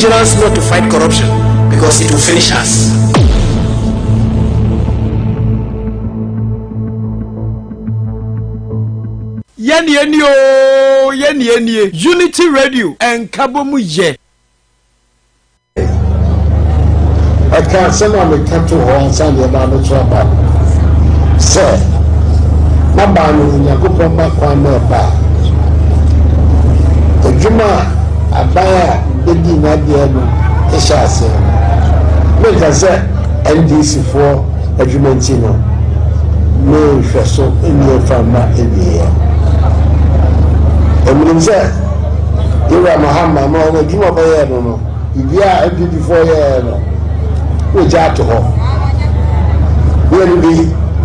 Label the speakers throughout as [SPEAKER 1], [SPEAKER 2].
[SPEAKER 1] dangerous not to fight corruption because it will finish us.
[SPEAKER 2] Yeni Unity Radio and Kabomu ye.
[SPEAKER 3] I can't send on the country or Sunday about the trouble. Sir, my band in a good one back one more bar. The Juma, I buy the dinner, the Shassi. Make us say NDC for a Jumentino. No, so in your family in the year. And said, you are Muhammad, no, you are by no. You are empty before you. We judge to her. Will be,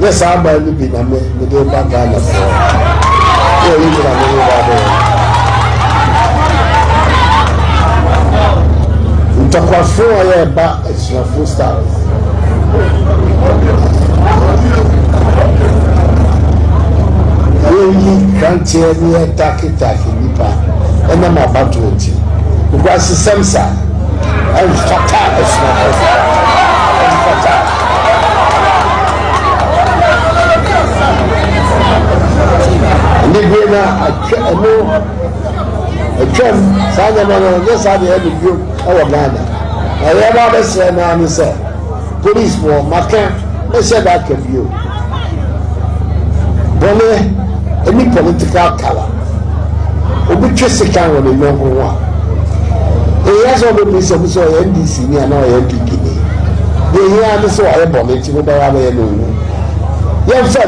[SPEAKER 3] yes, I'm by the big and the day back on the floor. We're even on the way. To control your back, it's your full style. Can't tell me a tacky nipa, and I'm about to it. Because the Samsa and Fatah is not Fatah. And the winner, I know a chum, Simon, yes, I had a group of Ghana. I never said, now, he said, police war, my camp, they said that of you. Bonnie. Any political color. Obi twese kan wo le yonko wa. E ya so be so NDC ni ana o NPP ni. De ya ni so aye boneti no ba wa be no. Ye fa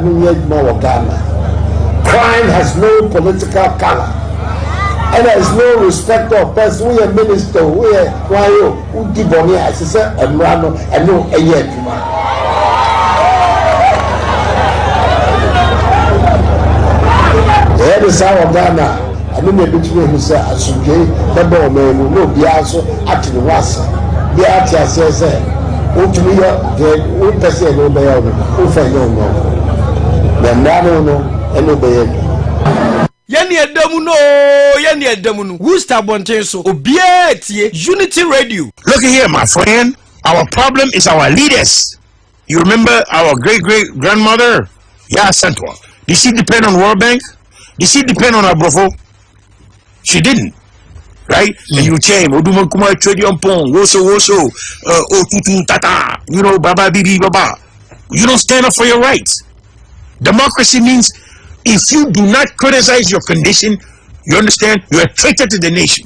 [SPEAKER 3] nu ma wo Ghana. Crime has no political color. And there is no respect of person. We are minister, we are wayo, who di boni as say emrano and no eye aduma. This our Ghana, I mean, the between who say, I should get the ball, no, be also at the was. The Atia says, what to me, the person obey, who find no, the Nano, and obey.
[SPEAKER 2] Yeni Edamuno, Worcester Bontenso, Obiet, Unity Radio.
[SPEAKER 4] Look here, my friend. Our problem is our leaders. You remember our great-great-grandmother? Yeah, Santua. Did she depend on World Bank? Did she depend on her brother? She didn't, right? And you change, Oduma Kuma Tradion Pong, Woso, Otutu Tata, you know, Baba Bibi Baba. You don't stand up for your rights. Democracy means if you do not criticize your condition, you understand, you're a traitor to the nation.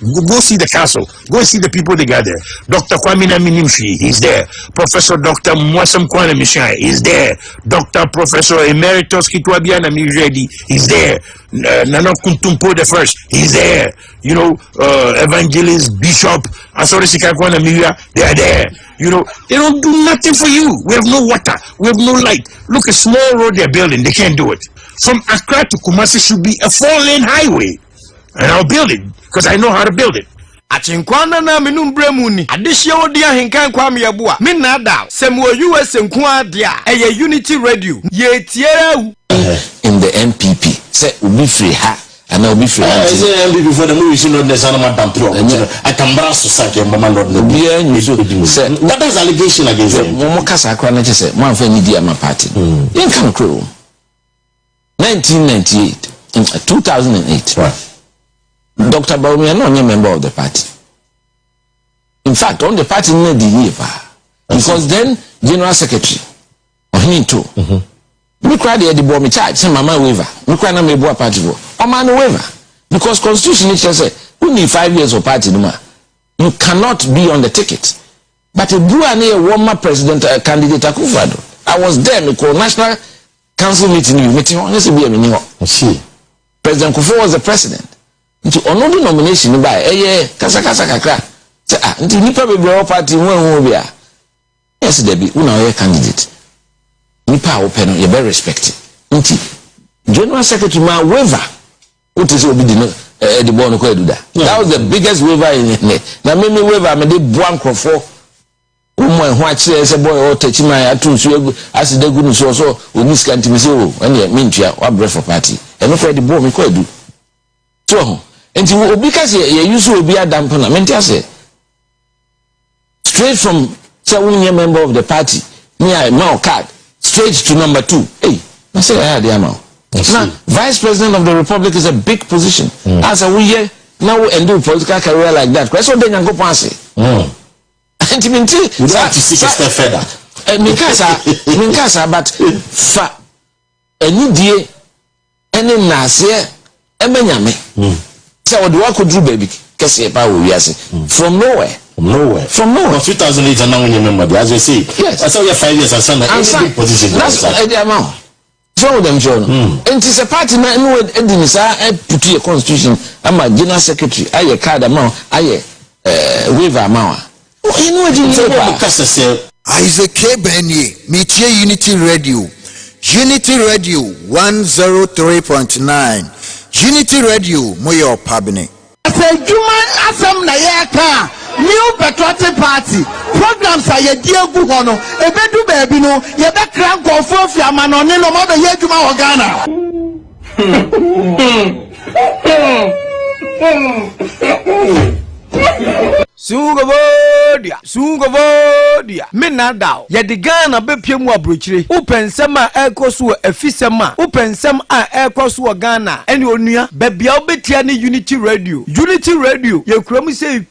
[SPEAKER 4] Go see the castle. Go see the people they got there. Dr. Kwamina Minimshi, he's there. Professor Dr. Mwasam Kwana Mishai, he's there. Dr. Professor Emeritus Kitwabiana Miredi, he's there. Nana Kuntumpo the first, he's there. You know, Evangelist, Bishop, Asori Sikakwana Miria, they are there. You know, they don't do nothing for you. We have no water. We have no light. Look, a small road they're building. They can't do it. From Accra to Kumasi should be a 4-lane highway. And I'll build it. Because I know how to build it.
[SPEAKER 2] Achinkwana na minumbre muni adishia odia henkan kwa miyabua minada semwo US nkwa dia eye Unity Radio ye tiera
[SPEAKER 5] in the MPP say obi free ha and obi free ha say MPP for the movie should not the son of madam pro I can brass society mama lord no bia nyu say that is allegation against them mo kasa akwa na say mo anfa ni dia ma party in kan kro 1998 2008 right. Dr. Baumia no a member of the party. In fact, on the party no the year because then General Secretary him too. Me cry the boy me charge say mama waiver. Me cry na me boy party go. O man waiver because constitution it say who need 5 years of party no you cannot be on the ticket. But a blue and a warmer president candidate Akufo-Addo. I was there me call national council meeting honestly be a minimum. President Akufo was the president. Into another nomination by kasa kakra say nti nipa bebre party won bia yes there be una candidate nipa open you be respect nti general secretary ma waiver what is obi the boy no ko do that was the biggest waiver in na me waiver me dey boankrofo umo ehun a kire say boy o tachi man atu so asidegu no so oni scanti me say o ene me ntua wa breath for party e no ko the boy me ko do so And you because you use will be a dampener. I say straight from a member of the party, me I card straight to number 2. Hey, I say I had the amount. Now, Vice President of the Republic is a big position. As a we now and do political career like that. That's what they can go pass it. And you
[SPEAKER 6] have to seek a step further.
[SPEAKER 5] Minkasa, but fa any day any nase emenyame. So what do I could do, baby? From nowhere. From nowhere.
[SPEAKER 6] 2008 and now when you remember, as you say,
[SPEAKER 5] yes.
[SPEAKER 6] That's all your 5 years and son. That's
[SPEAKER 5] the amount. Show them, John. And it's a party now. No, I put your constitution. I'm a general secretary. I a card amount. I waiver amount. You know what you
[SPEAKER 6] say?
[SPEAKER 7] Isaac K. Benye, Media Unity Radio. Unity Radio 103.9. Unity Radio, Moyo Pabine.
[SPEAKER 2] Say Juman Asam Nayaka, New Patriotic Party. Programs are ye dear Guhono, a bedu baby no, ye back crank or Fofia man on no mother ye Juma Ogana. Sungovodia, Menadao, Yadigana Bepiemu Bruchri, Open Sema Aircosu, Efisema, Open Sem Aircosu Ghana, and Unia, Babia Betiani Unity Radio, you crum say,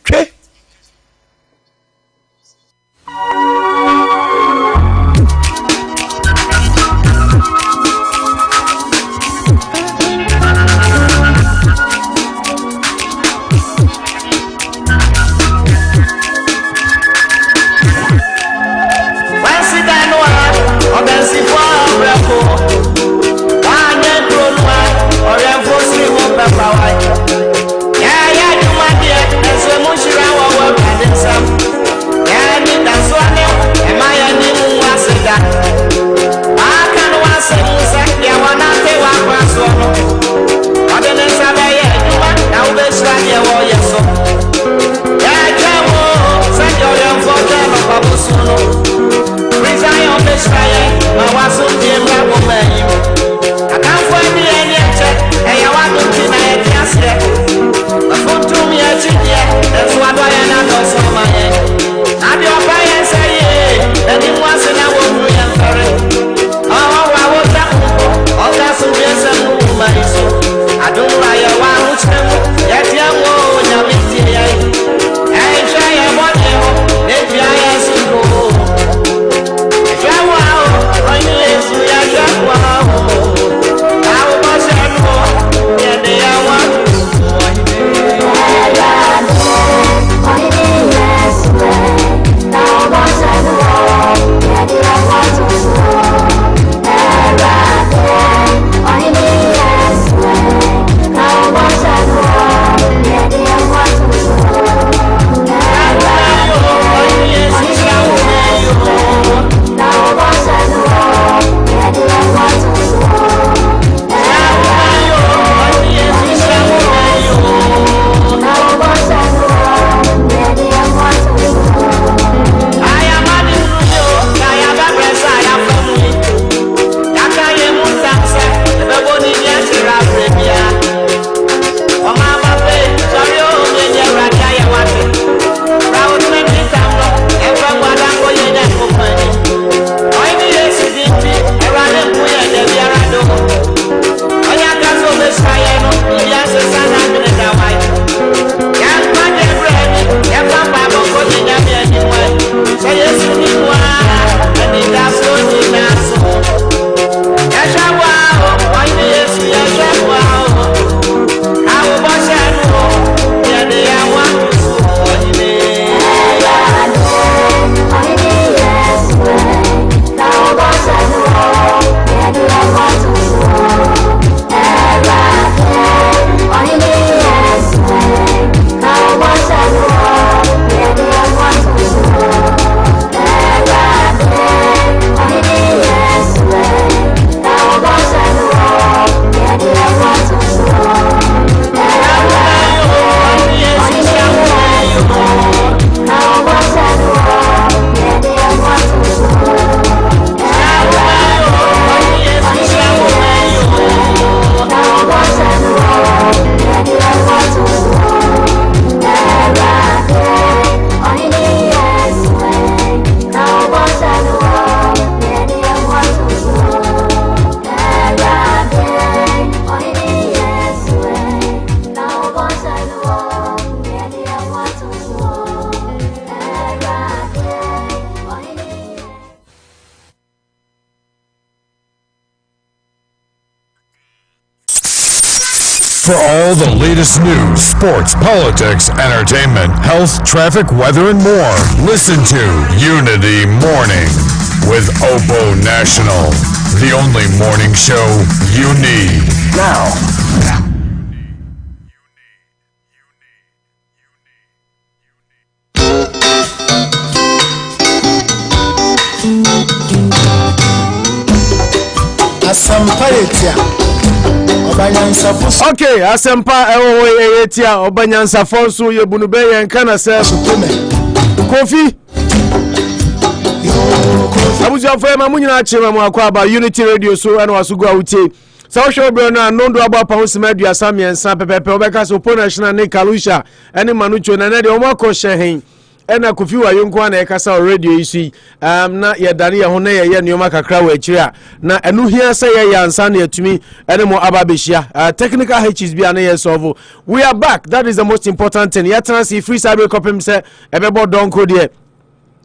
[SPEAKER 8] For all the latest news, sports, politics, entertainment, health, traffic, weather, and more, listen to Unity Morning with Opo National, the only morning show you need. Now.
[SPEAKER 2] Okay, asempa etia obanyansa fonso ye bunube ye nkana se Kofi Abuja for ma munyina chema mu akwa ba Unity Radio so ana wasugo awutie so show bro na nondo aba pa hosimadu asamiensa pepepe obeka so national ne Kalusha ene manucho na ne de omako shehen ena Kofi wa yonko na ekasa radio isi na ye dare ye ho na ye nioma kakra wa akira na enu hia se ye yansa na yatumi ene mo ababehia technical hitches bia na ye solve. We are back. That is the most important thing. Ye trans free cyber copy say ebebo donko de.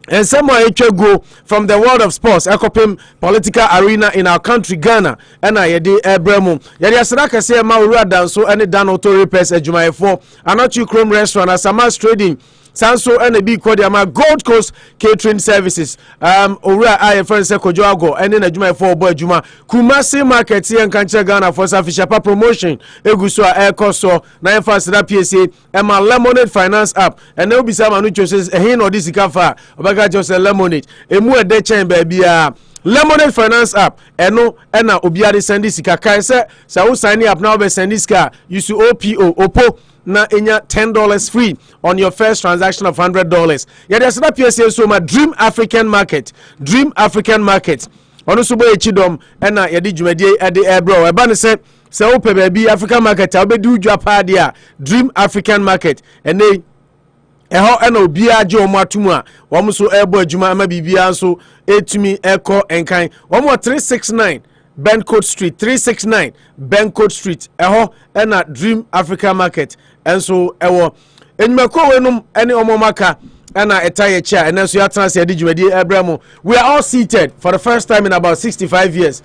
[SPEAKER 2] And someone go from the world of sports, ekopim political arena in our country, Ghana, and I yedi Ebremu. Yedi Asraka say Maura Danso and Dan Auto Repairs Ejumaifo, Anachi Chrome Restaurant, Asamas Trading, Sanso and a big Kodiama, Gold Coast Catering Services, Ura I friend Sekojoago, and then Ejumaifo Boy Juma, Kumasi Market, and Kancha Ghana for Safishapa promotion, Egusua Air Costo, Naifas PSA, and my Lemonade Finance app, and there will be some Anucho says, a hin or this Ikafa. Just a lemonade. Emu de chain baby Lemonade Finance app. Eno ena obiade sendi sika kai se sa wo sign up now be sendi sika use OPO na enya $10 free on your first transaction of $100. Yeah, there's another PSA so my Dream African Market. Ono so boy chidom ena yedi dwumadi e de ebro e ba ne se wo pe baby African Market obedu dwa pa dia Dream African Market ene eho ena obia je omo atumu a wo so ebo adwuma ama bibia so etumi eko enkan wo 369 Bencourt Street 369 Bencourt Street eho ena Dream Africa Market enso ewo enmako wenum ene omo maka ena etaye chair and so yatrans yedi dwumadi Abraham. We are all seated for the first time in about 65 years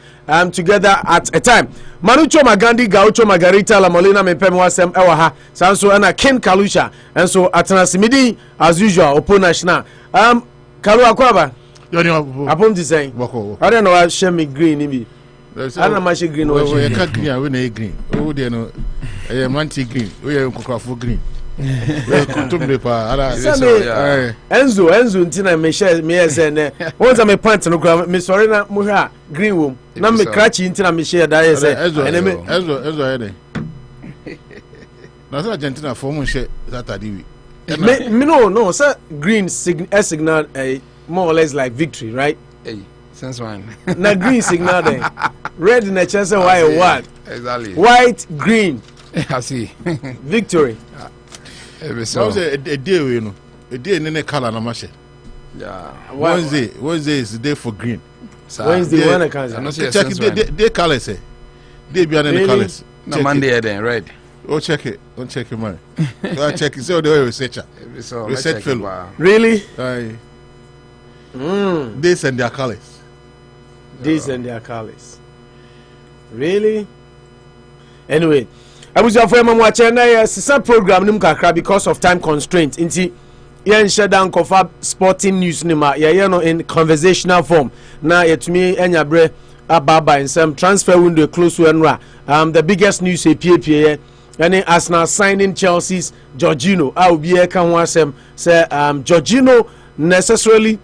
[SPEAKER 2] together at a time. Manucho Magandi Gaucho Margarita La Molina Mepem wasem ewa ha sanso ena Ken Kalusha and so atransimidi as usual Opo National Kalu akwaba
[SPEAKER 9] yoni
[SPEAKER 2] apom ti say I don't know I share me green ni bi ana ma she green o
[SPEAKER 9] we ka green we na green o de no manti green we kokofo green
[SPEAKER 2] Enzo ntina me share me ese ne won't me pant no kra me sorry na mo hwa green wom na me crachi ntina me share da ese ene me
[SPEAKER 9] Enzo ede na sa Argentina for mo share Saturday week
[SPEAKER 2] me no sir green signal more or less like victory, right?
[SPEAKER 10] Hey, since when?
[SPEAKER 2] Na green signal then red na chance why what
[SPEAKER 10] exactly
[SPEAKER 2] white green
[SPEAKER 10] I see
[SPEAKER 2] victory.
[SPEAKER 9] So a day we know a day in any color na mashe.
[SPEAKER 10] Yeah.
[SPEAKER 9] Wednesday is the day for green.
[SPEAKER 2] Wednesday when I can
[SPEAKER 9] check they colors say. They be any colors.
[SPEAKER 10] No Monday then red.
[SPEAKER 9] Oh check it. Don't check it man. Go check it. So the way researcher. Research fellow.
[SPEAKER 2] Really?
[SPEAKER 9] They send their colors.
[SPEAKER 2] Really? Anyway, I was for my watching a program nim kakra because of time constraint. Inti yen shut down kofa sporting news nima ya no in conversational form. Na yetumi enya bre ababa in some transfer window close to enra. The biggest news PPA and Arsenal signing Chelsea's Jorginho. I will be a can wasem say Jorginho necessarily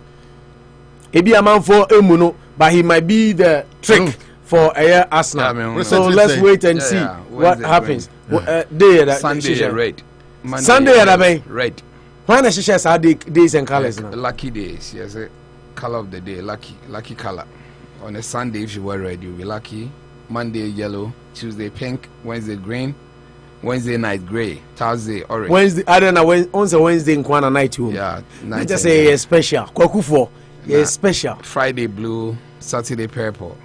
[SPEAKER 2] ebi a man for emuno, but he might be the trick for Arsenal.
[SPEAKER 10] Yeah,
[SPEAKER 2] so let's wait and see what happens.
[SPEAKER 10] Sunday red.
[SPEAKER 2] Sunday
[SPEAKER 10] red.
[SPEAKER 2] When I share days and colors now.
[SPEAKER 10] Lucky days. Yes, a color of the day. Lucky color. On a Sunday, if you wear red, you'll be lucky. Monday yellow, Tuesday pink, Wednesday green, Wednesday night gray, Thursday orange.
[SPEAKER 2] Wednesday, I don't know. Wednesday in Kwana night home.
[SPEAKER 10] Yeah,
[SPEAKER 2] night. Just say special. Kwakufo. Yeah, special.
[SPEAKER 10] Friday blue, Saturday purple.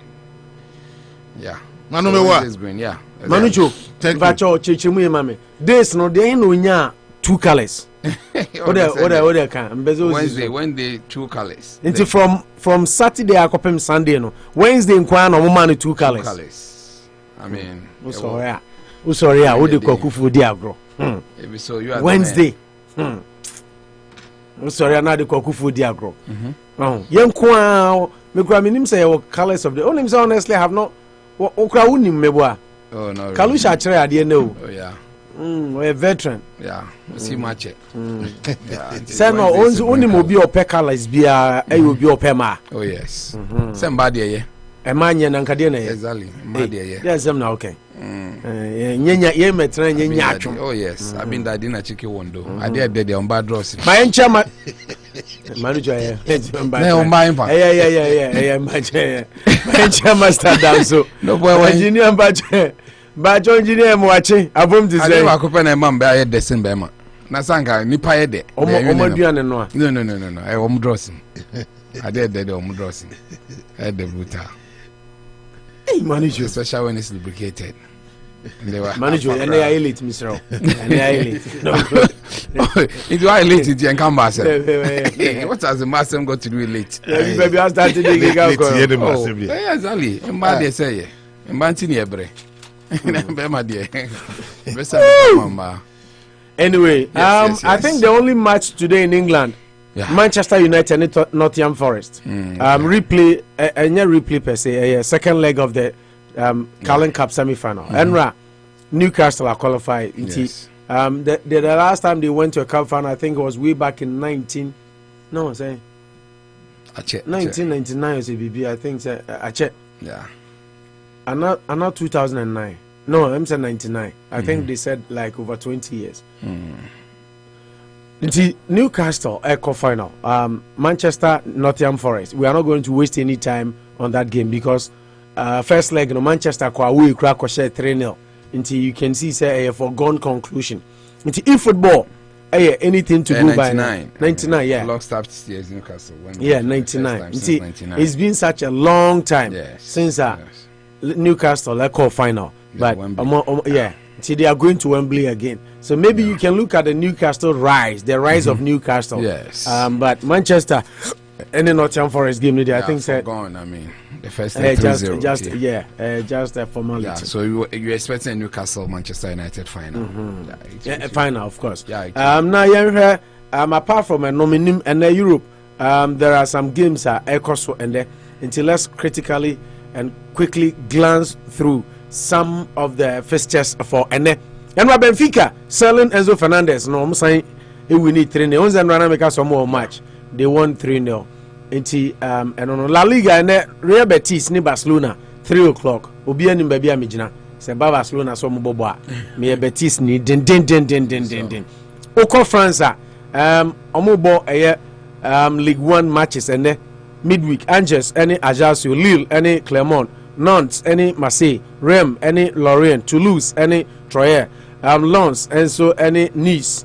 [SPEAKER 10] Yeah.
[SPEAKER 9] Manu me what?
[SPEAKER 10] Green. Yeah.
[SPEAKER 2] Manucho. Bacho chichimu mame. Days no dey no nya two colors. What can?
[SPEAKER 10] Wednesday two colors.
[SPEAKER 2] Into from Saturday akopem Sunday no. Wednesday in Kwana no man two colors.
[SPEAKER 10] I mean,
[SPEAKER 2] so yeah.
[SPEAKER 11] Oh sorry, I would call Kufu Diagro.
[SPEAKER 10] So you are
[SPEAKER 11] Wednesday. Oh sorry, another call Kufu Diagro. Oh, young Kwa, me graminim say colors of the only honestly have not Okrawunim Meboa.
[SPEAKER 10] Oh no.
[SPEAKER 11] Kalusha Tre, I didn't know.
[SPEAKER 10] Oh yeah.
[SPEAKER 11] A veteran.
[SPEAKER 10] Yeah. See much.
[SPEAKER 11] Say no, only mobi or colors be a will be opema.
[SPEAKER 10] Oh yes. Somebody
[SPEAKER 11] a man yan Ankadiana.
[SPEAKER 10] Exactly.
[SPEAKER 11] Yes, I'm now okay. Yenya metran yenya.
[SPEAKER 10] Oh yes. I've been that dinner chicken window. I did the on bad dross.
[SPEAKER 11] My chairman manager yeah. My chairman start down so. No boy engineer but engineer mo watching abom this
[SPEAKER 10] say I could pen man by the same bema. Na sanka nipa ye de.
[SPEAKER 11] Omo duane no.
[SPEAKER 10] No. I om drossing. I did the om drossing. I the brutal.
[SPEAKER 11] Hey manager
[SPEAKER 10] especially when it's lubricated.
[SPEAKER 11] Manager and they elite Mr. And they elite. No.
[SPEAKER 10] If you are late it you come back. What has the master got to do late?
[SPEAKER 11] Baby I started to dig out.
[SPEAKER 10] Exactly. Mba dey say. Mba ntini ebre.
[SPEAKER 11] Anyway, yes. I think the only match today in England, Manchester United and Nottingham Forest. Replay per se, second leg of the Carling Cup semi-final. Enra, Newcastle are qualified. Yes. The last time they went to a cup final, I think it was way back in 1999 or so, I think.
[SPEAKER 10] Yeah.
[SPEAKER 11] And not 2009. No, I'm saying 99. I think they said like over 20 years. The Newcastle Echo final. Manchester Nottingham Forest. We are not going to waste any time on that game because first leg, Manchester we crack 3-0. Until you can see say a foregone conclusion. Until in football, anything to go by 99, yeah.
[SPEAKER 10] Lock stop years Newcastle.
[SPEAKER 11] 99. It's been such a long time since Newcastle Echo final. But see, they are going to Wembley again. So maybe you can look at the Newcastle rise, the rise of Newcastle.
[SPEAKER 10] Yes.
[SPEAKER 11] But Manchester and the Nottingham Forest game, I think said
[SPEAKER 10] gone. I mean, the first 3-0.
[SPEAKER 11] Just a formality.
[SPEAKER 10] Yeah. So you expecting a Newcastle Manchester United final?
[SPEAKER 11] Final, of course. Now apart from a nominim and Europe, there are some games Ecoso and there. Until let's critically and quickly glance through some of the fixtures for Ene. And Benfica selling Enzo Fernandez. No, I'm saying we need 3-0. Once and Rana make us some more match. They won 3-0. And on La Liga and Real Betis ni Barcelona 3 o'clock. Obi ani baby amigina. Se ba Barcelona so mo bobo a. Me Betis ni din. Oko France omo bo League 1 matches and midweek Angers any Ajaccio, Lille any Clermont, Nantes any Marseille, Rennes any Lorient, Toulouse any Troyes, Lens and so any Nice,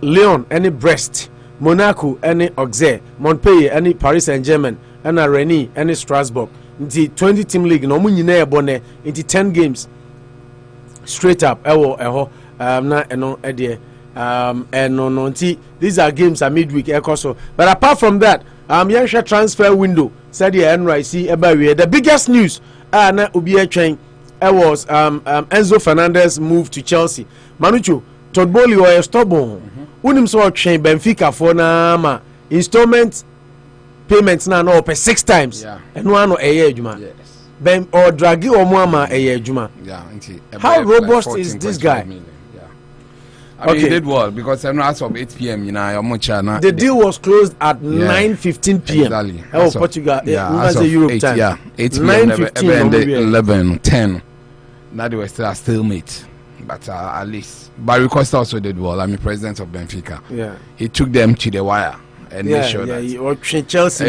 [SPEAKER 11] Lyon any Brest, Monaco any Auxerre, Montpellier any Paris Saint-Germain, and Rennes any Strasbourg. Into 20 team league no mu nyina ebone into 10 games straight up na eno edie these are games are midweek so. But apart from that, Yansha transfer window said the NYC the biggest news na obi atwen was Enzo Fernandez move to Chelsea. Manucho Todd Bowley or stubborn unim so atwen Benfica for na ma installment payments na no per 6 times and one no adwuma ben or dragi or muama adwuma. How robust is this guy?
[SPEAKER 10] I mean, he did well because as of 8 p.m.
[SPEAKER 11] The deal was closed at 9:15 p.m.
[SPEAKER 10] Exactly.
[SPEAKER 11] Portugal. That's the Europe time.
[SPEAKER 10] 8 p.m. 11:10. Now they were still a stalemate, but at least Barry Costa also did well. I mean, president of Benfica.
[SPEAKER 11] Yeah.
[SPEAKER 10] He took them to the wire and made sure that
[SPEAKER 11] Chelsea.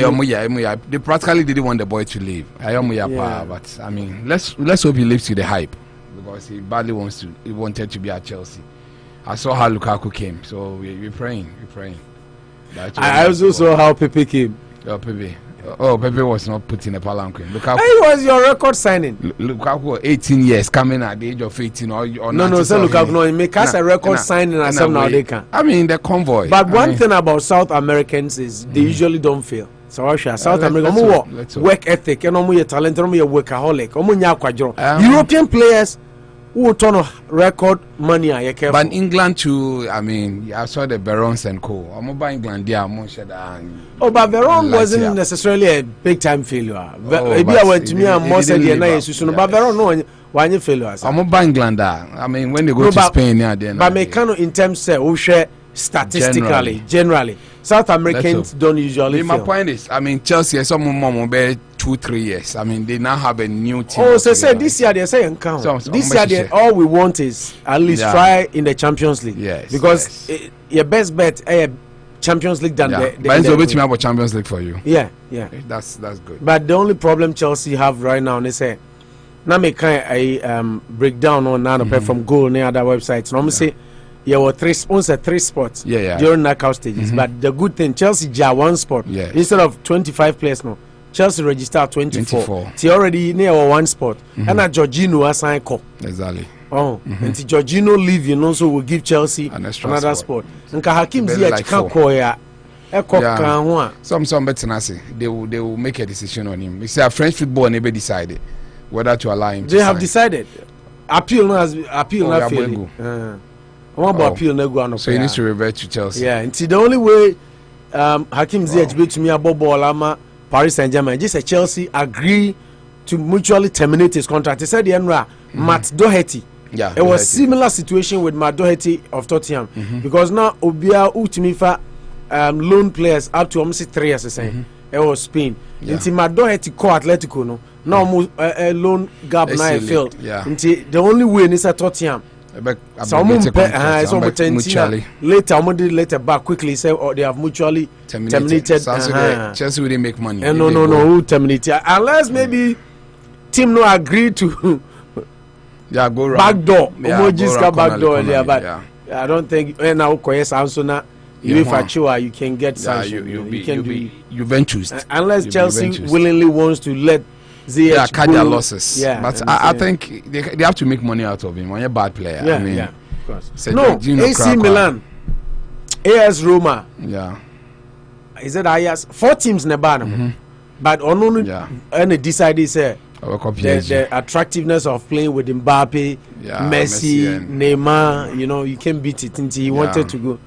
[SPEAKER 10] They practically didn't want the boy to leave. But I mean, let's hope he lives to the hype because he badly wanted to be at Chelsea. I saw how Lukaku came, so we're praying.
[SPEAKER 11] I also saw how Pepe came.
[SPEAKER 10] Pepe was not put in a palanquin.
[SPEAKER 11] Lukaku, it was your record signing.
[SPEAKER 10] Lukaku, 18 years, coming at the age of 18 or
[SPEAKER 11] no, so Lukaku, no, he make us a record signing as some now they can.
[SPEAKER 10] I mean, the convoy.
[SPEAKER 11] But one thing about South Americans is they usually don't fail. So South America, work ethic, and your talent, your workaholic, European players. who turn a record money I care.
[SPEAKER 10] But England too, I mean, I saw the Barons and co. I'm about England, yeah,
[SPEAKER 11] oh, but Veron wasn't necessarily a big time failure. Maybe I went to me and most said, but Veron no one failure.
[SPEAKER 10] I'm about England. I mean, when they go to Spain, yeah, then.
[SPEAKER 11] But Mekano in terms of share statistically, generally, South Americans don't usually.
[SPEAKER 10] My point is, I mean, Chelsea is some more 2-3 years. I mean, they now have a new team.
[SPEAKER 11] Oh, so say this year they say count. This year all we want is at least try in the Champions League.
[SPEAKER 10] Yes,
[SPEAKER 11] because your best bet Champions League than the.
[SPEAKER 10] But it's a bit about Champions League for you.
[SPEAKER 11] Yeah.
[SPEAKER 10] That's good.
[SPEAKER 11] But the only problem Chelsea have right now, they say, now me kind breakdown on now from goal near other websites. Now say. Yeah, were three spots during knockout stages. But the good thing, Chelsea jar one spot instead of 25 players now. Chelsea registered 24. They already near one spot. And now Jorginho assign call.
[SPEAKER 10] Exactly.
[SPEAKER 11] Oh, and the Jorginho leave, you know, so we'll give Chelsea another spot. And Hakim Ziyech can't call ya.
[SPEAKER 10] Some better they will make a decision on him. It's a French football never decided whether to allow him.
[SPEAKER 11] They have decided. Appeal not failing. What about appeal no?
[SPEAKER 10] So he needs to revert to Chelsea.
[SPEAKER 11] Yeah, and the only way Hakim Ziyech beat me about ball Paris Saint-Germain, just a Chelsea agree to mutually terminate his contract. He said the Enra Matt Doherty.
[SPEAKER 10] Yeah,
[SPEAKER 11] it was similar situation with Matt Doherty of Tottenham because now Obia Utimifa loan players up to almost 3 years. It was Spain. Until Matt Doherty call Atletico no. Now loan gap now failed. The only way is at Tottenham. Later back quickly say they have mutually terminated.
[SPEAKER 10] Chelsea wouldn't make money.
[SPEAKER 11] No, who terminated? Unless maybe team no agree to
[SPEAKER 10] go
[SPEAKER 11] backdoor. Backdoor there, but I don't think now Ansona you can get sanction.
[SPEAKER 10] You can be Juventus
[SPEAKER 11] unless Chelsea willingly wants to let
[SPEAKER 10] cut their losses. But I think they have to make money out of him. When you're a bad player, I mean,
[SPEAKER 11] of course. No, AC Milan, AS Roma. Is it AS? 4 teams in the bottom, but only and they decided say the attractiveness of playing with Mbappe, Messi, Neymar. You know, you can beat it until he wanted to go.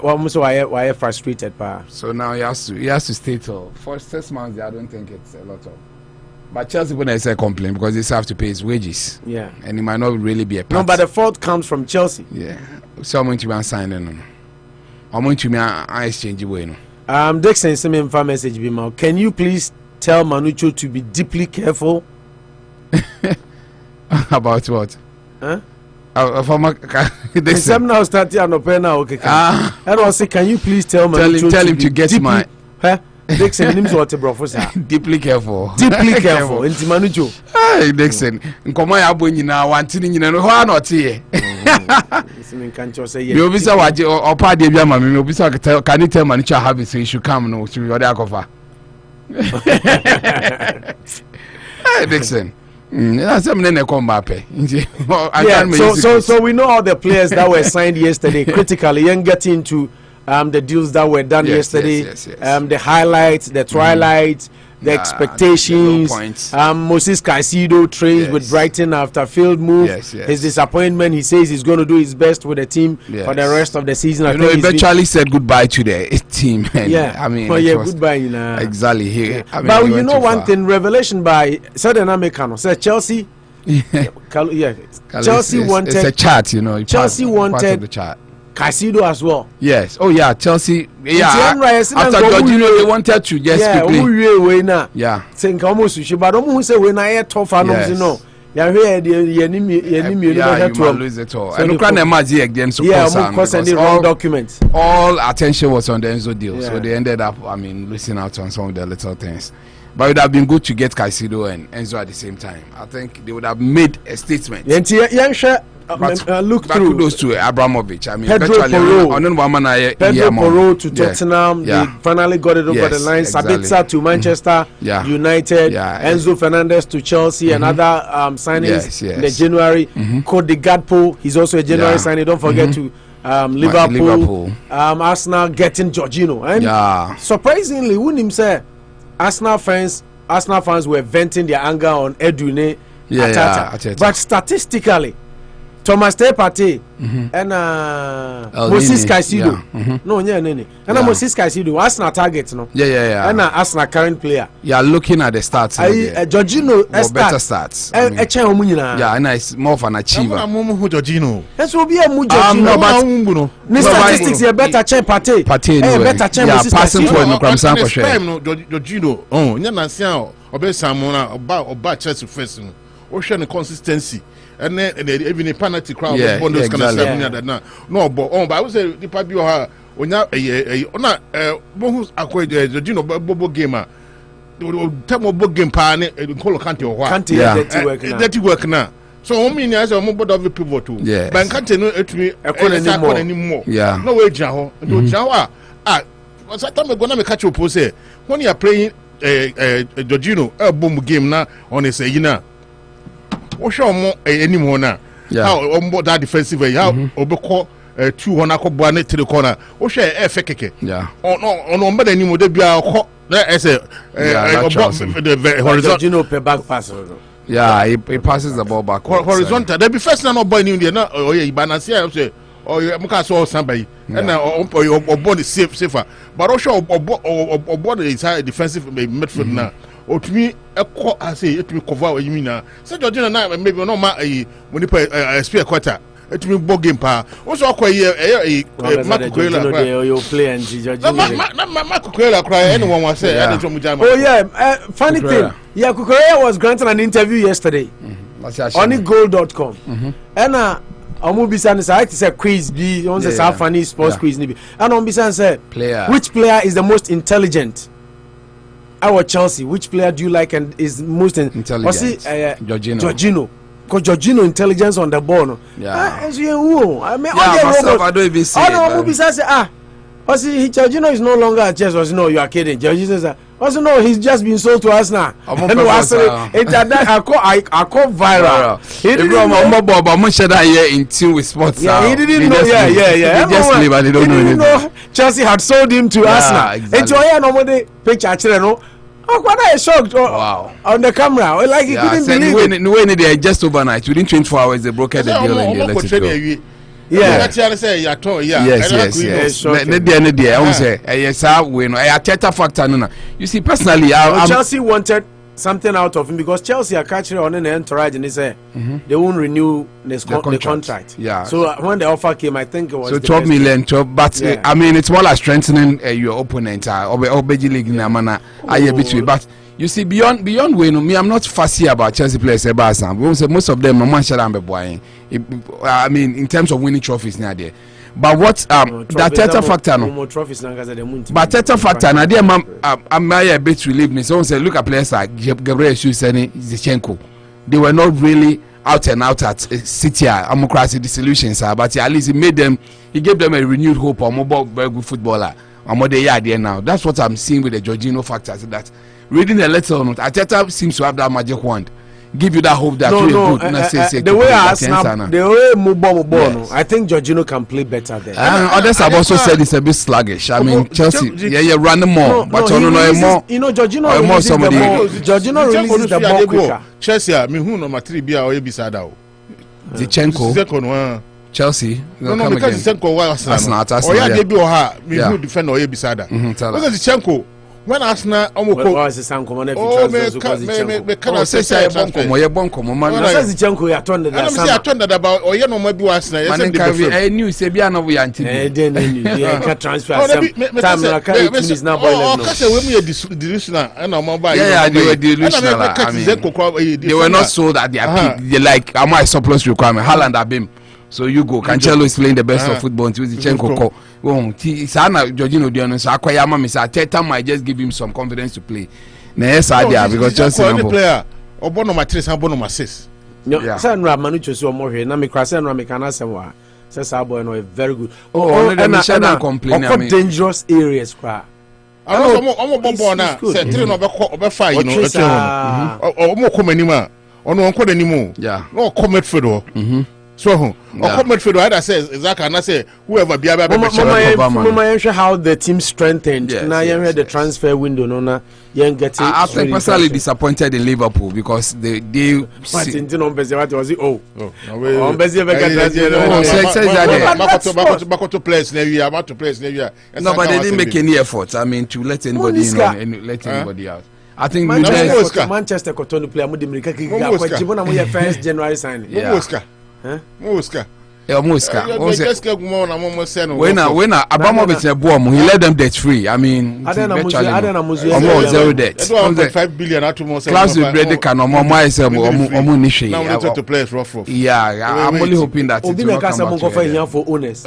[SPEAKER 11] Almost why frustrated,
[SPEAKER 10] so now he has to stay till for 6 months. I don't think it's a lot of. But Chelsea wouldn't say complain because they still have to pay his wages.
[SPEAKER 11] Yeah.
[SPEAKER 10] And it might not really be a part.
[SPEAKER 11] No, but the fault comes from Chelsea.
[SPEAKER 10] Yeah. So I'm going to be unsigned. I'm going to be an exchange away.
[SPEAKER 11] Dixon sent me a message. Can you please tell Manucho to be deeply careful?
[SPEAKER 10] About what?
[SPEAKER 11] Huh?
[SPEAKER 10] They
[SPEAKER 11] now starting on open now. Okay. And also, can you please tell Manucho
[SPEAKER 10] tell him to get deeply, my.
[SPEAKER 11] Huh? Dixon names what bro for
[SPEAKER 10] deeply careful.
[SPEAKER 11] Deeply careful. Enti Manucho.
[SPEAKER 10] Hey Dixon. Nkomo ya bo nyina wantini nyina no ho not here.
[SPEAKER 11] Me can just say
[SPEAKER 10] you obisa waje opa de bia ma me obisa can you tell Manucho I have it so you should come no to your cover. Hey Dixon. So
[SPEAKER 11] we know all the players that were signed yesterday critically. You get into the deals that were done yesterday, the highlights, the twilights, the expectations. Moses Caicedo trains with Brighton after failed move. His disappointment, he says he's going to do his best with the team for the rest of the season.
[SPEAKER 10] He eventually said goodbye to the team. I mean,
[SPEAKER 11] goodbye.
[SPEAKER 10] Exactly.
[SPEAKER 11] But you know one thing, revelation by Southern Americano said Chelsea. Chelsea wanted.
[SPEAKER 10] It's a chart, you know.
[SPEAKER 11] Chelsea wanted
[SPEAKER 10] the chart.
[SPEAKER 11] Caicedo as well.
[SPEAKER 10] Yes. Oh yeah, Chelsea. Yeah. After Jorginho, they wanted to just quickly.
[SPEAKER 11] Yeah. Think almost but who say when I tough you know. You
[SPEAKER 10] lose it all. And
[SPEAKER 11] all documents.
[SPEAKER 10] All attention was on the Enzo deal, so they ended up, losing out on some of the little things. But it would have been good to get Caicedo and Enzo at the same time. I think they would have made a statement.
[SPEAKER 11] Look
[SPEAKER 10] back
[SPEAKER 11] through
[SPEAKER 10] to those two, Abramovich.
[SPEAKER 11] Pedro Porro to Tottenham. They finally got it over the line. Sabitzer to Manchester United. Enzo Fernandez to Chelsea. Another signings in the January. Cody Gakpo, he's also a January signing. Don't forget to Liverpool. Arsenal getting Jorginho. And surprisingly, wouldn't him say Arsenal fans were venting their anger on Edune
[SPEAKER 10] Ateta.
[SPEAKER 11] But statistically, Thomas Partey and Moses Caicedo. No, and Moses Caicedo, Arsenal target, no?
[SPEAKER 10] Yeah.
[SPEAKER 11] And Arsenal current player.
[SPEAKER 10] Yeah, looking at the stats.
[SPEAKER 11] Jorginho,
[SPEAKER 10] better stats. Yeah, and it's more of an achiever.
[SPEAKER 9] Jorginho.
[SPEAKER 11] That's will be a Jorginho. No, statistics, you better check Partey. Better check Moses Caicedo.
[SPEAKER 9] Jorginho. Oh, Nyanasian, Obe Samona, about Chelsea first. Ocean consistency. And then even a penalty crowd was kind of 7 years now. No, but I would say the Pabio when not who's acquired Gino Bobo gamer. Tell book game pan and call a country or what? Dirty work now. So, I mean, as a mobile of the people too. Yeah, but can't know it to me anymore. Yeah, no way, Jaho. No Jawa. What's that time going to catch your pose? When you are playing Jorginho, a boom game now on a say, you know. O show more anymore now. How on that defensive way? How Obeko 200 ko boane to the corner. O share fekeke. Yeah. On better anymore. They be a as a the horizontal.
[SPEAKER 11] Jorginho per back pass.
[SPEAKER 10] Yeah, he passes the ball back.
[SPEAKER 9] Horizontal. They be first now boy in India. No, oh yeah, Banasia say. Oh, you saw somebody, and now body safer. But also, or body is high defensive midfield now. Or to me, I say it will cover what you mean now. So, Georgina, maybe no matter when you pay a spear quarter. It will be ball game power. Also, a Marco Quella.
[SPEAKER 11] You play and
[SPEAKER 9] Marco Quella cry. Anyone was say,
[SPEAKER 11] oh, yeah. Funny thing, yeah, Kukurea was granted an interview yesterday on goal.com. And Omubisan said it's a quiz be on the funny sports quiz nibi. And Omubisan said, which player is the most intelligent? Our Chelsea, which player do you like and is most intelligent? Jorginho. Because Jorginho intelligence on the ball. No? Yeah. I mean,
[SPEAKER 10] I don't even see
[SPEAKER 11] Omubisan said, Jorginho is no longer at Chelsea. No, you are kidding. Jorginho said, also no, he's just been sold to us now. I call viral. He
[SPEAKER 10] didn't in tune with sports.
[SPEAKER 11] Yeah, he didn't know. Yeah.
[SPEAKER 10] He just leave and he don't know anything.
[SPEAKER 11] Chelsea had sold him to Arsenal. Enjoy nobody picture actually no. I'm quite shocked on the camera. Like he couldn't believe
[SPEAKER 10] it. When they just overnight, within 24 hours they broke the deal and they let it go.
[SPEAKER 11] Yeah.
[SPEAKER 10] Yes. You see, personally,
[SPEAKER 11] Chelsea wanted something out of him because Chelsea are catching on an entourage and they say they won't renew the contract. Yeah. So when the offer came, I think it was
[SPEAKER 10] so 12 million. But I mean, it's more like strengthening your opponent. But you see, beyond me, I'm not fussy about Chelsea players. Most of them, I mean, in terms of winning trophies, now there. But what that Teta factor no? But Teta factor now there, I'm a bit relieved. Me so say, look at players like Gabriel Jesus and Zinchenko. They were not really out and out at City. Democracy the solutions are, but at least he gave them a renewed hope on mobile very good footballer. I'm what they are there now. That's what I'm seeing with the Jorginho factors. That reading the letter or not, Ateta seems to have that magic wand. Give you that hope that
[SPEAKER 11] the way Arsenal, the way Mubo, I think Jorginho can play better there.
[SPEAKER 10] Others have also said it's a bit sluggish. I mean, Chelsea, running more, but more.
[SPEAKER 11] You know, Jorginho releases the ball quicker.
[SPEAKER 9] Chelsea, I mean, who number 3 be our Ebisada?
[SPEAKER 10] Zinchenko. Chelsea.
[SPEAKER 9] No, because Zinchenko was Arsenal. Or yeah, they be or her. Me who defend or Ebisada. Because Zinchenko. When Arsenal,
[SPEAKER 11] I
[SPEAKER 10] they were not sold at their peak. They like, am I surplus requirement? Haaland Abim. So you go. Cancelo is playing the best of football until Zinchenko. Jorginho Dion, so Teta might just give him some confidence to play. Because Chelsea
[SPEAKER 9] number player or number 3 and number 6.
[SPEAKER 11] No, Sandra Manucho so more here. Nami Krasen Ramikana Sawa. Says our boy no very good.
[SPEAKER 10] And complaining.
[SPEAKER 11] Dangerous areas cry.
[SPEAKER 9] I know I'm a bomb now. Say 3 over 5, you know. Or more come anymore. Or no one anymore.
[SPEAKER 10] Yeah.
[SPEAKER 9] No comment for So or come midfield either says exactly and I say whoever be able
[SPEAKER 11] to how the team strengthened. Now you had the transfer window no getting.
[SPEAKER 10] I think personally disappointed in Liverpool because they
[SPEAKER 11] what was it?
[SPEAKER 10] No, but they didn't make any effort. I mean, to let anybody in and let anybody out. I think
[SPEAKER 11] Manchester Cotton player first January signing.
[SPEAKER 9] Muska.
[SPEAKER 10] When Abramovich he let them debt free. I mean, almost 0 debt.
[SPEAKER 9] 1.5 billion
[SPEAKER 10] class with Brady can no more myself
[SPEAKER 9] now to play rough.
[SPEAKER 10] Yeah, I'm only hoping that it will come
[SPEAKER 11] for owners.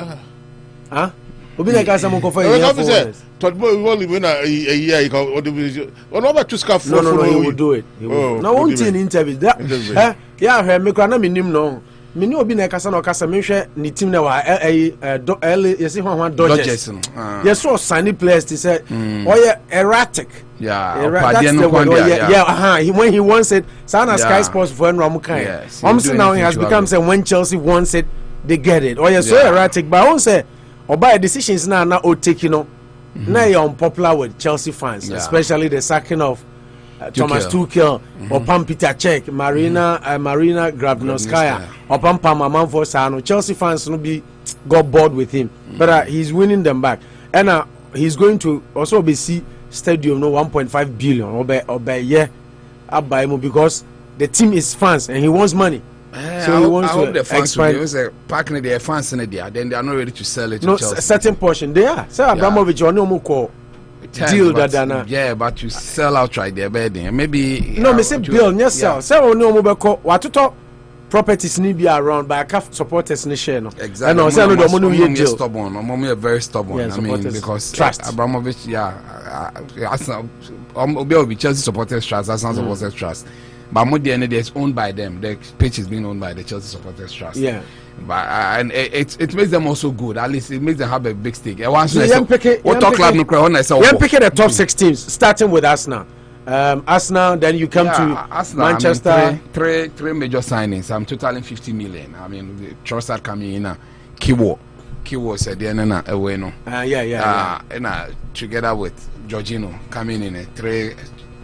[SPEAKER 11] Obi na kasa mo kofa here for owners.
[SPEAKER 9] Todbo only win a year he over to scarf for
[SPEAKER 11] no, he will do it. Now one thing interview that yeah me kra na minim no. Me ni obi na kasa na kasa me hwe ni team na wa yes ho Dodgers. Yes so signing players to say erratic. When he wants it Sana Sky Sports for Enramu kind. So now he has become say when Chelsea wants it they get it. So erratic but I won't say by decisions now taking on now you're unpopular with Chelsea fans, especially the sacking of Thomas Tuchel or Pam Peter Cech, Marina Grabnowskaya or Pam Amanfo Sano. Chelsea fans will be got bored with him, but he's winning them back, and he's going to also be see stadium 1.5 billion or by year up by him because the team is fans and he wants money. So he wants to
[SPEAKER 10] the fans packing their fans in there, then they are not ready to sell it to Chelsea.
[SPEAKER 11] A certain portion they are. So Abramovich or no more deal that
[SPEAKER 10] yeah, but you sell outright their bedding. Maybe
[SPEAKER 11] no, me say bill, yes sell. Sell no more what to talk properties need be around by a supporters in share no.
[SPEAKER 10] Exactly.
[SPEAKER 11] And also no the money deal.
[SPEAKER 10] Stubborn. Mommy very stubborn. I mean because
[SPEAKER 11] trust.
[SPEAKER 10] Abramovich will be Chelsea supporters trust, Arsenal supporters trust. But more than it's owned by them. The pitch is being owned by the Chelsea Supporters Trust.
[SPEAKER 11] Yeah,
[SPEAKER 10] but and it makes them also good. At least it makes them have a big stake. What talk club no cry when I say
[SPEAKER 11] you're picking the top 6 teams, starting with Arsenal. Arsenal, then you come to Arsenal, Manchester.
[SPEAKER 10] I mean, three major signings. I'm totaling 50 million. I mean, Trossard coming in. Kiwo said the away no. And together with Jorginho coming in 3.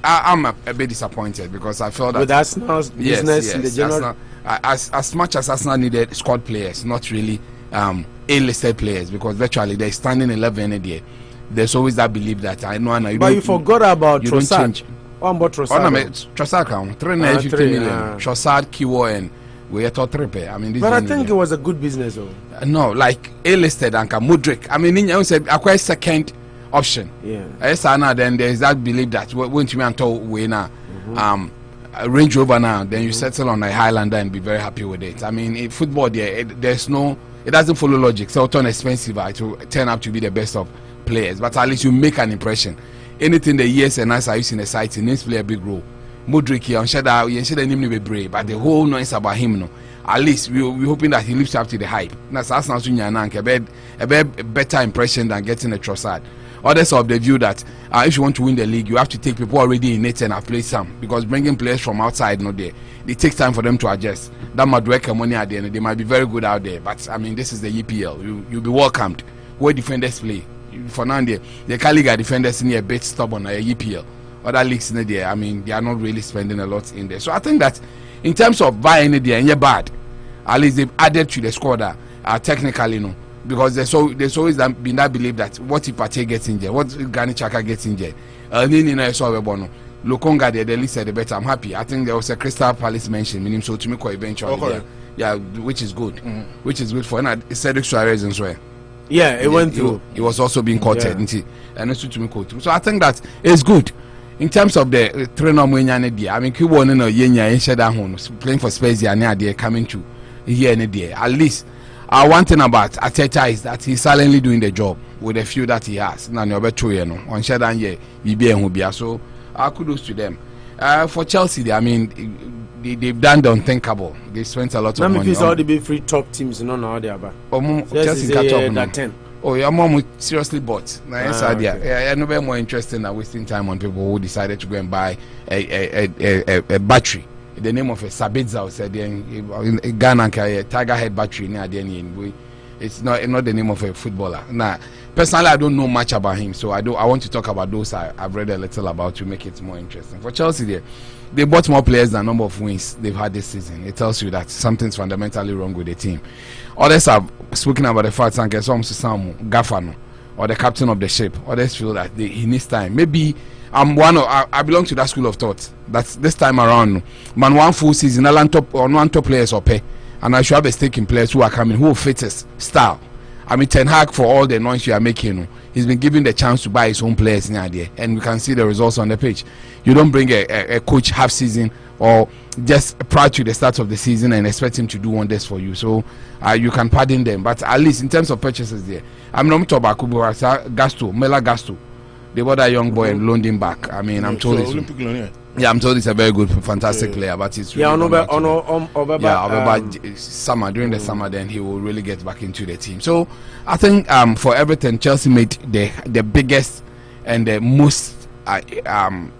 [SPEAKER 10] I'm a bit disappointed because I felt that
[SPEAKER 11] with Arsenal's business in the general,
[SPEAKER 10] as much as Arsenal needed squad players, not really A-listed players, because virtually they're standing 11 a day. There's always that belief that I know. But
[SPEAKER 11] you forgot about Trossard. What about Trossard?
[SPEAKER 10] Trossard count 350 million. Trossard, Kiwo, and we thought 3. I mean,
[SPEAKER 11] but I think it was a good business, though.
[SPEAKER 10] No, like A-listed and Mudryk. I mean, you said acquire second option. Then there's that belief that when you want to win Range Rover now, then you settle on a Highlander and be very happy with it. I mean, in football, it doesn't follow logic. So turn expensive to turn up to be the best of players, but at least you make an impression. Anything the years and as I use in the site, names play a big role. Mudryk here, you should name be brave, but the whole noise about him, no. At least we're hoping that he lives up to the hype. That's a better impression than getting a Trossard. Others of the view that if you want to win the league, you have to take people already in it and have played some, because bringing players from outside, it takes time for them to adjust. That might work money at the end. They might be very good out there, but I mean, this is the EPL. You'll be welcomed. Where defenders play for now, the Liga defenders in a bit stubborn. EPL, other leagues in there, I mean, they are not really spending a lot in there. So I think that in terms of buying it there, and you're bad, at least they've added to the squad technically, because there's always been that belief that what if Partey gets injured, what if Granit Xhaka gets injured, Lokonga the least said the better. I'm happy. I think there was a Crystal Palace mention, meaning so to me eventually, which is good, which is good for Cedric Suarez as well.
[SPEAKER 11] Yeah, it went through.
[SPEAKER 10] It was also being courted, and it's to me go through. So I think that it's good in terms of the trainer. I mean, Kiwo playing for Spurs, they're coming to here and there. At least. One thing about Arteta is that he's silently doing the job with a few that he has. So kudos to them. For Chelsea, I mean, they've done the unthinkable. They spent a lot of money.
[SPEAKER 11] All the big free top teams, no, they are.
[SPEAKER 10] Chelsea got top 10. Oh, your mom seriously bought. Nice idea. Okay. No more interesting than wasting time on people who decided to go and buy a battery. the name of a Sabitza said in Ghana Tiger Head Battery near the end. It's not the name of a footballer. Now, personally, I don't know much about him, so I want to talk about those I've read a little about to make it more interesting. For Chelsea, they bought more players than number of wins they've had this season. It tells you that something's fundamentally wrong with the team. Others have spoken about the fact that Gafano or the captain of the ship. Others feel that he needs time. Maybe I belong to that school of thought. That's this time around, man, one full season, one top players or pay. And I should have a stake in players who are coming, who fit his style. I mean, Ten Hag, for all the noise you are making, he's been given the chance to buy his own players in there, and we can see the results on the pitch. You don't bring a coach half season or just prior to the start of the season and expect him to do wonders for you. So you can pardon them, but at least in terms of purchases there, I'm not talking about Mela Gasto. They bought that young boy and loaned him back. I mean, I'm told I'm told he's a very good, fantastic player, but he's really summer, during the summer, then he will really get back into the team. So I think for everything, Chelsea made the biggest and the most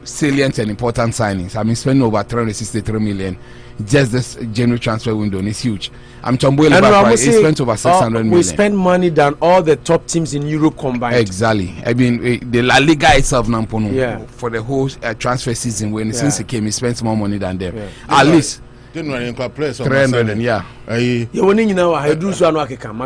[SPEAKER 10] salient and important signings. I mean, spending over 363 million just this January transfer window is huge. I'm Chomboyle, he spent over 600 million.
[SPEAKER 11] We spend money than all the top teams in Europe combined.
[SPEAKER 10] Exactly. I mean, the La Liga itself, for the whole transfer season, since he came, he spent more money than them.
[SPEAKER 9] Yeah.
[SPEAKER 10] At least.
[SPEAKER 9] 300,
[SPEAKER 10] yeah.
[SPEAKER 11] You winning now. I do so. No, the
[SPEAKER 10] time,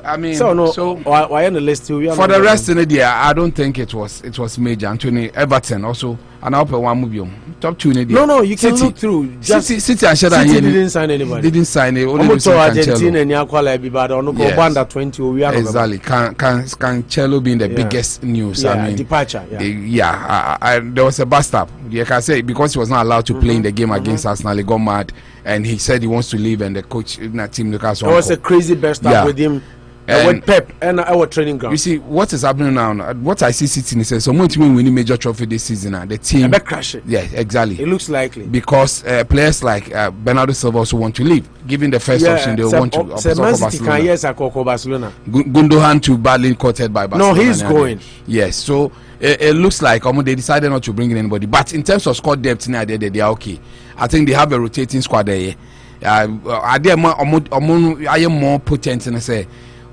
[SPEAKER 10] I mean, so
[SPEAKER 11] why on the list too?
[SPEAKER 10] For the rest in the year, I don't think it was major. Anthony Everton also, and I'll put one movie top 2 in the year.
[SPEAKER 11] No, you can look through.
[SPEAKER 10] City and
[SPEAKER 11] City didn't sign anybody.
[SPEAKER 10] Didn't sign it.
[SPEAKER 11] Only Argentina and Yakwala, but on the under 20.
[SPEAKER 10] Exactly. Can Cancelo be the biggest news?
[SPEAKER 11] Yeah,
[SPEAKER 10] I mean,
[SPEAKER 11] departure.
[SPEAKER 10] There was a bust up. You can say because he was not allowed to play in the game against Arsenal, he got mad and he said he wants to leave, and the coach in that team Lucas.
[SPEAKER 11] It was a crazy bust up with him. With Pep and our training ground.
[SPEAKER 10] You see what is happening now. What I see City is someone to win major trophy this season. The team
[SPEAKER 11] crash it.
[SPEAKER 10] Yeah, exactly.
[SPEAKER 11] It looks likely
[SPEAKER 10] because players like Bernardo Silva also want to leave. Given the first option, they want to
[SPEAKER 11] Barcelona.
[SPEAKER 10] Gundogan too badly courted by Barcelona.
[SPEAKER 11] No, he's going.
[SPEAKER 10] Yes, so it looks like they decided not to bring in anybody. But in terms of squad depth, they are okay. I think they have a rotating squad there. Are they more potent and say?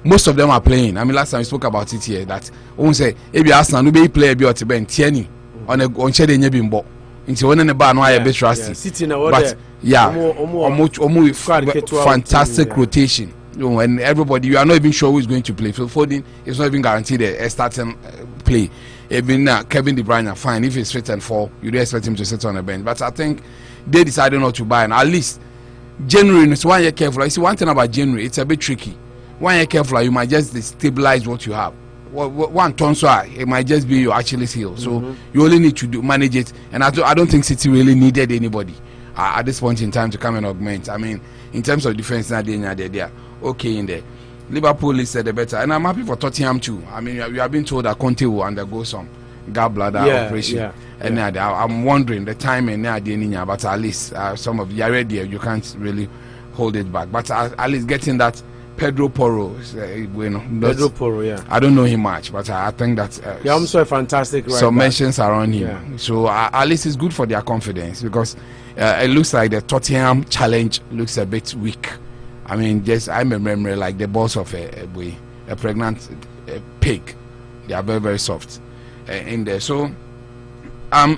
[SPEAKER 10] Most of them are playing. I mean, last time we spoke about it here that we say if Arsenal no be play or Ben Tierney on shade nye bimbo. Into when the bar no a bit rusty. But fantastic rotation. And everybody, you are not even sure who is going to play. Phil Foden is not even guaranteed a starting play. Even Kevin De Bruyne, fine. If he's fit and fall, you don't expect him to sit on the bench. But I think they decided not to buy, and at least January is 1 year careful. I see one thing about January, it's a bit tricky. 1 year careful, you might just stabilize what you have. One turn, so it might just be your Achilles heel. So you only need to manage it. And I don't think City really needed anybody at this point in time to come and augment. I mean, in terms of defense, they are okay in there. Liverpool is the better, and I'm happy for Tottenham too. I mean, we have been told that Conte will undergo some gallbladder operation, and I'm wondering the time and but at least some of you are ready. You can't really hold it back. But at least getting that. Pedro Porro,
[SPEAKER 11] Pedro Porro, yeah.
[SPEAKER 10] I don't know him much, but I think that
[SPEAKER 11] I'm so fantastic.
[SPEAKER 10] Some mentions around him, so at least it's good for their confidence because it looks like the Tottenham challenge looks a bit weak. I mean, just I remember like the balls of a pregnant pig. They are very, very soft in there. So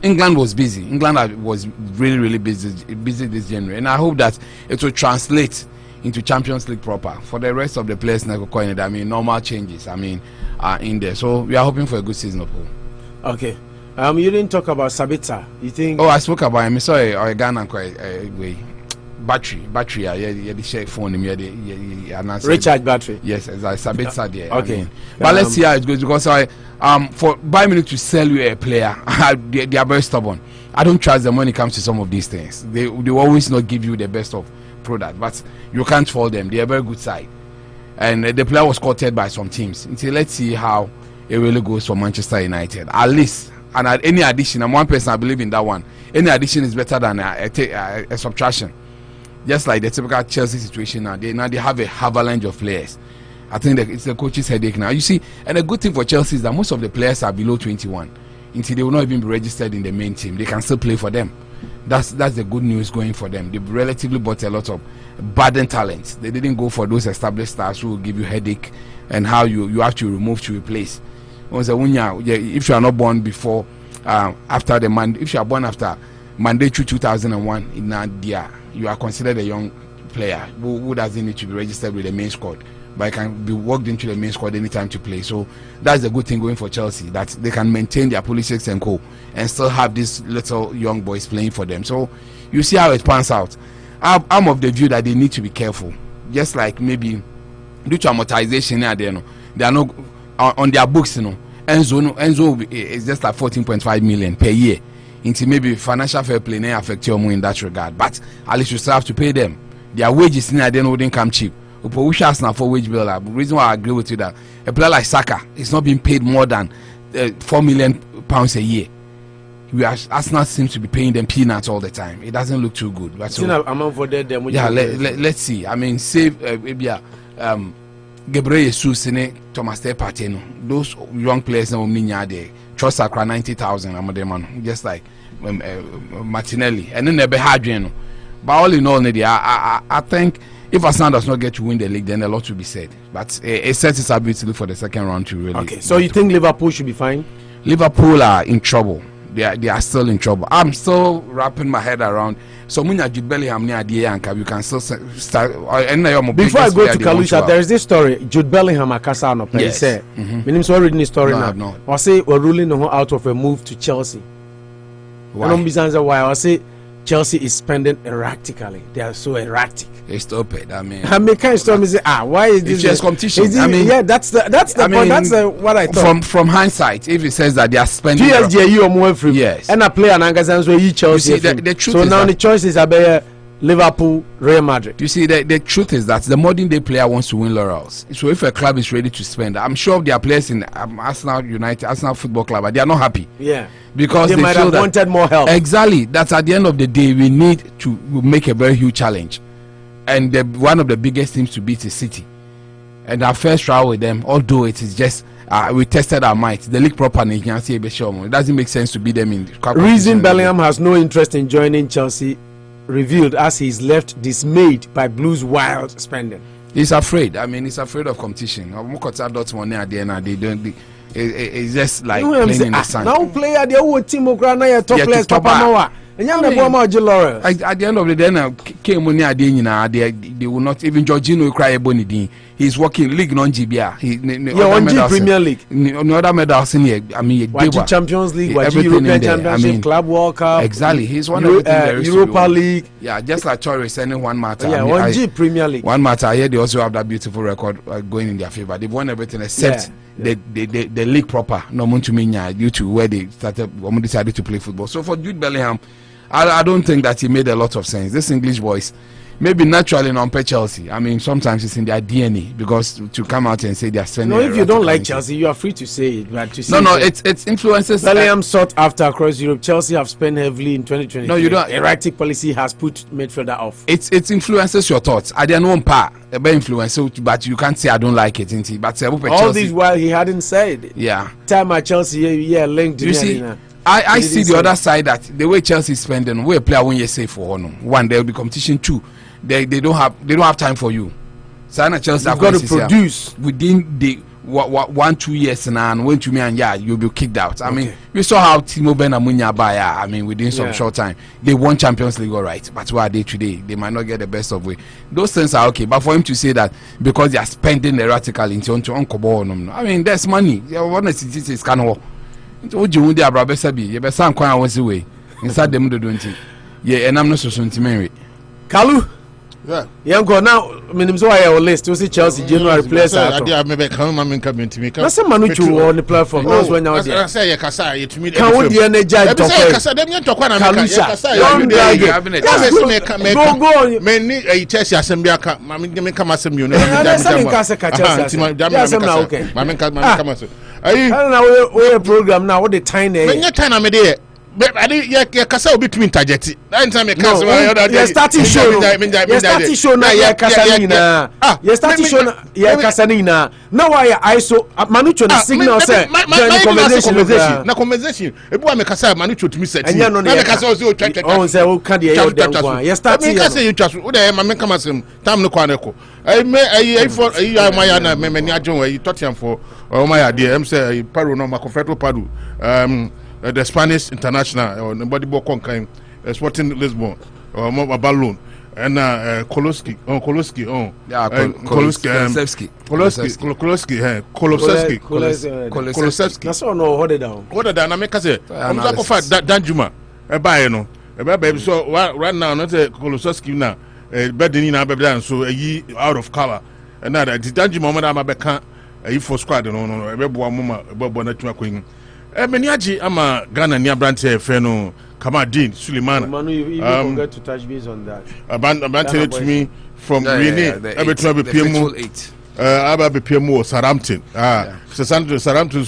[SPEAKER 10] England was busy. England was really, really busy this January, and I hope that it will translate into Champions League proper for the rest of the players. I mean, normal changes. I mean, in there. So we are hoping for a good season of pool.
[SPEAKER 11] Okay. You didn't talk about Sabitzer. You think?
[SPEAKER 10] Oh, I spoke about him. Sorry, or Ghana battery. Yeah, the share phone him. Yeah,
[SPEAKER 11] recharge battery.
[SPEAKER 10] Yes, as I Sabitzer there.
[SPEAKER 11] Okay.
[SPEAKER 10] I mean, but let's see how it goes because for Bayern Munich to sell you a player, they are very stubborn. I don't trust them when it comes to some of these things. They always not give you the best of product, but you can't fault them. They are a very good side, and the player was courted by some teams. Until let's see how it really goes for Manchester United. At least, and at any addition, I'm one person I believe in that one. Any addition is better than a subtraction. Just like the typical Chelsea situation now, they have a avalanche of players. I think that it's the coach's headache now. You see, and a good thing for Chelsea is that most of the players are below 21. until they will not even be registered in the main team. They can still play for them. That's the good news going for them. They've relatively bought a lot of budding talents. They didn't go for those established stars who will give you headache and how you have to remove to replace. If you are not born before, after the Monday, if you are born after Monday through 2001 in Nadia, you are considered a young player who doesn't need to be registered with the main squad, but can be worked into the main squad anytime to play. So that's the good thing going for Chelsea, that they can maintain their politics and co and still have these little young boys playing for them. So you see how it pans out. I'm of the view that they need to be careful, just like maybe due to amortization they are not on their books, Enzo is just like 14.5 million per year. Into maybe financial fair play may affect you more in that regard, but at least you still have to pay them. Their wages wouldn't come cheap. Now for wage bill. The reason why I agree with you that a player like Saka is not being paid more than £4 million a year. Arsenal seems to be paying them peanuts all the time. It doesn't look too good. But let's see. I mean, save Gabriel Jesus and Thomas Partey, those young players now there. Trust Accra 90,000. Just like Martinelli, and then they be hard. But all in all, I think if Arsenal does not get to win the league, then a lot will be said. But it sets its ability for the second round to really.
[SPEAKER 11] Okay, so you think Liverpool should be fine?
[SPEAKER 10] Liverpool are in trouble. They are still in trouble. I'm still wrapping my head around. So when Jude Bellingham near the anchor, you can still start.
[SPEAKER 11] Before I go to Kalusha, there is this story. Jude Bellingham Akasa no play. He said, "I'm reading the story now. I say we're ruling out of a move to Chelsea. Why? I say Chelsea is spending erratically. They are so erratic.
[SPEAKER 10] It's stupid. I mean,
[SPEAKER 11] kind of story say, why is this?
[SPEAKER 10] It's just competition.
[SPEAKER 11] I mean, yeah, that's the point. That's what I thought.
[SPEAKER 10] From hindsight, if it says that they are spending,
[SPEAKER 11] PSG you are more free.
[SPEAKER 10] Yes,
[SPEAKER 11] and a player and Angazan so you Chelsea.
[SPEAKER 10] You see, the truth
[SPEAKER 11] so
[SPEAKER 10] is
[SPEAKER 11] now the choices are better. Liverpool, Real Madrid.
[SPEAKER 10] You see, the truth is that the modern day player wants to win laurels. So if a club is ready to spend, I'm sure there are players in Arsenal United, Arsenal Football Club, but they are not happy.
[SPEAKER 11] Yeah,
[SPEAKER 10] because
[SPEAKER 11] they might have wanted more help.
[SPEAKER 10] Exactly. That's at the end of the day, we need to make a very huge challenge, and one of the biggest teams to beat is City. And our first trial with them, although it is just we tested our might, the league properly, it doesn't make sense to beat them in.
[SPEAKER 11] Reason Bellingham has no interest in joining Chelsea revealed as he's left dismayed by Blues' wild spending.
[SPEAKER 10] He's afraid. I mean, he's afraid of competition. It's just like playing in the sun.
[SPEAKER 11] Now player the whole team of Grana top players top power. At the
[SPEAKER 10] end of the day, they will not even Jorginho cry Bonidin. He's working league non GBA.
[SPEAKER 11] Premier League.
[SPEAKER 10] No other medals in here. I mean,
[SPEAKER 11] Champions League, European Championship, Club World Cup.
[SPEAKER 10] Exactly. He's one of
[SPEAKER 11] Europa League.
[SPEAKER 10] Yeah, just like Torres sending one matter.
[SPEAKER 11] Yeah, Premier League.
[SPEAKER 10] One matter. I hear they also have that beautiful record going in their favor. They've won everything except the league proper. No one to mean due to where they decided to play football. So for Jude Bellingham, I don't think that he made a lot of sense. This English boys, maybe naturally on Chelsea. I mean, sometimes it's in their DNA because to come out and say they are spending.
[SPEAKER 11] No, if you don't like Chelsea, you are free to say it. But to say
[SPEAKER 10] it's influences.
[SPEAKER 11] Bellingham sought after across Europe. Chelsea have spent heavily in 2020.
[SPEAKER 10] No, you don't.
[SPEAKER 11] Erratic policy has put midfielder off.
[SPEAKER 10] It influences your thoughts. I don't know part about influence, but you can't say I don't like it. But
[SPEAKER 11] all
[SPEAKER 10] Chelsea,
[SPEAKER 11] this while he hadn't said it.
[SPEAKER 10] Yeah.
[SPEAKER 11] Time at Chelsea, linked.
[SPEAKER 10] You see. I see the other side that the way Chelsea is spending, we play when you say for one, there will be competition. Two, they don't have time for you. So Chelsea have
[SPEAKER 11] got to produce
[SPEAKER 10] within the 1-2 years and went to me and you'll be kicked out. I mean, we saw how Timo Benamunya I mean, within some short time they won Champions League, all right. But where are they today? They might not get the best of way. Those things are okay, but for him to say that because they are spending erratically into Unkobo, I mean, there's money. It's kind of. You the Abrabesabi, you be some coin was away inside them do nti. Yeah, and I'm not so nti
[SPEAKER 11] Kalu. Yeah. Young go now, minim so I list to see Chelsea January players out.
[SPEAKER 9] I maybe come to me.
[SPEAKER 11] That's a manuchu on the platform. That's when now
[SPEAKER 9] I say kasa you to me.
[SPEAKER 11] Can we the energy talk?
[SPEAKER 9] Kasa dem you talk na make. Go. Me ni Chelsea assembly aka. Me come assembly no.
[SPEAKER 11] I don't know we program now what the time there.
[SPEAKER 9] When you time am there. Yeah, kasa obi tumi interject. That time kasa
[SPEAKER 11] you're starting show now yeah kasa na. You're starting show na yeah kasa na. Now why I so Manucho the signal say conversation.
[SPEAKER 9] Na conversation. Ebu wa me kasa Manucho tumi set. Na me kasa o twa.
[SPEAKER 11] Oh say o ka dey you're starting.
[SPEAKER 9] Me kasa you twa so. O dey ma me kama sem. Tam no kwa na ko. I for my na me ni ajon we Tottenham for o my idea. Em say Paro no ma confeto Paro. The Spanish international nobody bought conquering Sporting Lisbon Balloon and Kolosevsky
[SPEAKER 11] that's all no hold it down
[SPEAKER 9] I make us say I'm talking for Danjuma buy no baby so right now not Kolosevsky now bedding in Abedan so out of color and now the Danjuma moment I'm a becan for squad no everyone mama bonnet queen Meniaji ama Ghana ni abrante feno Kamadin Suleiman.
[SPEAKER 11] Manu, you even forget to touch base on that.
[SPEAKER 9] Abrante to me from Rene. Everything be PMO. Aba be PMO Southampton. So Southampton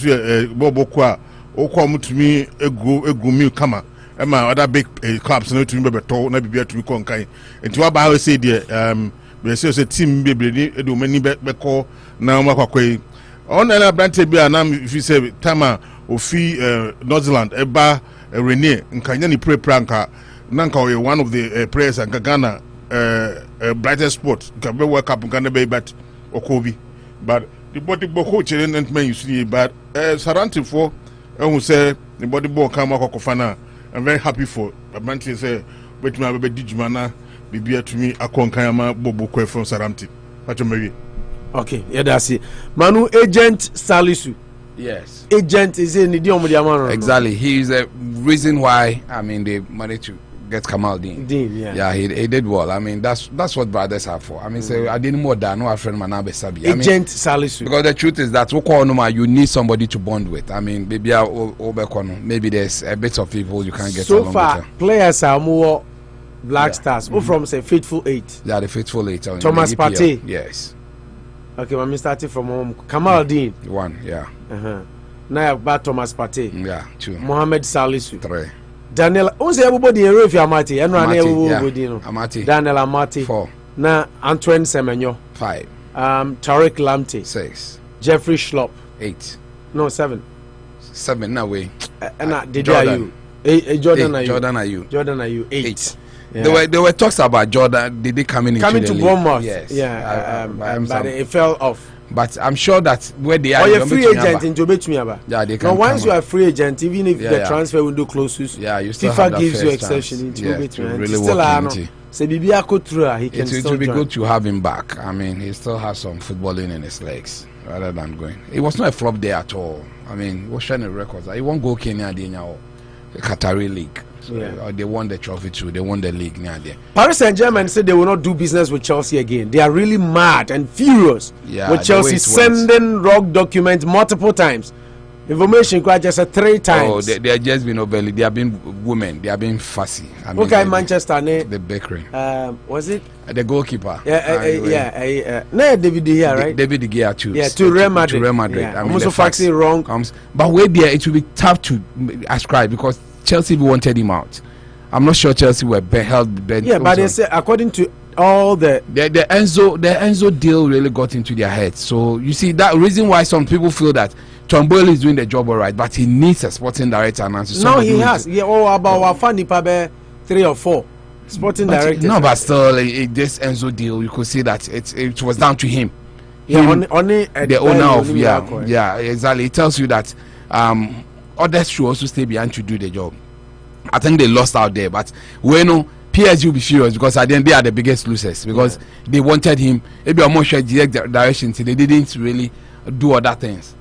[SPEAKER 9] Bobo kwa okwa mu to me egu mi kama. Ema other big clubs no to me be to na bibia to me konkan. Enti wa ba say there we say team be ni edu mani be call na makwakwai. On na abrante bi anam if you say tama ofi New Zealand eba Rene nkanya ni pranka nanka one of the players and Ghana brightest sport can be work up Ghana be but okobi but the body coach and man you see but Saranti for who say the body ball come up kofana. I'm very happy for Abrante say wait me be dijumana bibia to me akonkanyama bobo kwe from Saranti Pacho
[SPEAKER 11] okay yeah that's it Manu agent Salisu.
[SPEAKER 10] Yes.
[SPEAKER 11] Agent is in the
[SPEAKER 10] exactly. He is the reason why they managed to get Kamal Dean. Yeah, he did well. I mean, that's what brothers are for. I mean, say I didn't more than no friend Manabe Sabi.
[SPEAKER 11] Agent Salisu. Because
[SPEAKER 10] the truth is that you need somebody to bond with. I mean, maybe there's a bit of people you can't get
[SPEAKER 11] so
[SPEAKER 10] along
[SPEAKER 11] far.
[SPEAKER 10] With
[SPEAKER 11] Players are more Black Stars. Who from say Faithful 8?
[SPEAKER 10] Yeah, the Faithful 8.
[SPEAKER 11] Thomas Partey.
[SPEAKER 10] Yes.
[SPEAKER 11] Okay, when we started from home, Kamal Dean.
[SPEAKER 10] 1, yeah.
[SPEAKER 11] Now about Thomas Partey.
[SPEAKER 10] Yeah, 2.
[SPEAKER 11] Mohamed Salisu.
[SPEAKER 10] 3.
[SPEAKER 11] Daniel, only everybody in Refi Amati.
[SPEAKER 10] Amati.
[SPEAKER 11] Daniel Amati.
[SPEAKER 10] 4.
[SPEAKER 11] Now Antoine Semenyo.
[SPEAKER 10] 5.
[SPEAKER 11] Tariq Lamptey.
[SPEAKER 10] 6.
[SPEAKER 11] Jeffrey Schlupp.
[SPEAKER 10] 8.
[SPEAKER 11] No, 7.
[SPEAKER 10] 7 no way.
[SPEAKER 11] Jordan Ayew.
[SPEAKER 10] Jordan
[SPEAKER 11] Ayew. 8.
[SPEAKER 10] Yeah. There were talks about Jordan. Did they coming to
[SPEAKER 11] Bournemouth?
[SPEAKER 10] Yes.
[SPEAKER 11] Yeah. But it fell off.
[SPEAKER 10] But I'm sure that where they are,
[SPEAKER 11] you're free agent into Betmiaba.
[SPEAKER 10] Yeah, they can.
[SPEAKER 11] Now, once you are free agent, even if the transfer window closes,
[SPEAKER 10] you still
[SPEAKER 11] FIFA gives you exception into Betmiaba.
[SPEAKER 10] Really working.
[SPEAKER 11] So Bibia Kotura, he can still
[SPEAKER 10] it would be
[SPEAKER 11] join.
[SPEAKER 10] good to have him back. I mean, he still has some footballing in his legs rather than going. It was not a flop there at all. I mean, we're showing the records. He won't go Kenya, the Qatari League. So they won the trophy too. They won the league near there.
[SPEAKER 11] Paris Saint-Germain said they will not do business with Chelsea again. They are really mad and furious with Chelsea sending wrong documents multiple times. Information quite just 3 times.
[SPEAKER 10] Oh, they have just been overly. They have been women. They have been fussy. I mean,
[SPEAKER 11] okay, Manchester.
[SPEAKER 10] The bakery.
[SPEAKER 11] Was it
[SPEAKER 10] the goalkeeper?
[SPEAKER 11] No, David De Gea, right?
[SPEAKER 10] David De Gea too.
[SPEAKER 11] Yeah, to Real Madrid.
[SPEAKER 10] To Real Madrid.
[SPEAKER 11] Yeah. I mean, also faxing wrong.
[SPEAKER 10] But wait there, it will be tough to ascribe because Chelsea wanted him out. I'm not sure Chelsea were held bent.
[SPEAKER 11] Yeah, but they say according to all the
[SPEAKER 10] Enzo deal really got into their heads. So you see that reason why some people feel that Tombole is doing the job all right, but he needs a sporting director and answer.
[SPEAKER 11] No, he has. Yeah, about Wafani Pabe 3 or 4 sporting directors.
[SPEAKER 10] No, but still, this Enzo deal, you could see that it was down to him.
[SPEAKER 11] Yeah, only
[SPEAKER 10] the owner of yeah, exactly. It tells you that others should also stay behind to do the job. I think they lost out there, but PSG will be furious because at the end they are the biggest losers because they wanted him. Maybe I'm more sure direct direction, so they didn't really do other things.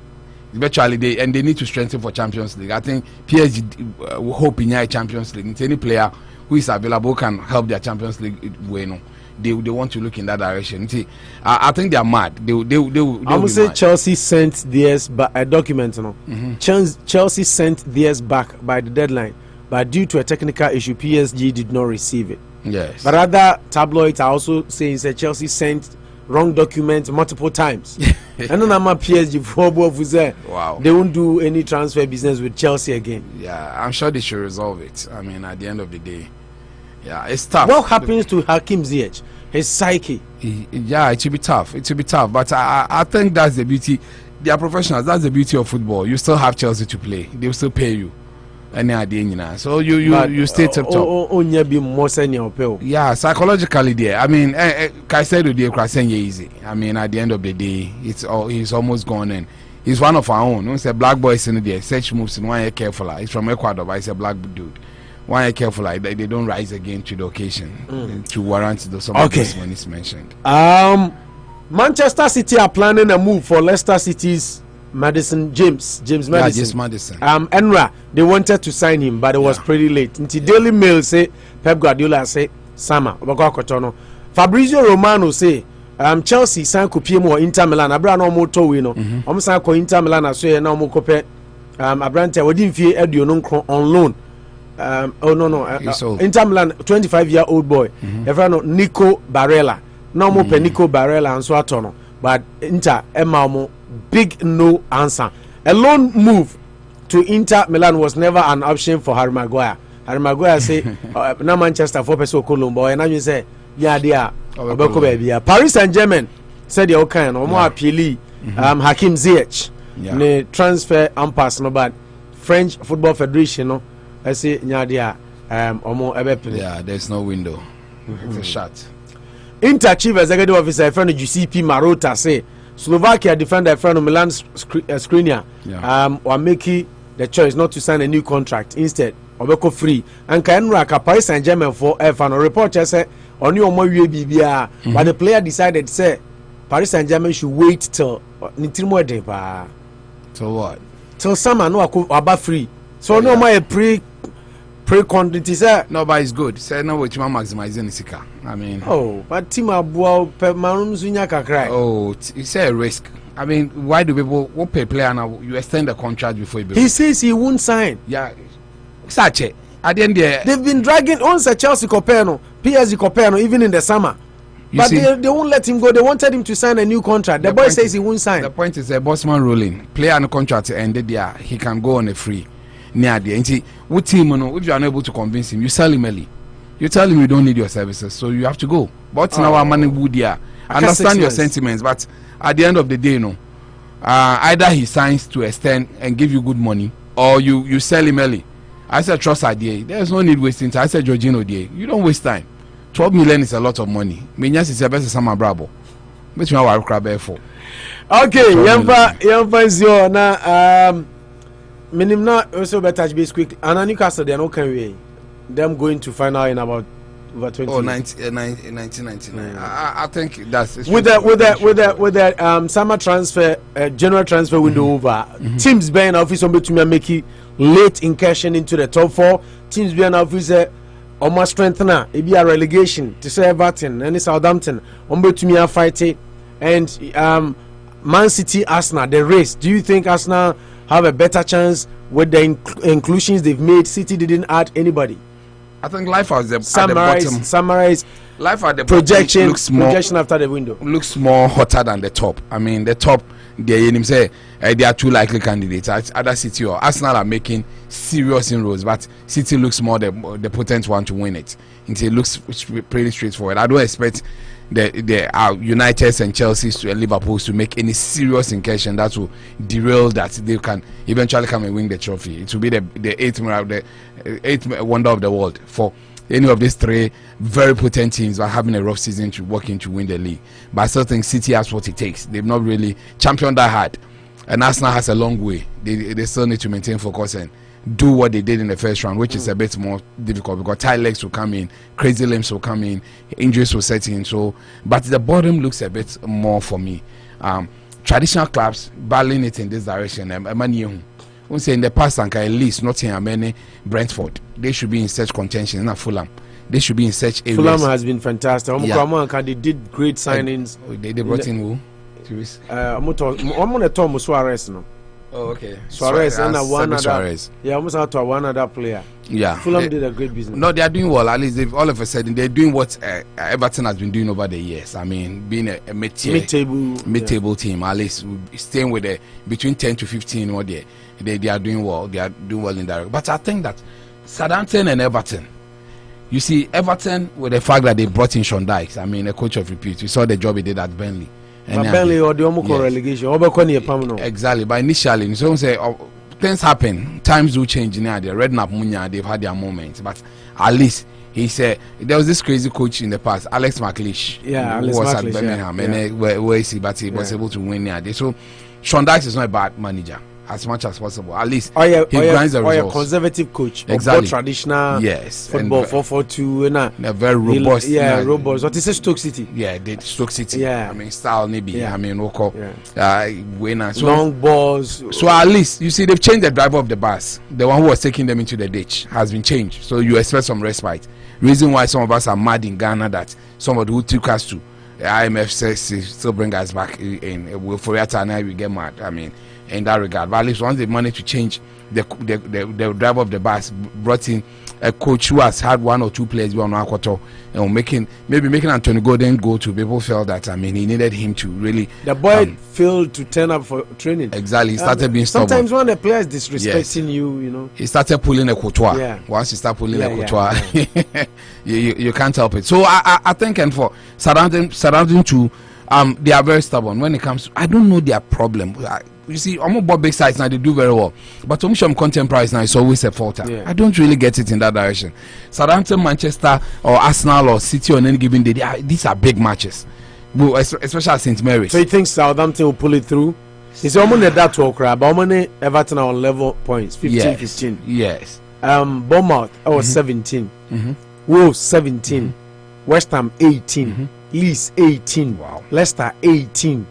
[SPEAKER 10] Eventually, they need to strengthen for Champions League. I think PSG will hope in a Champions League. It's any player who is available can help their Champions League. They want to look in that direction. See, I think they are mad. They
[SPEAKER 11] I would say mad. Chelsea sent theirs back a document. Chelsea sent theirs back by the deadline, but due to a technical issue, PSG did not receive it.
[SPEAKER 10] Yes.
[SPEAKER 11] But other tabloids are also saying that Chelsea sent wrong documents multiple times. And then I'm a PSG football for
[SPEAKER 10] wow.
[SPEAKER 11] They won't do any transfer business with Chelsea again.
[SPEAKER 10] Yeah, I'm sure they should resolve it. I mean, at the end of the day, yeah, it's tough.
[SPEAKER 11] What happens to Hakim Ziyech? His psyche.
[SPEAKER 10] Yeah, it should be tough. It should be tough. But I think that's the beauty. They are professionals. That's the beauty of football. You still have Chelsea to play. They will still pay you. Any idea, you know. So you stay tip top. Yeah, psychologically there. I mean, Caicedo dey easy. I mean, at the end of the day, he's almost gone in. He's one of our own. It's a black boy in there. Such moves in 1 year careful. He's from Ecuador, but he's a black dude. 1 year careful. They don't rise again to the occasion to warrant some of this when it's mentioned.
[SPEAKER 11] Manchester City are planning a move for Leicester City's James Madison.
[SPEAKER 10] Yeah, James Madison.
[SPEAKER 11] Enra, they wanted to sign him, but it was pretty late. Until Daily Mail say Pep Guardiola say Sama Obakotono. Fabrizio Romano say Chelsea sign Kupiem or Inter Milan. Abra no moto we no. Sign ko Inter Milan so na mo kope Abrante wodin fie Edio no on loan. Inter Milan 25-year-old boy. Everano Nico Barella. No mo Nico Barella and so atono. But Inter Emma big no answer. A loan move to Inter Milan was never an option for Harry Maguire. Harry Maguire say na Manchester for person Colombo and you say yeah there baby. Paris Saint-Germain said they okay no more appeal Hakim Ziyech ne transfer impasse no but French Football Federation no I say nya there omo ebe
[SPEAKER 10] yeah there's no window. It's a shot.
[SPEAKER 11] Inter chief executive officer friend Giuseppe Marotta say Slovakia defender friend Milan Skriniar were making the choice not to sign a new contract. Instead, Obeko free. And Kainraka Paris Saint-Germain for F and a reporter said on your BBR, but the player decided say Paris Saint-Germain should wait till Nitrimo Depa.
[SPEAKER 10] So what?
[SPEAKER 11] Till summer no about free. So no more pre-quantity say
[SPEAKER 10] no, but it's good. Say no which man maximizing the sika. I mean,
[SPEAKER 11] but team abuo pe marum zunya kakra.
[SPEAKER 10] It's a risk. I mean, why do people won't pay player now? You extend the contract before
[SPEAKER 11] he says he won't sign.
[SPEAKER 10] Yeah, such it. At the end there,
[SPEAKER 11] they've been dragging on Chelsea Coperno, PSG Coperno, even in the summer. But they won't let him go. They wanted him to sign a new contract. The boy says he won't sign.
[SPEAKER 10] The point is a bossman ruling. Player and contract ended there. He can go on a free. Near the end, what team if you are unable to convince him, you sell him early. You tell him you don't need your services, so you have to go. But now our money would I understand your sentiments, but at the end of the day, either he signs to extend and give you good money, or you sell him early. I said trust idea. There's no need wasting time. I said Jorginho day. You don't waste time. 12 million is a lot of money. Menyas is a best summer bravo. Which one will grab for?
[SPEAKER 11] Okay, Yampa is your na minim na also better be quick. And Newcastle they are not carrying. Them going to final in about over 20.
[SPEAKER 10] 1999. I think that's
[SPEAKER 11] with the summer transfer, general transfer window over. Teams being office on between making late incursion into the top 4. Teams being office almost strengthener. It be a relegation to say Everton and Southampton on between fighting and Man City, Arsenal. The race. Do you think Arsenal have a better chance with the inclusions they've made? City didn't add anybody.
[SPEAKER 10] I think life at the bottom.
[SPEAKER 11] Summarize.
[SPEAKER 10] Life at the
[SPEAKER 11] projection
[SPEAKER 10] looks more,
[SPEAKER 11] projection after the window
[SPEAKER 10] looks more hotter than the top. I mean, the top. They are two likely candidates. Either City or Arsenal are making serious inroads, but City looks more the potent one to win it. It looks pretty straightforward. I don't expect the United and Chelsea and Liverpool to make any serious incursion that will derail that they can eventually come and win the trophy. It will be the eighth wonder of the world for any of these three very potent teams are having a rough season to working to win the league. But I still think City has what it takes. They've not really championed that hard, and Arsenal has a long way. They still need to maintain focus and do what they did in the first round, which is a bit more difficult because tight legs will come in, crazy limbs will come in, injuries will set in. So, but the bottom looks a bit more for me. Traditional clubs battling it in this direction. Say in the past, at least Nottingham and Brentford, they should be in such contention. Not Fulham, they should be in such areas.
[SPEAKER 11] Fulham has been fantastic. They did great signings.
[SPEAKER 10] They brought in who?
[SPEAKER 11] I'm going to Suarez now.
[SPEAKER 10] Oh, okay.
[SPEAKER 11] Suarez and one other.
[SPEAKER 10] Suarez.
[SPEAKER 11] Yeah, almost out to one other player.
[SPEAKER 10] Yeah,
[SPEAKER 11] Fulham did a great business.
[SPEAKER 10] No, they are doing well. At least all of a sudden they're doing what Everton has been doing over the years. I mean, being a mid-table team, at least staying with between 10 to 15. What they are doing well. They are doing well in that. But I think that Southampton and Everton. You see, Everton with the fact that they brought in Sean Dykes. I mean, a coach of repute. You saw the job he did at Burnley.
[SPEAKER 11] And Burnley or the almost relegation.
[SPEAKER 10] Exactly. But initially, so say. Things happen. Times do change now. The Redknapp Munya, they've had their moments, but at least he said there was this crazy coach in the past, Alex McLeish, who was at Birmingham, and where is he? But he was able to win there. So Sean Dykes is not a bad manager. As much as possible, at least he grinds the results.
[SPEAKER 11] A conservative coach,
[SPEAKER 10] exactly.
[SPEAKER 11] Traditional, football 4-4-2,
[SPEAKER 10] and a very robust,
[SPEAKER 11] robust. What is it, Stoke City?
[SPEAKER 10] Yeah, they Stoke City. I mean, style maybe. I mean, winner. So,
[SPEAKER 11] long balls.
[SPEAKER 10] So at least you see they've changed the driver of the bus. The one who was taking them into the ditch has been changed. So you expect some respite. Reason why some of us are mad in Ghana that somebody who took us to the IMF says still bring us back in. For that time, we get mad. I mean. In that regard, but at least once they managed to change the driver of the bus, brought in a coach who has had one or two players on one quarter, making Anthony Gordon go to. People felt that he needed him to really.
[SPEAKER 11] The boy failed to turn up for training.
[SPEAKER 10] Exactly, he started being stubborn.
[SPEAKER 11] Sometimes when a player is disrespecting you,
[SPEAKER 10] he started pulling a couture. Yeah. Once you start pulling a couture, you can't help it. So I think, and for Southampton too, they are very stubborn when it comes to. I don't know their problem. You see, almost both big sides now, they do very well. But some contemporaries now, it's always a falter. Yeah. I don't really get it in that direction. Southampton, Manchester, or Arsenal, or City on any given day, these are big matches. Especially at St. Mary's.
[SPEAKER 11] So you think Southampton will pull it through? It's almost that to crowd, but how Everton are on level points? 15.
[SPEAKER 10] Yes.
[SPEAKER 11] Bournemouth, 17. Wolves, 17. West Ham, 18. Leeds, 18.
[SPEAKER 10] Wow.
[SPEAKER 11] Leicester, 18.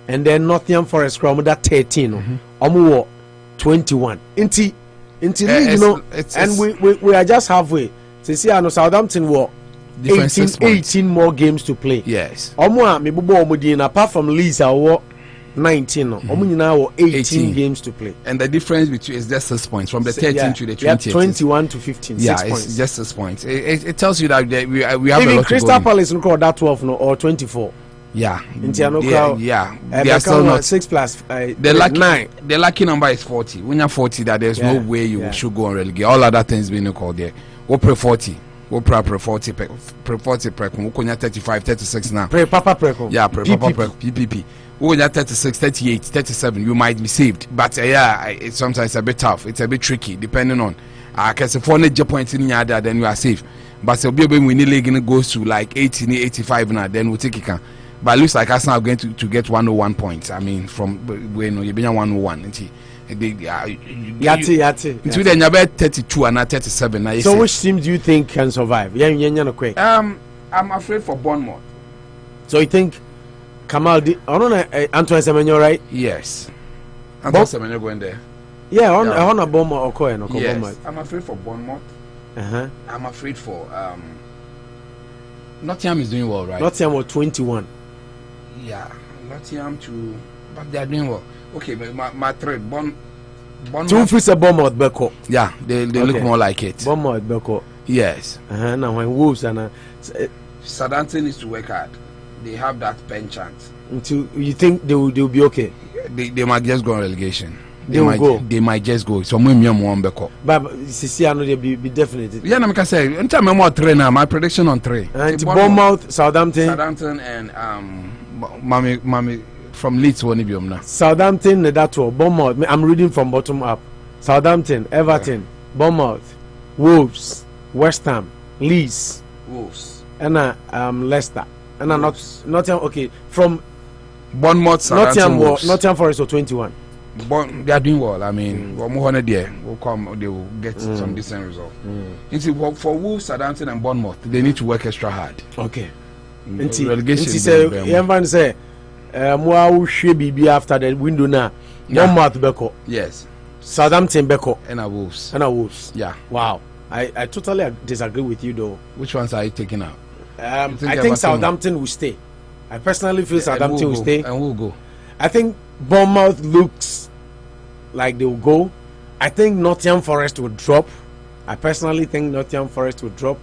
[SPEAKER 11] And then Nottingham Forest crowd that 13. 21. Inti league, and we are just halfway. So see, I know Southampton were 18 more games to play.
[SPEAKER 10] Yes.
[SPEAKER 11] Apart from Leeds, I were 19. Now 18 games to play.
[SPEAKER 10] And the difference between is just 6 points from the 13 to the 20.
[SPEAKER 11] 21 to 15.
[SPEAKER 10] Yeah,
[SPEAKER 11] 6 points.
[SPEAKER 10] It's just 6 points. It tells you that we have
[SPEAKER 11] even
[SPEAKER 10] a lot
[SPEAKER 11] Crystal
[SPEAKER 10] to go
[SPEAKER 11] Palace in that 12 or 24.
[SPEAKER 10] Yeah,
[SPEAKER 11] they are
[SPEAKER 10] still not
[SPEAKER 11] 6 plus.
[SPEAKER 10] The lucky number is 40. When you're 40, that there's no way you should go on relegate. All other things being equal there. We pre 40. We pre 40. Pre 40 pre. We 35, 36 now.
[SPEAKER 11] Pre papa pre.
[SPEAKER 10] Yeah, pre papa pre. PPP. We 36, 38, 37. You might be saved, but it's sometimes a bit tough. It's a bit tricky depending on. Because if 400 points in there, then you are safe. But so when the league goes to like 80, 85 now, then we take it. But it looks like Arsenal are going to get 101 points. I mean, from when you've been 101.
[SPEAKER 11] Yati.
[SPEAKER 10] Until then, you're about 32 and not 37. Now,
[SPEAKER 11] so, which team do you think can survive?
[SPEAKER 10] I'm afraid for Bournemouth.
[SPEAKER 11] So, you think Kamal, Antoine Semenyo, right?
[SPEAKER 10] Yes. Antoine Semenyo going there.
[SPEAKER 11] Yeah, on a Bournemouth or
[SPEAKER 10] yes. I'm afraid for Bournemouth. I'm afraid for. Nottingham is doing well, right?
[SPEAKER 11] Nottingham was 21.
[SPEAKER 10] Yeah, Nottingham too, but they are doing well. Okay, my trade, Bournemouth.
[SPEAKER 11] Two fish a Bournemouth Beko.
[SPEAKER 10] Yeah, they look more like it.
[SPEAKER 11] Bournemouth Beko.
[SPEAKER 10] Yes.
[SPEAKER 11] Now when Wolves and
[SPEAKER 10] Southampton needs to work hard. They have that penchant.
[SPEAKER 11] Until you think they will be okay?
[SPEAKER 10] They might just go on relegation.
[SPEAKER 11] They
[SPEAKER 10] might just go. So we one Beko.
[SPEAKER 11] But Sisi, I know they be definitely.
[SPEAKER 10] Yeah, I can say. Until I'm more three now. My prediction on 3.
[SPEAKER 11] And Bournemouth, Southampton,
[SPEAKER 10] and Mami from Leeds won't be now.
[SPEAKER 11] Southampton, that one. Bournemouth. I'm reading from bottom up. Southampton, Everton, Bournemouth, Wolves, West Ham, Leeds,
[SPEAKER 10] Wolves,
[SPEAKER 11] and Leicester, and Nottingham. Okay, from
[SPEAKER 10] Bournemouth,
[SPEAKER 11] Nottingham Forest or 21.
[SPEAKER 10] They are doing well. I mean, they will get some decent results. For Wolves, Southampton, and Bournemouth, they need to work extra hard.
[SPEAKER 11] Okay.
[SPEAKER 10] Relegation
[SPEAKER 11] say, more should be after the window now. Bournemouth Beko.
[SPEAKER 10] Yes.
[SPEAKER 11] Southampton Beko.
[SPEAKER 10] And a Wolves.
[SPEAKER 11] Yeah. Wow. I totally disagree with you though.
[SPEAKER 10] Which ones are you taking out?
[SPEAKER 11] I think Southampton will stay. I personally feel Southampton will stay.
[SPEAKER 10] And we'll go.
[SPEAKER 11] I think Bournemouth looks like they will go. I think Nottingham Forest will drop. I personally think Nottingham Forest will drop,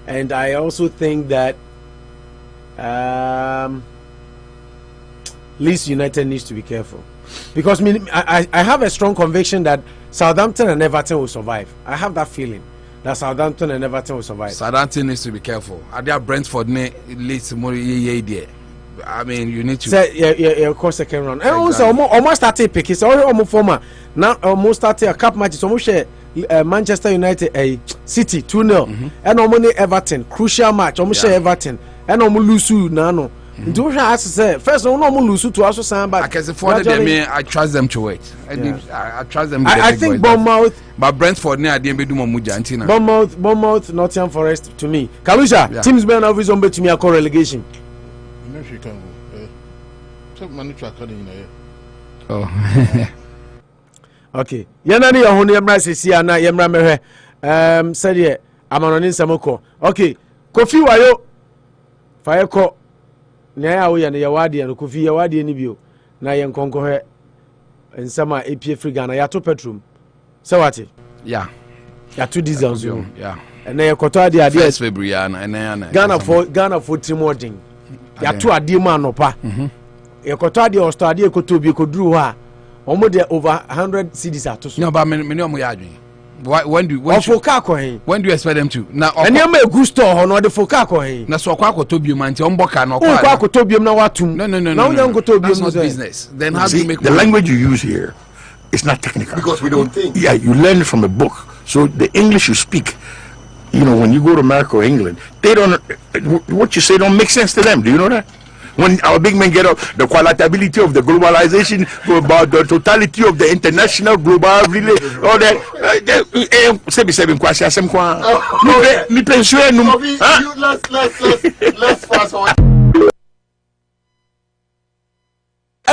[SPEAKER 11] and I also think that Leeds United needs to be careful, because I have a strong conviction that Southampton and Everton will survive. I have that feeling that Southampton and Everton will survive.
[SPEAKER 10] Southampton needs to be careful. Are there Brentford Leeds more there? I mean, you need to
[SPEAKER 11] say yeah, of course second round. And also almost started picking. So almost former now almost started a cup matches. Almost share Manchester United a City 2-0 and almost Everton crucial match. Almost share Everton and almost lose now. Do I say first no lose to also sign back.
[SPEAKER 10] I for them I trust them to wait. I trust them.
[SPEAKER 11] I think Bournemouth,
[SPEAKER 10] but Brentford near the do Mujantina.
[SPEAKER 11] Bournemouth, Nottingham Forest to me. Kalusha teams being always on to me a relegation.
[SPEAKER 10] Oh.
[SPEAKER 11] Okay. Yanani ya honi yamra sisi ana yamra mehwe. Said amanoni samoko. Okay. Kofi wayo fayeko nyaya wo ya ne yawade no Kofi yawade ni bio na ye nkonko he nsama epie frigana ya to petrol. Sewate?
[SPEAKER 10] Yeah.
[SPEAKER 11] Ya to diesel zo.
[SPEAKER 10] Yeah.
[SPEAKER 11] Na ye koto ade ade
[SPEAKER 10] February na
[SPEAKER 11] Ghana for Timodin. Ya to ade mu anopa. Ye koto ade o sto ade ekoto bi koduru ho a omo de over 100 cedis ato.
[SPEAKER 10] No, but me no mo ya adwen. When do you expect them to? Now,
[SPEAKER 11] and you make good store no the foka ko he.
[SPEAKER 10] Na so kwa kotobium anti omboka no
[SPEAKER 11] kwa. Kwa kotobium na watum.
[SPEAKER 10] No.
[SPEAKER 11] Now you kotobium
[SPEAKER 10] that's not business. Then how do you make
[SPEAKER 4] the language you use here? It's not technical.
[SPEAKER 1] Because we don't think.
[SPEAKER 4] Yeah, you learn it from a book. So the English you speak, you know, when you go to America or England, they don't. What you say don't make sense to them. Do you know that? When our big men get up, the qualitability of the globalization, about the totality of the international global relay, all that.
[SPEAKER 1] Let's fast forward.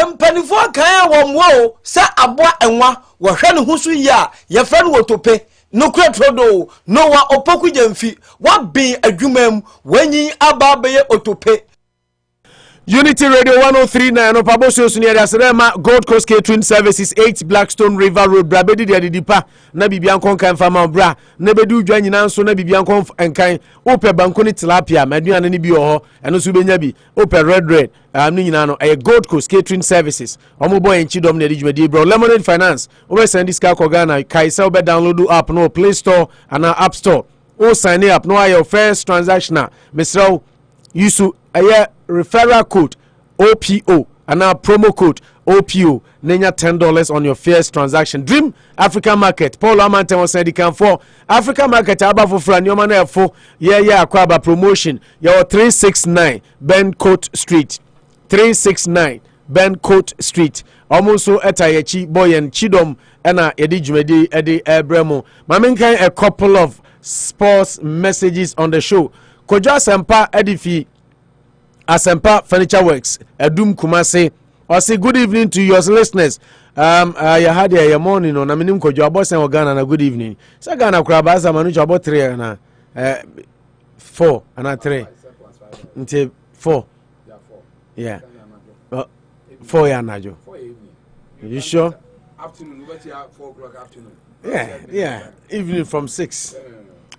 [SPEAKER 2] Mpanifo kan wo sa aboa enwa wo hwe ne husu yi a ye fa no wotope no kura trodo no wa opoku jamfi wa bin adwumam wanyi aba be otope.
[SPEAKER 11] Unity Radio 103.9 anopa bosuo near Asrema Gold Coast Catering Services 8 Blackstone River Road Brabedi de dipa na bibia nkonkan fama bra na bedu dwa nyina nso na bibia nkonkan ope banko ni tilapia maduane ni bi ho eno so benya bi ope red ni nyina no e Gold Coast Catering Services omo boy enchi dom na dijumadi bro Lemonade Finance we send this car ko Ghana kaisa we download app no Play Store and App Store o sign up no your first transaction Mr. Yusu a referral code OPO and now promo code OPO nenya $10 on your first transaction. Dream African Market Paul Amante was said can for African Market aba for fran your man for akwaba promotion your 369 Ben Coat Street 369 Ben Coat Street almost so etayechi boy and chidom ena edi jumedi edi ebremo maminkan a couple of sports messages on the show. Kojo Asempa Edifi Asempa Furniture Works Edum Kumase or say good evening to your listeners. You had your morning on Aminim Kojo Abosen Ogana na good evening. So Ghana Krabaza Manuja about 3 na 4 and 3 until 4. Yeah. 4 ya najo. You sure?
[SPEAKER 10] Afternoon, we went 4 o'clock afternoon.
[SPEAKER 11] Yeah. Evening from 6.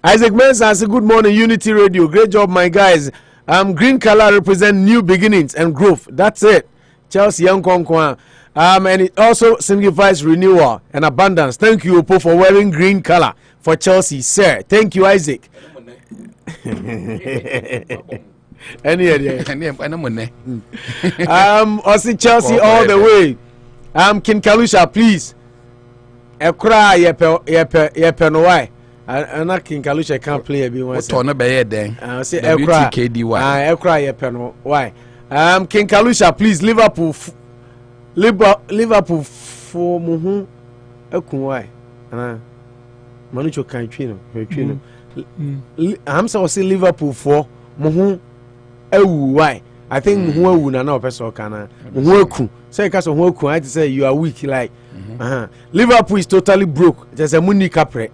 [SPEAKER 11] Isaac Mensah says good morning Unity Radio. Great job my guys. Green color represent new beginnings and growth. That's it. Chelsea Yankonkwa. And it also signifies renewal and abundance. Thank you, Opo, for wearing green color for Chelsea, sir. Thank you, Isaac. Any idea? Also Chelsea all the way. King Kalusha, please. Ekra yepe no why. And King Kalusha can't play a bit once.
[SPEAKER 10] What on a bed then?
[SPEAKER 11] Say Ekra yepe no why. King Kalusha, please Liverpool for muhu ekunwai manucho kan twino am say Liverpool for muhu ewu why I think muhu ewu na person kana muhu eku say ka so muhu eku I say you are weak like Liverpool is totally broke there's a money capre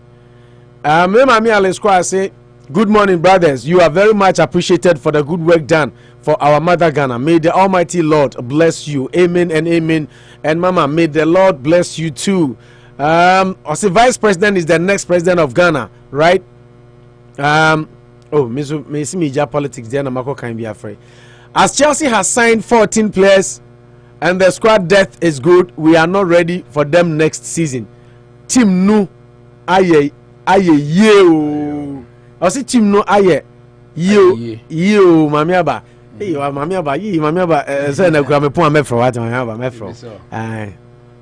[SPEAKER 11] me Alex Kwa say Good morning, brothers. You are very much appreciated for the good work done for our mother Ghana. May the Almighty Lord bless you. Amen and amen. And Mama, may the Lord bless you too. Also, Vice President is the next president of Ghana, right? Miss Media politics. There, Namako can be afraid. As Chelsea has signed 14 players and the squad depth is good, we are not ready for them next season. Team nu aye ye. I see team no aye you mami aba mami aba say na kura me pon me from what mami aba me from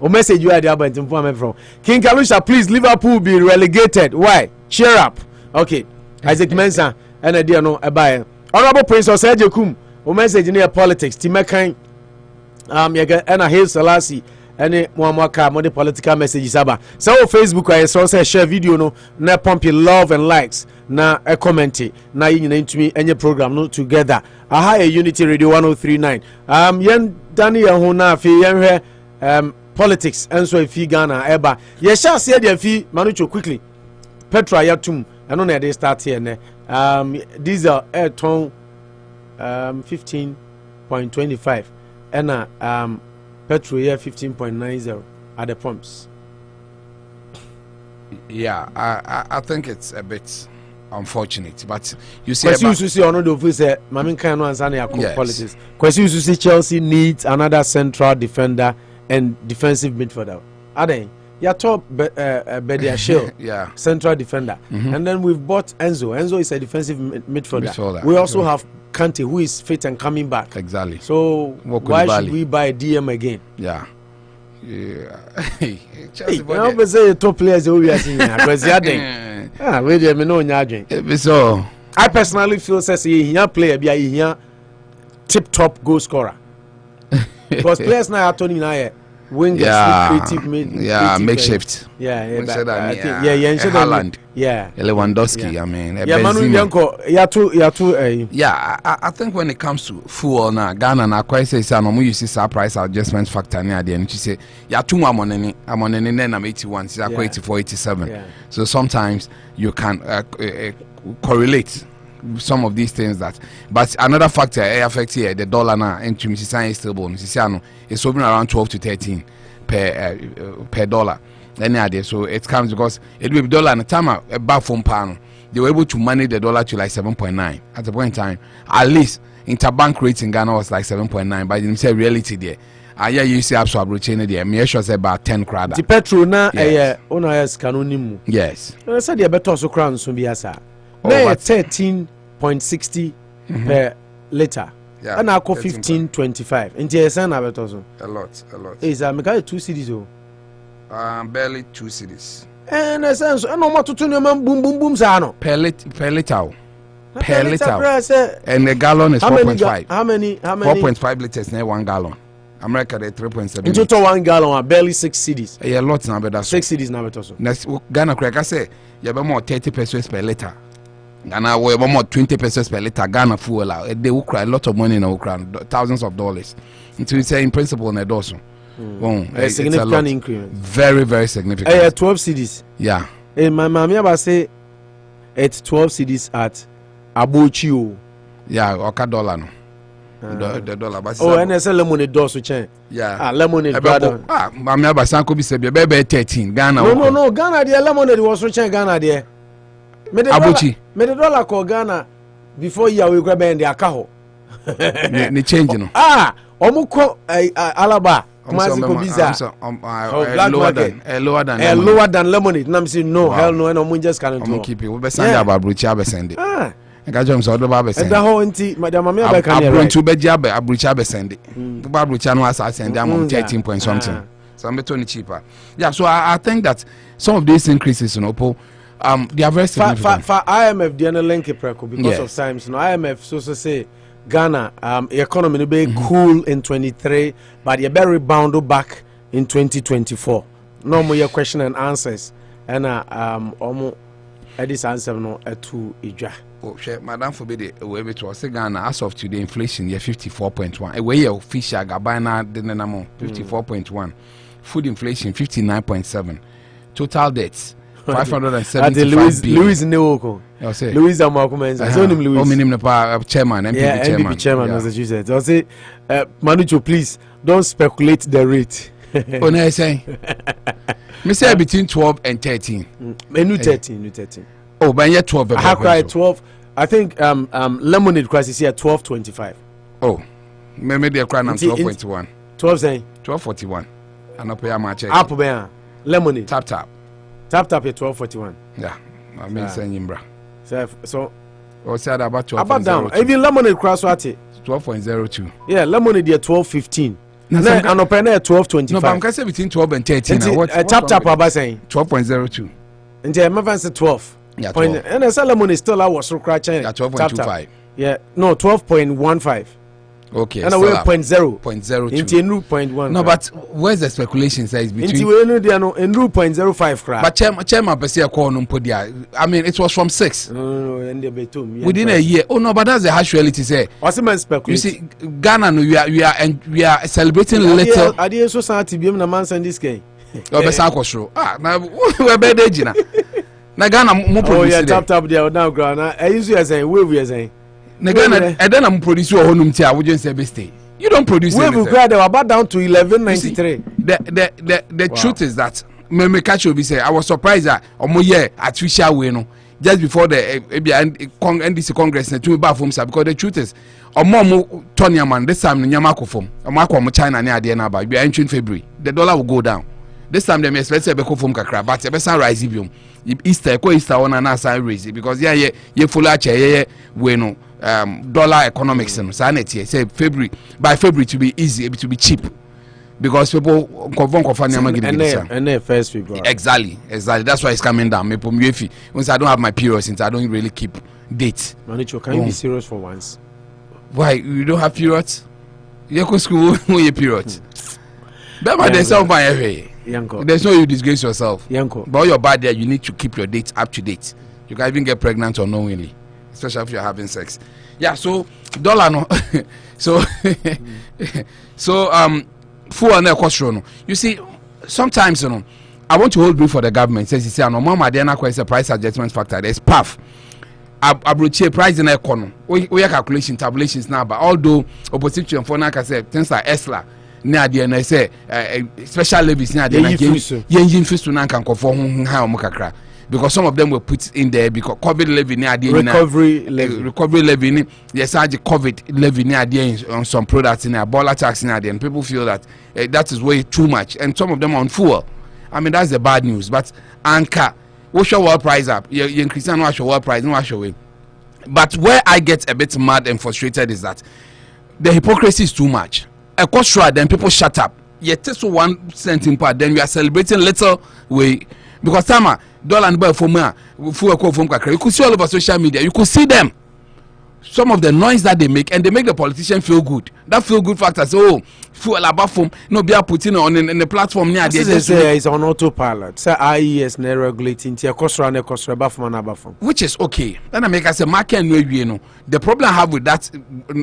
[SPEAKER 11] o message you are there but pon me from King Kamisha, please Liverpool be relegated. Why? Cheer up. Okay, Isaac Mensah and idea no eba Honorable Prince Osejekum o message near politics timekan yaga and a Hail Selassie any mwaka mo the political messages aba so Facebook I saw say share video no na pump love and likes na a comment na yin na ntumi enye program no together aha a Unity Radio 1039 yen dani ya ho na afi yen hwe politics enso afi Ghana eba ye sha se dia afi manucho quickly petrol yatum eno na dey start here ne diesel air ton 15.25 and petrol here 15.90 at the pumps.
[SPEAKER 10] Yeah, I think it's a bit unfortunate, but you see,
[SPEAKER 11] question you see another of say Mamin can answer your politics. Question you see Chelsea needs another central defender and defensive midfielder. Are they? Yeah, top Bedia Shell,
[SPEAKER 10] yeah,
[SPEAKER 11] central defender, and then we've bought Enzo. Enzo is a defensive midfielder. We also have Kante, who is fit and coming back.
[SPEAKER 10] Exactly.
[SPEAKER 11] So why should we buy DM again?
[SPEAKER 10] Yeah.
[SPEAKER 11] Chelsea, I say top players we are seeing because we me know
[SPEAKER 10] so
[SPEAKER 11] I personally feel says he player be a tip top goal scorer because players now are turning now wingers, creative
[SPEAKER 10] makeshift.
[SPEAKER 11] Haaland.
[SPEAKER 10] Lewandowski. I mean, I think when it comes to football now, Ghana na quite say no you see surprise adjustment factor near the end. You say I'm on any then I'm 81, so 84, 87. So sometimes you can correlate some of these things that, but another factor affects here the dollar now and Mississippi is stable. Mississippi is hovering around 12 to 13 per dollar. So it comes because it will be dollar and the time back from pound they were able to manage the dollar to like 7.9 at the point in time. At least interbank rate in Ghana was like 7.9, but in say reality there. Yeah, you see absolute change there. Me sure say about 10 crowd.
[SPEAKER 11] The petrol na yes canonimu.
[SPEAKER 10] Yes.
[SPEAKER 11] I said the better so crown so be asa. Now 13.60 per liter.
[SPEAKER 10] Yeah,
[SPEAKER 11] and I call 15.25. In TSN I better so.
[SPEAKER 10] A lot.
[SPEAKER 11] Is I got 2 cities oh.
[SPEAKER 10] Barely 2 cities.
[SPEAKER 11] And a sense no more to boom sano.
[SPEAKER 10] Per liter. And the gallon is 4.5.
[SPEAKER 11] How many
[SPEAKER 10] 4.5 liters near 1 gallon. America they 3.7.
[SPEAKER 11] In total 1 gallon are barely 6 cities.
[SPEAKER 10] A lot now better.
[SPEAKER 11] 6 cities now better so.
[SPEAKER 10] Next Ghana crack I say you have more 30 pesos per liter. Ghana we have more 20 pesos per liter. Ghana fuel they will cry a lot of money in Ukraine, thousands of dollars. Until we say in principle on the also.
[SPEAKER 11] A significant increment.
[SPEAKER 10] Very, very significant.
[SPEAKER 11] 12 cities.
[SPEAKER 10] Yeah.
[SPEAKER 11] My mommy about say it's 12 cities at Abochio.
[SPEAKER 10] Yeah, okay, dollar no. The dollar. But
[SPEAKER 11] and it's a lemonade dosu chain.
[SPEAKER 10] Yeah.
[SPEAKER 11] Lemonade brother.
[SPEAKER 10] Mommy about Sanko be said be 13. Ghana.
[SPEAKER 11] No. Ghana the lemonade was chain Ghana there.
[SPEAKER 10] Abochi.
[SPEAKER 11] Me the dollar call Ghana before you we grab in the akaho.
[SPEAKER 10] Ni change no.
[SPEAKER 11] Omuko Alaba. Black market. Lower than lemonade. Now I'm saying no, hell no, and I'm just can't do.
[SPEAKER 10] Keep it. We be send about Brucha be send it. I got jump so do ba send.
[SPEAKER 11] The whole anti madam me be can
[SPEAKER 10] here. Abrontu be ja be Brucha be send it. Ba Brucha no as send am 13 point something. So I'm betting cheaper. Yeah, so I think that some of these increases they are very significant.
[SPEAKER 11] For IMF the link because of times IMF so say Ghana economy will be cool in 23, but you better rebound back in 2024. No more your question and answers, and this answer no to ija.
[SPEAKER 10] Oh, Madam forbid we be to say Ghana as of today inflation year 54.1. A way official Gabana the 54.1. Food inflation 59.7. Total debts 575 billion.
[SPEAKER 11] Louis Newoko. Louis Amakumenza. So him Louis.
[SPEAKER 10] Oh, minim chairman, MPB chairman.
[SPEAKER 11] MPB chairman, Massachusetts. I'll say, Manucho, please don't speculate the rate.
[SPEAKER 10] Oh, no, I say. Me say between 12 and 13.
[SPEAKER 11] New 13.
[SPEAKER 10] Oh, but yet 12.
[SPEAKER 11] I cried 12. I think lemonade crisis here 12.25.
[SPEAKER 10] Oh, maybe they cry now 12.1.
[SPEAKER 11] 12 saying
[SPEAKER 10] 12.41. And up here my check.
[SPEAKER 11] Apple bear lemonade.
[SPEAKER 10] Tap
[SPEAKER 11] here 12.41.
[SPEAKER 10] Yeah, I mean saying bra.
[SPEAKER 11] So
[SPEAKER 10] what's that about 12?
[SPEAKER 11] About down. Even lemonade cross what
[SPEAKER 10] 12.02.
[SPEAKER 11] Yeah, lemonade here 12.15. And open at 12.25.
[SPEAKER 10] No, but I'm say between 12 and 13.
[SPEAKER 11] What tap about saying
[SPEAKER 10] 12.02.
[SPEAKER 11] And I'm even say 12.
[SPEAKER 10] Yeah, 12.
[SPEAKER 11] And the lemonade still I was so crashing.
[SPEAKER 10] Yeah, 12.25.
[SPEAKER 11] Yeah, no 12.15.
[SPEAKER 10] Okay,
[SPEAKER 11] and away 0.02.
[SPEAKER 10] 0.1. No, but where's the speculation says between?
[SPEAKER 11] Into 0.05 crap.
[SPEAKER 10] But chairman Pesia call no podia. I mean, it was from 6. Within a year. Oh no, but that's the harsh reality. Say. You see, Ghana, we are celebrating little.
[SPEAKER 11] Adi society be na man send this guy.
[SPEAKER 10] Obesa kwosro. Na we be dey gina. Na Ghana mo produce.
[SPEAKER 11] Oh yeah, tap there now Ghana. I use you as saying, we are saying.
[SPEAKER 10] Ghana, and then I'm producing a honum tea. I would just say stay. You don't produce anything.
[SPEAKER 11] We were about down to 11.93.
[SPEAKER 10] The truth is that me catch you be say I was surprised that year artificial way no just before the NDC Congress to me back from sir because the truth is Tony man this time nyama ko from China near the na ba we are entering February the dollar will go down. This time they may expect to be from kakra but e be san rise biom Easter one na san raise because ye follow che we no dollar economics no sanity say February by February to be easy to be cheap because people
[SPEAKER 11] and first February
[SPEAKER 10] exactly that's why it's coming down me once I don't have my periods since I don't really keep dates.
[SPEAKER 11] Manicho, can you be serious for once?
[SPEAKER 10] Why you don't have periods? You go school when you periods but there's no there's no you disgrace yourself but all your bad there you need to keep your dates up to date. You can even get pregnant unknowingly, especially if you're having sex. Yeah, so dollar no so full on cost no. You see sometimes I want to hold brief for the government says you say no mama there na quite a price adjustment factor there's PAF abroche price in economy we calculation tabulations now but although opposition for na say things like ESLA na there na say special levies na there na yen fees to na kan kofo ho ha o kakra because some of them were put in there because COVID levy near the recovery levy yes the COVID levy near the on some products in there boiler tax near there and people feel that that is way too much and some of them on fuel. I mean that's the bad news but anchor what's your world price up you increase and what's your world price no wash away. But where I get a bit mad and frustrated is that the hypocrisy is too much. A cost right then people shut up yet just 1 cent in part then we are celebrating little way because Tama dollar and buy from full from kakra. You could see all over social media. You could see them. Some of the noise that they make, and they make the politician feel good. That feel good factor. So, fuel about from no be putting on in the platform near
[SPEAKER 11] there. It's on autopilot. Say IES ne regulating tia kosra from.
[SPEAKER 10] Which is okay. Then I make us a market no. The problem I have with that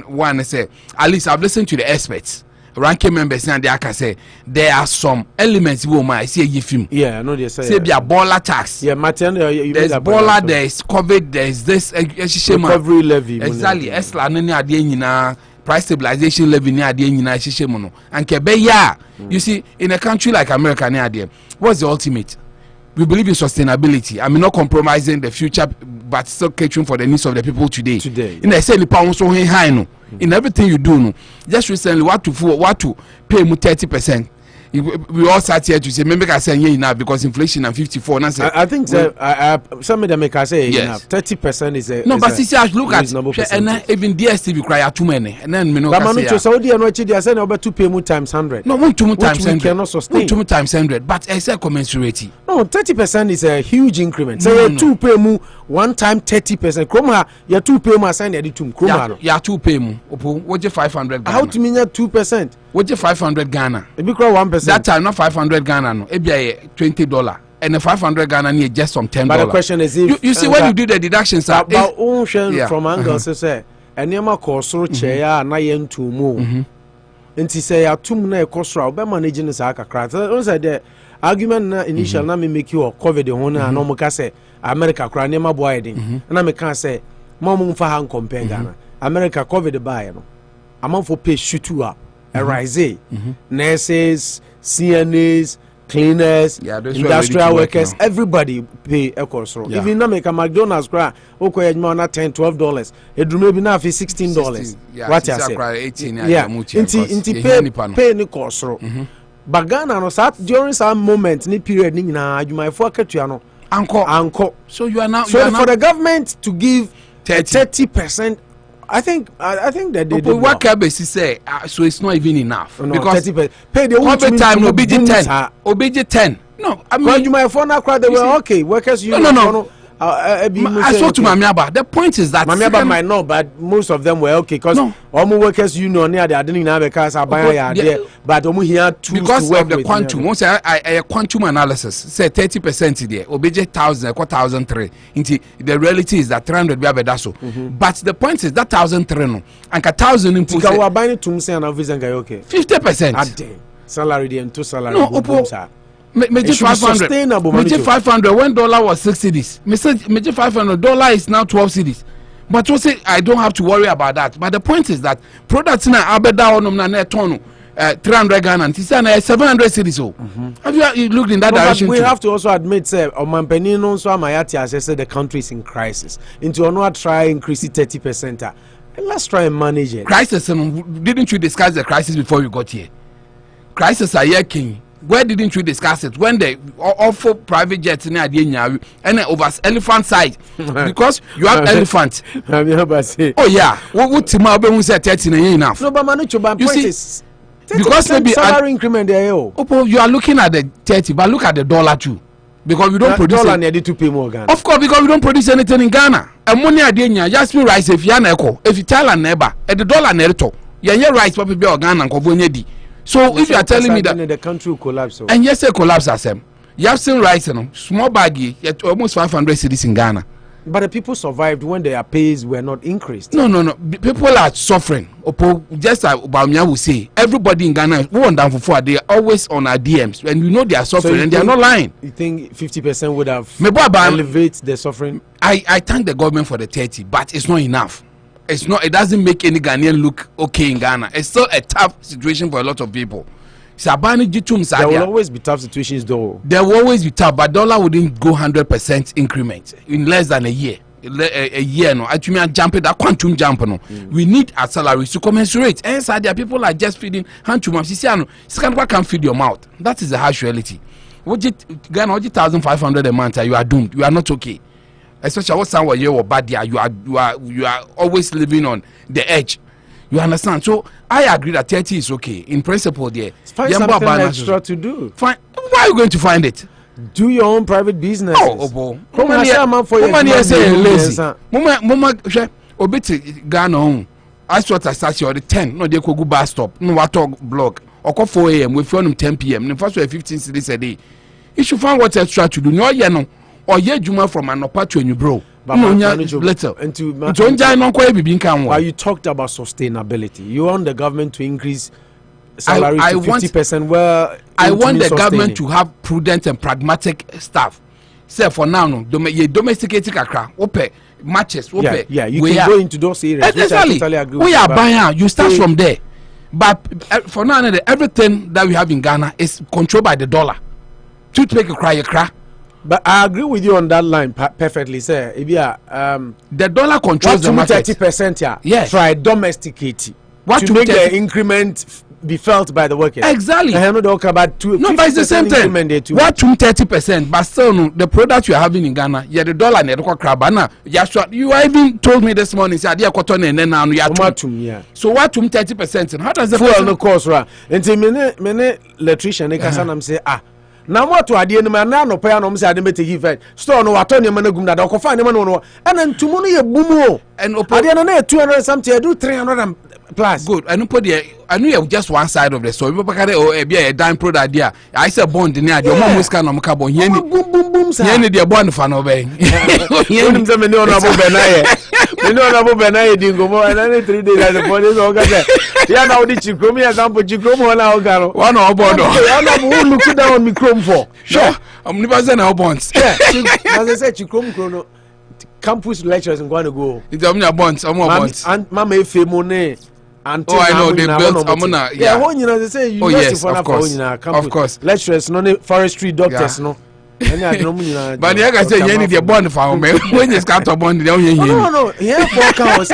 [SPEAKER 10] one is say at least I've listened to the experts. Ranking members and they can say there are some elements I see a film.
[SPEAKER 11] Yeah, I know they say.
[SPEAKER 10] Say be a baller tax.
[SPEAKER 11] Yeah, Martin,
[SPEAKER 10] there's baller, there's COVID, there's this
[SPEAKER 11] recovery levy.
[SPEAKER 10] Exactly. ESLA nene ade nyina price stabilization levy ne ade nyina hihye mu no. Anke be ya. You see, in a country like America ne ade, what's the ultimate? We believe in sustainability. I mean, not compromising the future, but still catering for the needs of the people today. In I say the pound so high no. In everything you do no. Just recently, what to pay mu 30%. We all sat here to say, maybe I say enough because inflation and 54.
[SPEAKER 11] I think some of them make us say enough. 30% is a
[SPEAKER 10] no, but see, look at and even DSTV cry too many, and then me no.
[SPEAKER 11] But Manu Saudi and what they say about 2 pay more times 100.
[SPEAKER 10] No, 1 2 times 100
[SPEAKER 11] cannot sustain.
[SPEAKER 10] 2 times 100, but I say commensurate.
[SPEAKER 11] No, 30% is a huge increment. So you 2 pay more 1 time 30%. Kroma, you 2 pay more sign the 2 kroma.
[SPEAKER 10] Ya 2 pay more. Opo, what you 500 Ghana.
[SPEAKER 11] How to mean 2%?
[SPEAKER 10] What you 500 Ghana?
[SPEAKER 11] It be 1%.
[SPEAKER 10] That time not 500 Ghana no. It be $20. And the 500 Ghana need just some $10.
[SPEAKER 11] But the question is if
[SPEAKER 10] you see when you do the deductions
[SPEAKER 11] about ocean from angles say and yama kosoro chair na yen to mo. Nti say atum na ekosoro be managing sa kakra. So say there argument na initial na me make you COVID ho na no mo ka say America kra ne ma boy den na me can say mom mfa ha compare Ghana America COVID buy no amount for pay shoot up rise nurses CNAs cleaners industrial workers everybody pay ekosoro even na make a McDonald's cra okoye adwuma na $10-12 edrume bi na $16 what you say
[SPEAKER 10] 18
[SPEAKER 11] inti pay ni kosoro bagana no sat during some moment ni period ni nyina adwuma ifo akatua no anko
[SPEAKER 10] so you are now
[SPEAKER 11] for the government to give 30%. I think that they did
[SPEAKER 10] what Kabesi say so it's not even enough
[SPEAKER 11] because 30%. Pay the
[SPEAKER 10] COVID time obj 10 no I mean
[SPEAKER 11] you my phone crowd they were okay workers you
[SPEAKER 10] no I saw to Mamiaba. The point is that
[SPEAKER 11] Mamiaba might know, but most of them were okay because all workers union near they didn't have because but here
[SPEAKER 10] because of the quantum. Once a quantum analysis say 30% there, obj 1,000, 1,003. The reality is that 300 be abedaso. But the point is that 1,003 no, and 1,000 input.
[SPEAKER 11] Because we are buying to say na visa okay.
[SPEAKER 10] 50%.
[SPEAKER 11] Salary and 2 salary.
[SPEAKER 10] No, Major 500. Major 500. When dollar was 6 cedis, Major $500 is now 12 cedis. But you say I don't have to worry about that. But the point is that products na abeda onum na ton 300 Ghana and 700 cedis. Have you looked in that direction?
[SPEAKER 11] We have to also admit, sir, Omanpenino so Amayati has said the country is in crisis. Into or try increase it 30%. Let's try and manage it.
[SPEAKER 10] Crisis. Didn't you discuss the crisis before you got here? Crisis are here, King. Where didn't you discuss it when they offer private jets in Adenia and over elephant side because you have elephant? Oh yeah, what Timao who said 30 enough?
[SPEAKER 11] No, but Manucho, you see,
[SPEAKER 10] because maybe
[SPEAKER 11] salary increment there.
[SPEAKER 10] You are looking at the 30, but look at the dollar too, because we don't produce.
[SPEAKER 11] Dollar needed to pay more Ghana.
[SPEAKER 10] Of course, because we don't produce anything in Ghana. And money Adenia just be rice if you are echo if you tell a neighbor at the dollar neto, you rice what be Ghana and Kobonyedi. So if you are telling me that
[SPEAKER 11] the country will collapse,
[SPEAKER 10] and yes, it collapse as them. You have seen rice, small baggy, yet almost 500 cities in Ghana.
[SPEAKER 11] But the people survived when their pays were not increased.
[SPEAKER 10] No. People are suffering. Just like Bamia will say, everybody in Ghana who down for they are always on our DMs, and you know they are suffering, so and they are not lying.
[SPEAKER 11] You think 50% would have elevated the suffering?
[SPEAKER 10] I thank the government for the 30, but it's not enough. It doesn't make any Ghanaian look okay in Ghana. It's still a tough situation for a lot of people.
[SPEAKER 11] There will always be tough situations though.
[SPEAKER 10] There will always be tough, but dollar wouldn't go 100% increment in less than a year. A year no. Actually, I'm jumping that quantum jump no. We need our salaries to commensurate. And so there people are just feeding hand to mouth. You can't feed your mouth. That is the harsh reality. Ghana 1,500 a month, you are doomed. You are not okay. Especially what someone you or bad you are always living on the edge. You understand? So I agree that 30 is okay in principle. There,
[SPEAKER 11] find something extra to do.
[SPEAKER 10] Where are you going to find it?
[SPEAKER 11] Do your own private business.
[SPEAKER 10] Oh, Mama say lazy. Mama, obiti Ghana home. I thought I started the 10. No, they could go bus stop. No, what talk blog. Or call 4 a.m. We phone 10 p.m. The first 15 cities a day. You should find what extra to do. No, you know. Or ye juma from anopa to a new bro.
[SPEAKER 11] But you talked about sustainability. You want the government to increase salary to 50%. Well,
[SPEAKER 10] I want the government to have prudent and pragmatic staff. Say for now, no, domesticated kakra, ope matches, ope.
[SPEAKER 11] Yeah, you can go into those areas.
[SPEAKER 10] Exactly.
[SPEAKER 11] Which I totally agree
[SPEAKER 10] we are buying. You start from there. But for now, everything that we have in Ghana is controlled by the dollar. To make a cry.
[SPEAKER 11] But I agree with you on that line perfectly, sir.
[SPEAKER 10] The dollar controls the market.
[SPEAKER 11] 30%, yeah.
[SPEAKER 10] Yes.
[SPEAKER 11] Try domesticate to make the increment be felt by the workers.
[SPEAKER 10] Exactly.
[SPEAKER 11] I know talk about but
[SPEAKER 10] it's the same thing. What 30%? But still, no, the product you are having in Ghana, yeah, the dollar never crab. You even told me this morning, say, "Dear cotton and then now you are So what 30%? And how does the
[SPEAKER 11] fuel no cost? Right? Until many electrician they can say na what to ade no na no pa no say ade mete give store no wato ne managum na da ko fa ne no and ntumu no ye bumu o
[SPEAKER 10] and
[SPEAKER 11] ade no na 200 something I do 300
[SPEAKER 10] plus good. I know put the I know just one side of the story. People carry a dime product there. I say bond near the mom was kind of carbon.
[SPEAKER 11] Boom boom boom.
[SPEAKER 10] Yenny the bond fan obey.
[SPEAKER 11] Yenny them no Abu Benaye. You know Abu Benaye dingo more than 3 days as the police organizer. Yeah, now the Chikromi example Chikromo na Ogaro.
[SPEAKER 10] One or bond.
[SPEAKER 11] One look down on me chrome for. Sure.
[SPEAKER 10] I'm never saying our bonds.
[SPEAKER 11] Yeah. As I said, Chikrom chrono campus lectures and going to go.
[SPEAKER 10] It's a bonds, bonds.
[SPEAKER 11] And Mama Femone.
[SPEAKER 10] Oh, I know they built Amuna.
[SPEAKER 11] Yeah, when you know they say
[SPEAKER 10] you yes, of course.
[SPEAKER 11] Lecturers, no forestry doctors, no.
[SPEAKER 10] But the guy say you need a bond for me. When you start to bond,
[SPEAKER 11] no. Here for counts,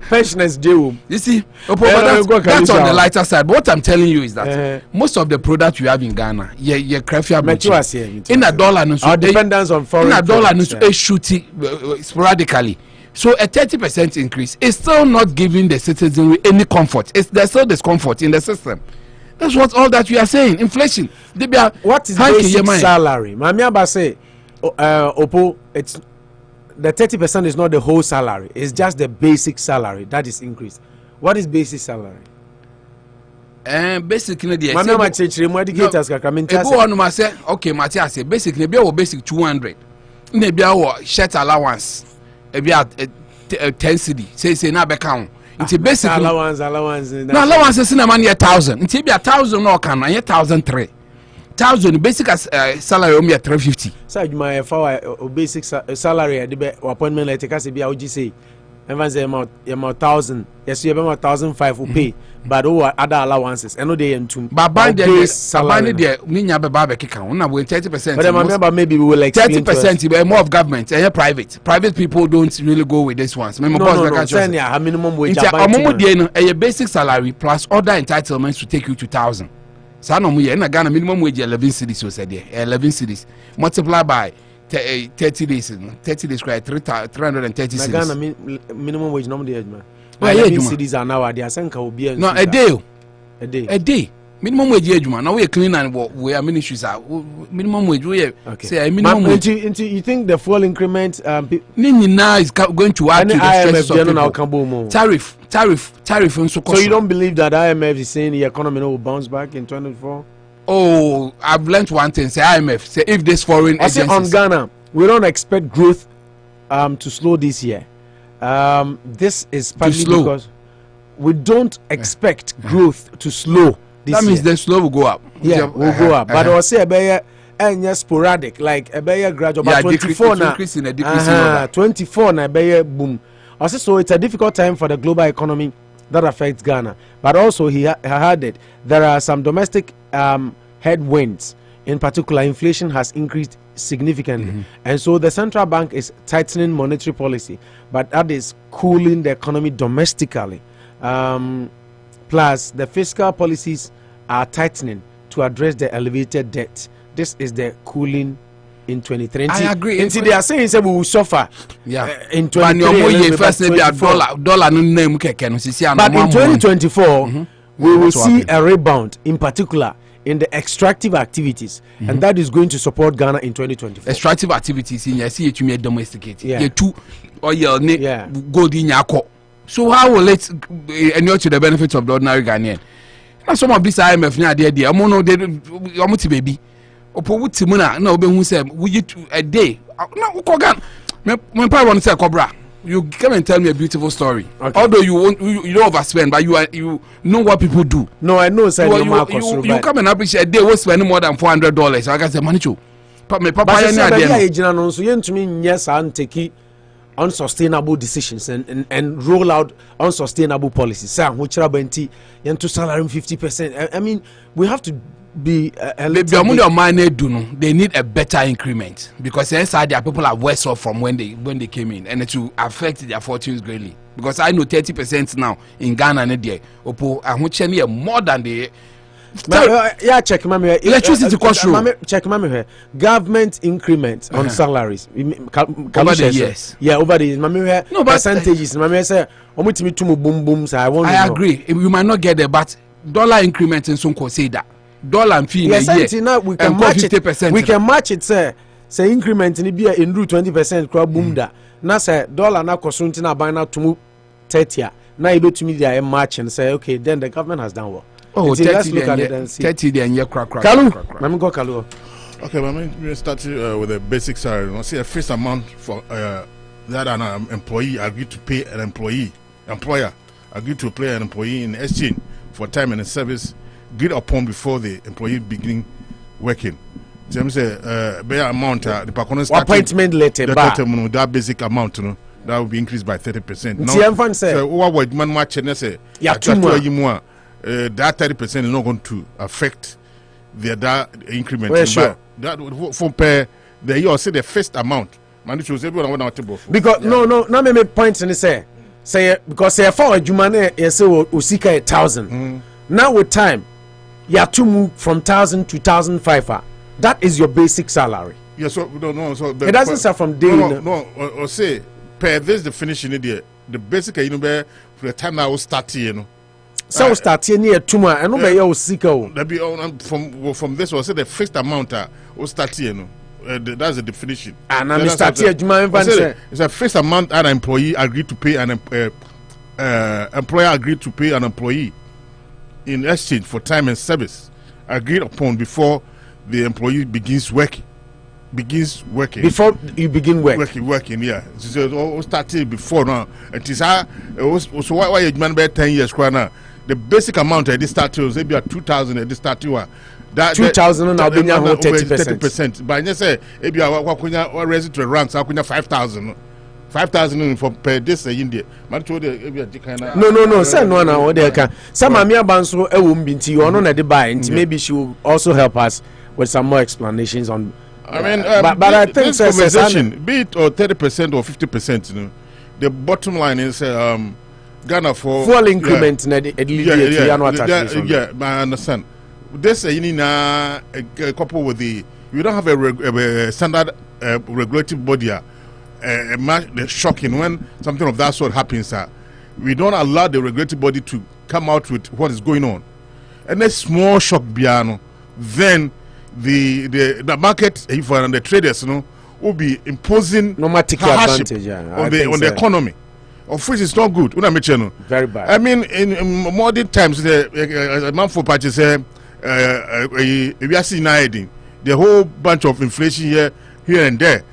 [SPEAKER 11] pensioners do.
[SPEAKER 10] You see, that's on the lighter side. But what I'm telling you is that most of the products you have in Ghana, yeah, craft in a dollar,
[SPEAKER 11] our dependence on foreign.
[SPEAKER 10] In a dollar, no, shooting sporadically. So a 30% increase is still not giving the citizenry any comfort. There's still discomfort in the system. That's what all that we are saying. Inflation.
[SPEAKER 11] What is basic salary? Mami Aba say, Opo, it's the 30% is not the whole salary. It's just the basic salary that is increased. What is basic salary?
[SPEAKER 10] Basically, the
[SPEAKER 11] Mami Aba chechire mu educators kakra minti ase.
[SPEAKER 10] Ebo wonu ma say, okay, Mati ase. Basically, be our basic 200. Na be our shirt allowance. Ebi 10 cedi say na be count nti basically
[SPEAKER 11] allowance
[SPEAKER 10] no allowance is na man 1000 nti be 1000 no can na 1003 1000 basic salary o me 350
[SPEAKER 11] say adwuma for basic salary de be appointment letter ka say be a oji say even say amount 1000 yes you be 1005 pay but other allowances and no dey entum
[SPEAKER 10] baba dey salary dey ninya be ba be kika una we 30%.
[SPEAKER 11] But I remember maybe we will explain
[SPEAKER 10] 30% more of government and private people don't really go with this ones.
[SPEAKER 11] No, minimum wage
[SPEAKER 10] a basic salary plus other entitlements to take you to 1,000. So no mu na Ghana minimum wage 11 cedis so said 11 cedis multiply by 30 days 330 cedis.
[SPEAKER 11] Ghana minimum wage no dey man. Well, 11 cedis are now they asanka obi
[SPEAKER 10] no a day minimum wage ejuma now we clean and we are ministries are minimum wage we say minimum wage.
[SPEAKER 11] You think the full increment
[SPEAKER 10] now is going to add to the stress of tariff
[SPEAKER 11] so you don't believe that IMF is saying the economy will bounce back in 2024?
[SPEAKER 10] Oh, I've learned one thing. Say IMF say if this foreign agencies
[SPEAKER 11] on Ghana we don't expect growth to slow this year. This is partly because we don't expect growth to slow.
[SPEAKER 10] That means the slow will go up.
[SPEAKER 11] Yeah, will go up. But I'll say a sporadic, like a gradual. But 24 now, 24 now, boom. Also, so it's a difficult time for the global economy that affects Ghana. But also, he added there are some domestic headwinds. In particular, inflation has increased significantly, and so the central bank is tightening monetary policy, but that is cooling the economy domestically. Plus, the fiscal policies are tightening to address the elevated debt. This is the cooling in 2020.
[SPEAKER 10] I agree.
[SPEAKER 11] Until they are saying we will suffer. In
[SPEAKER 10] 2023.
[SPEAKER 11] But in 2024, we will see a rebound, in particular in the extractive activities, and that is going to support Ghana in 2024.
[SPEAKER 10] Extractive activities in your see you domesticate. Yeah. Two or your gold in your. So how will it endure to the benefits of the ordinary Ghanaian? Now some of these IMF now they amono they almost baby. Opo wuti muna na obe hu say we a day. Na ukogan me pa want say cobra. You come and tell me a beautiful story. Okay. Although you don't overspend, but you know what people do.
[SPEAKER 11] No, I know.
[SPEAKER 10] You come and appreciate a day we spend more than $400. So I can say money too. But me papa
[SPEAKER 11] unsustainable decisions and roll out unsustainable policies. Say which rabenti to salary 50%. I mean, we have to be
[SPEAKER 10] they need a better increment because inside their people are worse off from when they came in, and it will affect their fortunes greatly. Because I know 30% now in Ghana and there opo ahunche more than the
[SPEAKER 11] check mami
[SPEAKER 10] electricity cost
[SPEAKER 11] check mami here government increment on salaries
[SPEAKER 10] over the years.
[SPEAKER 11] Over the years mami here percentages mami say omutimi tumu boom boom. So
[SPEAKER 10] I agree we might not get there, but dollar increment in some say that dollar and fee in a year
[SPEAKER 11] now we can match 50%. We can match it say increment in be in 20% crowd boom da na say dollar na kosunti na buy na tumu 30 now you go to media and march and say, okay, then the government has done well.
[SPEAKER 10] Oh,
[SPEAKER 11] let's look at it and see.
[SPEAKER 10] 30 then
[SPEAKER 11] Kalu, let me go Kalu.
[SPEAKER 9] Okay, but we start with the basic salary. I see a fixed amount for that an employee agreed to pay an employer agreed to pay an employee in exchange for time and service agreed upon before the employee beginning working. James say bare amount the
[SPEAKER 11] appointment letter
[SPEAKER 9] that basic amount, you know, that will be increased by 30%.
[SPEAKER 11] Now,
[SPEAKER 9] so what man watch and say that 30% is not going to affect that increment.
[SPEAKER 11] Well, sure.
[SPEAKER 9] That for per the year say the first amount. Man, shows everyone want to
[SPEAKER 11] because no, now me make points and say because say for a jumane you say usika 1,000. Now with time, you have to move from 1,000 to 1,500. That is your basic salary.
[SPEAKER 9] Yes, so no. So
[SPEAKER 11] it doesn't start from day.
[SPEAKER 9] No. Or say per this definition there. The basic you know for the time I was starting, you know.
[SPEAKER 11] So starting near tomorrow, and no be your usika.
[SPEAKER 9] That be from this was say the fixed amount was starting, you know. That's the definition.
[SPEAKER 11] And I'm starting
[SPEAKER 9] it's a fixed amount an employee agreed to pay an employer agreed to pay an employee in exchange for time and service agreed upon before the employee begins working.
[SPEAKER 11] Before you begin
[SPEAKER 9] working, yeah. So it started before now. It is so why you man 10 years now. The basic amount at this start was maybe 2,000 at this start you are.
[SPEAKER 11] That 2,000 now been
[SPEAKER 9] 30%. But you say if you are raised to ranks, I could 5,000. 5,000 for per this India. Man told you
[SPEAKER 11] no. Say no now. They can. Some Amia Banso binti you on the buy. Maybe she will also help us with some more explanations on.
[SPEAKER 9] I mean,
[SPEAKER 11] but I think
[SPEAKER 9] this conversation, be it or 30% or 50%, you know, the bottom line is Ghana for
[SPEAKER 11] full increment.
[SPEAKER 9] Yeah, I understand. This couple with the we don't have a standard regulative body. The shocking when something of that sort happens. We don't allow the regulative body to come out with what is going on, and a small shock, Biano, then the market and the traders, you know, will be imposing
[SPEAKER 11] advantage
[SPEAKER 9] on the economy, of which is not good.
[SPEAKER 11] Very bad.
[SPEAKER 9] I mean, in modern times, a man for parties say we are seeing the whole bunch of inflation here and there.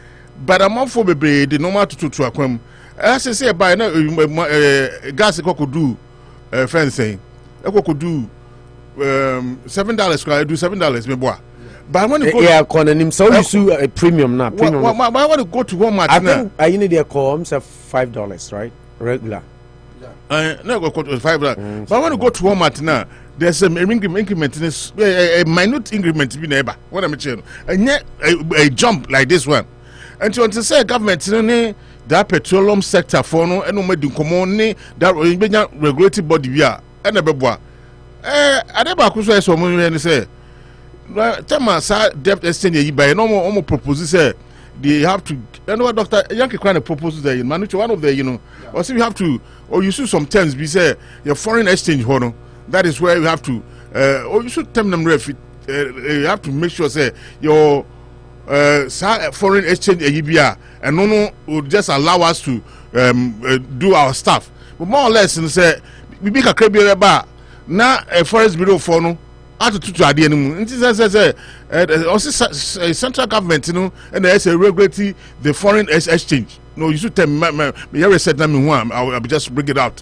[SPEAKER 9] But a month for baby, the normal to acquam. As I say, by now, gas could do fencing. I could do $7. I do $7, maybe. But when you go,
[SPEAKER 11] so you sue a premium now.
[SPEAKER 9] Why want to go to Walmart?
[SPEAKER 11] I think I need their call. $5, right? Regular.
[SPEAKER 9] No, go to $5. But when you go to Walmart now, there's a increment, a minute increment. Be neighbor. What I'm saying, and yet a jump like this one. And to say government that petroleum sector for no and no common that regulated body we are and a beboa. I never could say so many say Tema debt exchange by no more proposes they have to Dr. Yankee kind of proposes there in Manucho one of the or see we have to or you should sometimes be say your foreign exchange honor that is where you have to or you should tell them you have to make sure say your foreign exchange and no will just allow us to do our stuff. But more or less, say we make a credible bar now a forest bureau for no attitude to idea. Also central government, and there's a regulatory the foreign exchange. No, you should tell me. You said that me one. I'll just bring it out.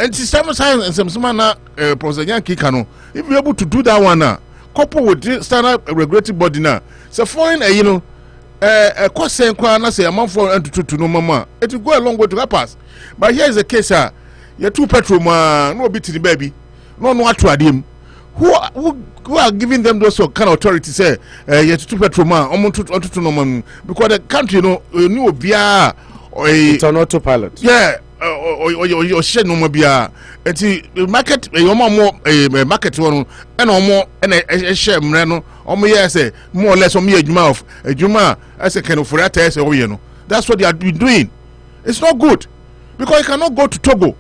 [SPEAKER 9] And system science and some man, Professor Yankee Kano, if you're able to do that one now. Couple with the standard regulatory body now. So foreign, a cost saying, I say, a month for to no mama. It will go a long way to help us. But here is the case, you're two petrol, no bit to the baby, no what to him. Who are giving them those kind of authority? Say, you're two petrol, almost to no man, because the country, new beer or
[SPEAKER 11] it's an autopilot.
[SPEAKER 9] Yeah. Or share no more beer. The market, more market one, and more, and a share mreno, or me, say, more or less on me a mouth, a juma, as a kind of for that, that's what they are doing. It's not good because you cannot go to Togo.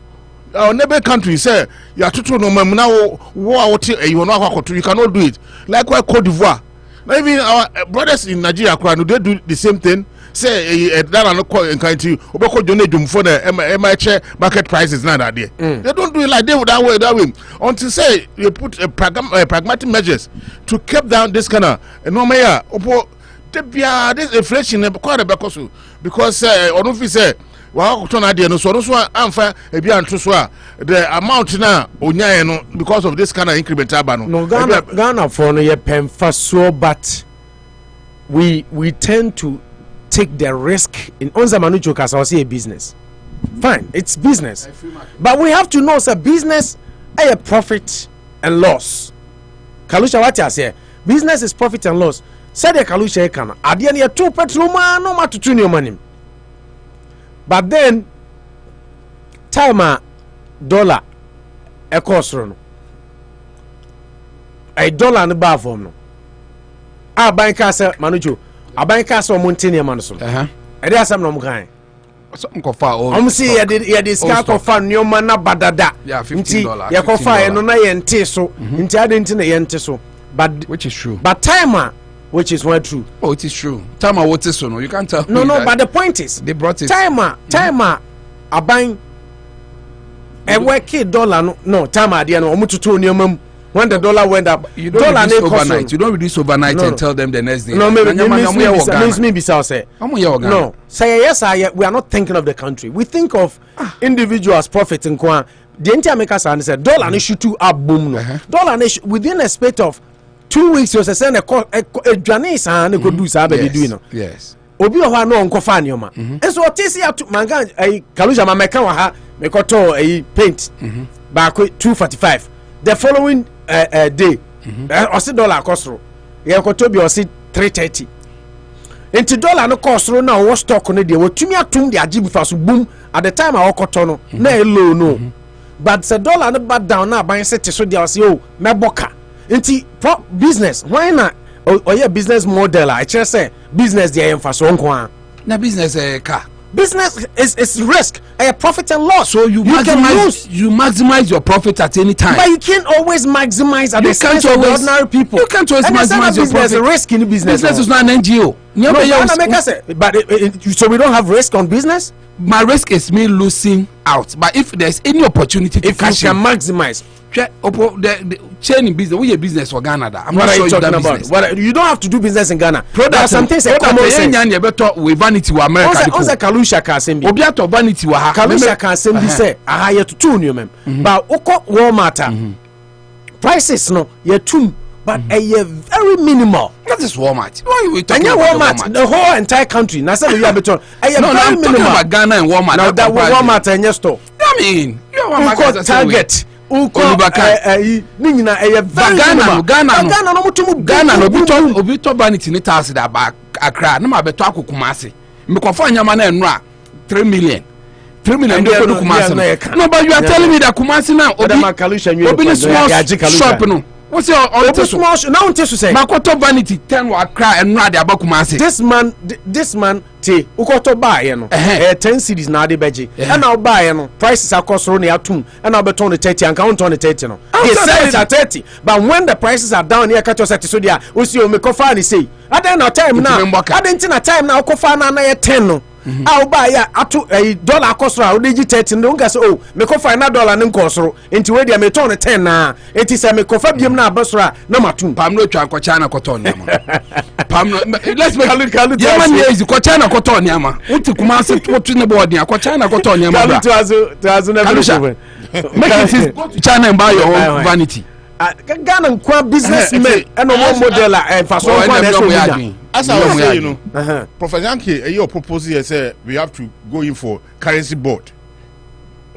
[SPEAKER 9] Our neighbor country say, you are to no man now, you cannot do it. Likewise, Cote d'Ivoire. Maybe our brothers in Nigeria, they do the same thing. say that no call in country obeko donate dum for the market prices now that there. They don't do it like that way until say you put pragmatic measures to keep down this kind of normal this inflation quite a because don't say well turn idea no so amfa the amount now onya no because of this kind of incremental ban
[SPEAKER 11] no Ghana for no ye pemfa so but we tend to take the risk in onzamanu jokas or say a business. Fine, it's business. But we have to know say business a profit and loss. Kalusha what you say? Business is profit and loss. Say the Kalusha kana. Ade na two petrol man no matutu ni money. But then time dollar e cost no. A dollar no ba form no. A banka say manujo. A banka say montini man so. E dey asam no mkan.
[SPEAKER 10] So mkofa o.
[SPEAKER 11] See ye dey ska kofa nyoma na badada.
[SPEAKER 10] Yeah, $15.
[SPEAKER 11] Ye kofa e no na ye nte so. Nti ade nti na ye nte so. But
[SPEAKER 10] which is true.
[SPEAKER 11] But time which is not true.
[SPEAKER 10] Oh, it is true. Time what is so no. You can't tell.
[SPEAKER 11] No, but the point is
[SPEAKER 10] they brought it.
[SPEAKER 11] Time a buying a working dollar no time idea no omututu nyoma when the dollar went up.
[SPEAKER 10] You don't reduce overnight. You don't reduce overnight and tell them the next day.
[SPEAKER 11] No, maybe say. No, say yes, we are not thinking of the country. We think of individuals profiting. The entire maker said dollar no shoot to up boom no. Dollar within a space of 2 weeks you say send a Janice and go do something doing.
[SPEAKER 10] Yes.
[SPEAKER 11] Obi oha no nkofa nioma. Enso otisi atu manga Kaluja mameka wa ha mekoto paint. Ba 245. The following day osi dollar kosro. Ye koto bi osi 330. Enti dollar no kosro na wo stock no de wotumi atum de ajibu fa so boom at the time a wokoto no na low no. But the dollar no back down na ban set so de osi o meboka. Enti business why na or business model I just say business there for so on
[SPEAKER 10] na business car
[SPEAKER 11] business is risk a profit and loss,
[SPEAKER 10] so you maximize your profit at any time,
[SPEAKER 11] but you can't always maximize at the expense of ordinary people.
[SPEAKER 10] You can't always maximize your profit.
[SPEAKER 11] Risk in business
[SPEAKER 10] is not an NGO.
[SPEAKER 11] But so we don't have risk on business.
[SPEAKER 10] My risk is me losing out, but if there's any opportunity to
[SPEAKER 11] if you can maximize
[SPEAKER 10] the chain in business, we a business for Ghana. I'm
[SPEAKER 11] what
[SPEAKER 10] not
[SPEAKER 11] are
[SPEAKER 10] sure
[SPEAKER 11] you talking about? What, you don't have to do business in Ghana. There are some things that common sense.
[SPEAKER 10] Better with vanity wa America.
[SPEAKER 11] Onse Kalusha can send me.
[SPEAKER 10] Obiato vanity wa ha.
[SPEAKER 11] Kalusha can send me say aha ye to two new mem. But oko Walmart prices no ye two, but a very minimal.
[SPEAKER 10] That is Walmart. Why are we talking
[SPEAKER 11] about
[SPEAKER 10] Walmart?
[SPEAKER 11] The whole entire country. Now say you have beton.
[SPEAKER 10] No, I'm talking about Ghana and Walmart.
[SPEAKER 11] Now that Walmart and your store.
[SPEAKER 10] I mean, you Walmart
[SPEAKER 11] Target.
[SPEAKER 10] Ghana obi to vanity ni tax da ba Accra na ma beto akokumase me kofa nyama na enra 3 million dey go Kumasi. No, but you are telling me that Kumasi now obi small shop no what's your
[SPEAKER 11] small now until you say
[SPEAKER 10] makoto vanity 10 wa Accra enra dey ba Kumasi.
[SPEAKER 11] This man te ukoto buy no 10 cities na de beji and now buy no prices across ro na atum and now beton the 30 and count on the 30 no he said it at 30, but when the prices are down here catch us at so there we see o me kofa ni say at the time now at time now kofa na 10 no I'll buy ya atu dollar cost ra o 30 no nka say oh me kofa na dollar ne nkosoro enti we dia me turn 10 na enti say me kofa biem na abasora na matum
[SPEAKER 10] pam no twa kocha na koton nyama pam no let's make yaman is kocha na koton nyama uti Kumasi to ne board ya kocha na koton nyama
[SPEAKER 11] to never
[SPEAKER 10] make it go to China and buy your own vanity.
[SPEAKER 11] Ghana kwa businessmen and no model and for so
[SPEAKER 9] as I was saying, you know, Professor Yankee, your proposal here say we have to go in for currency board.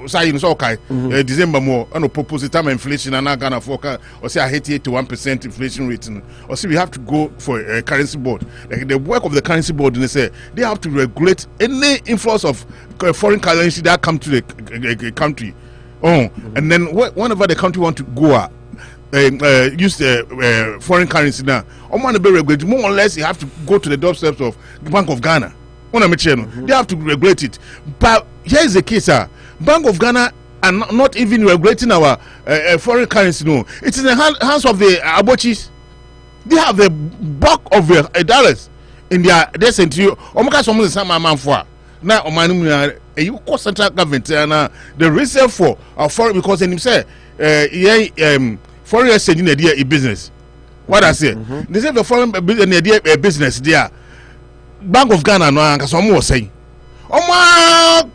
[SPEAKER 9] So you know, okay, December more, and propose time inflation and Ghana for or say I hate 81% inflation rate, or say we have to go for a currency board. Like the work of the currency board, they say they have to regulate any influx of foreign currency that come to the country. And then whenever the country want to go use the foreign currency now, more or less you have to go to the doorsteps of the Bank of Ghana. They have to regulate it. But here is the case, Bank of Ghana are not even regulating our foreign currency. No, it is in the hands of the abochis. They have the bulk of the dollars in their they sent you omoka so mo sama manfo a na omanu mu you call central government and the reason for foreign because him say foreign exchange in a business what I say they say the foreign business there Bank of Ghana no anka so mo was saying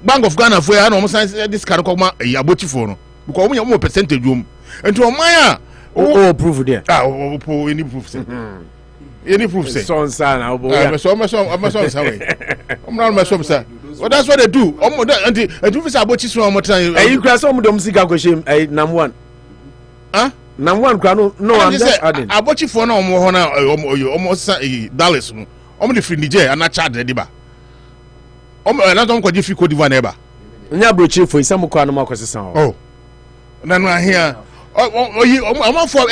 [SPEAKER 9] Bank of Ghana for no say this can come abochi for no because we percentage room and to omaya
[SPEAKER 11] proof there
[SPEAKER 9] any proof say any proof say
[SPEAKER 11] son sana
[SPEAKER 9] I'm so sorry I'm not so sir well that's what they do and you say abochi so mo time
[SPEAKER 11] you cry some dom sika go shame number 1 number 1 cry no I'm just adding
[SPEAKER 9] abochi for na omo ho na omo Dallas no omo de free Niger and na Chad de ba omo na don ko ji fi Cote d'Ivoire na ba
[SPEAKER 11] nya brochi for isam ko anu makosesa
[SPEAKER 9] oh na no here omo for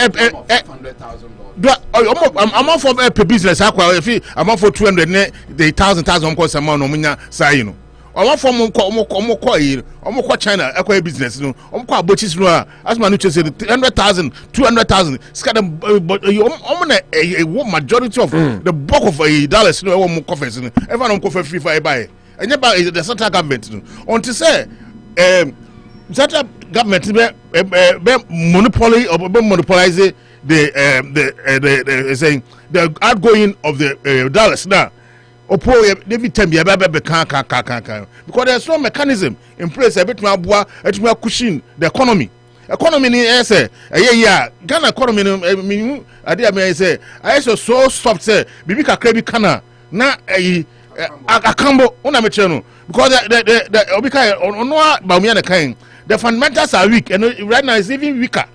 [SPEAKER 9] I'm for a business I'm for 200 ne the 1,000 ko sama no munya sai no I'm for mo China akwa business no ko abochis no asma no chese 100,000 200,000 skadam majority of the bulk of dollars no mo coffers no everyone ko free for buy and the central government no until say central government be monopoly or be monopolize the saying the outgoing of the dollars now. Opo every time you can because there's no mechanism in place a bit more cushion the economy. Economy ni say Ghana economy no I say I so soft say bibi kakra bi kana na akambo una me no because the obika ono ba me na kan the fundamentals are weak and right now it's even weaker.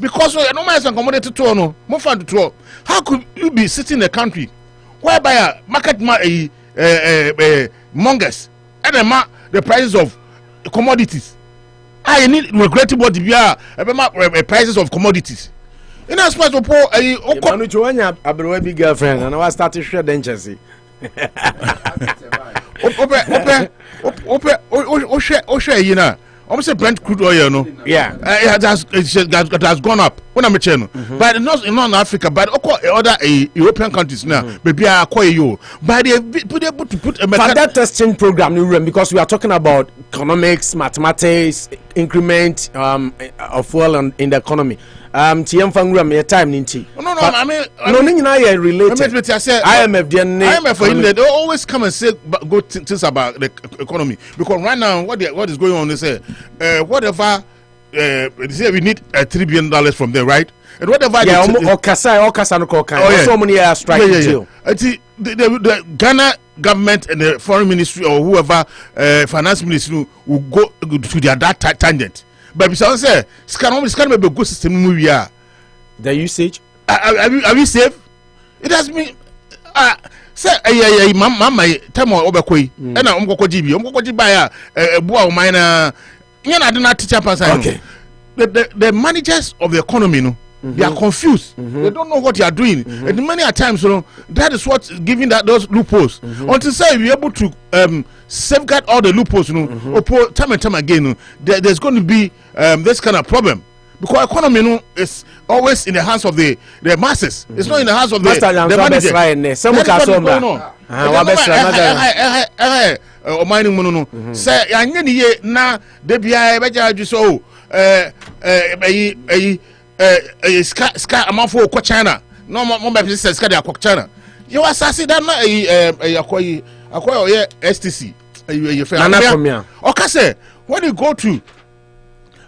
[SPEAKER 9] Because no man is commodity to no more fund to how could you be sitting in a country whereby a market mongers and the prices of commodities I need regrettable to be prices of commodities in as much of poor
[SPEAKER 11] a big girlfriend and I start to share dentures
[SPEAKER 9] you know almost Brent crude oil, no?
[SPEAKER 11] Yeah,
[SPEAKER 9] it has gone up. When I'm saying, but not in Africa, but other European countries now, maybe I call you. But they put able to put a
[SPEAKER 11] that testing program, because we are talking about economics, mathematics, increment of fuel in the economy. TM Fangram, your time, Ninti.
[SPEAKER 9] No, I mean,
[SPEAKER 11] related.
[SPEAKER 9] IMF, they always come and say good things about the economy because right now, what is going on? They say, whatever they say, we need $3 billion from them, right? And whatever,
[SPEAKER 11] so many are striking too.
[SPEAKER 9] The Ghana government and the foreign ministry or whoever finance ministry will go to their that tangent. But because say scan be good system we are
[SPEAKER 11] the usage
[SPEAKER 9] are we safe it has been say mama time obekoi e na omkokoji bi omkokoji ba ya bua o man na nya na de na teacher person
[SPEAKER 11] okay
[SPEAKER 9] the managers of the economy no they are confused they don't know what they are doing and many a times that is what's giving those loopholes until say we are able to safeguard all the loopholes time and time again there's going to be this kind of problem because economy is always in the hands of the masses. It's not in the hands of the manager. Say na de bia beja ju so ska amafo ko China no mo be say ska de akọ China you assassin that na akoyi oye STC you fair okay say when you go to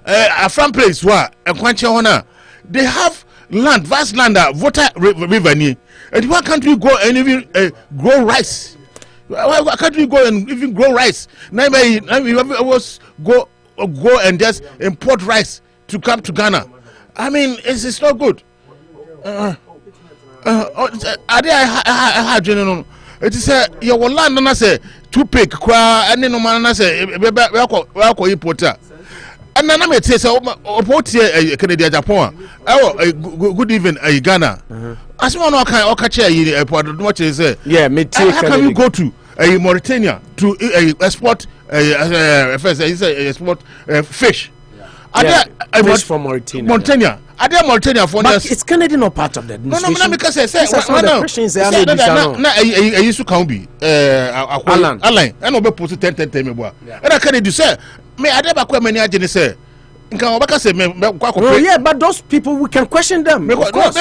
[SPEAKER 9] a farm place where ekwanche hona they have land vast land water river ni and why can't we go and even grow rice why can't we go and even grow rice now we always go and just import rice to come to Ghana. I mean, it's not good. Are there general? It is your land na say two pick kwa any no man na say we ko importer. And na me say opot here Canada Japan. Good evening Ghana. As one no can chair you airport what you say.
[SPEAKER 11] Yeah, me take.
[SPEAKER 9] How can you go to Mauritania to export first export fish?
[SPEAKER 11] Fish from Mauritania.
[SPEAKER 9] Mauritania. Are there Mauritania for
[SPEAKER 11] but it's Canadian or part of the administration?
[SPEAKER 9] No, because I said I used to count be Alan and over post 10 and I can't do say me I never quite many agents say
[SPEAKER 11] yeah, but those people we can question them. Of course.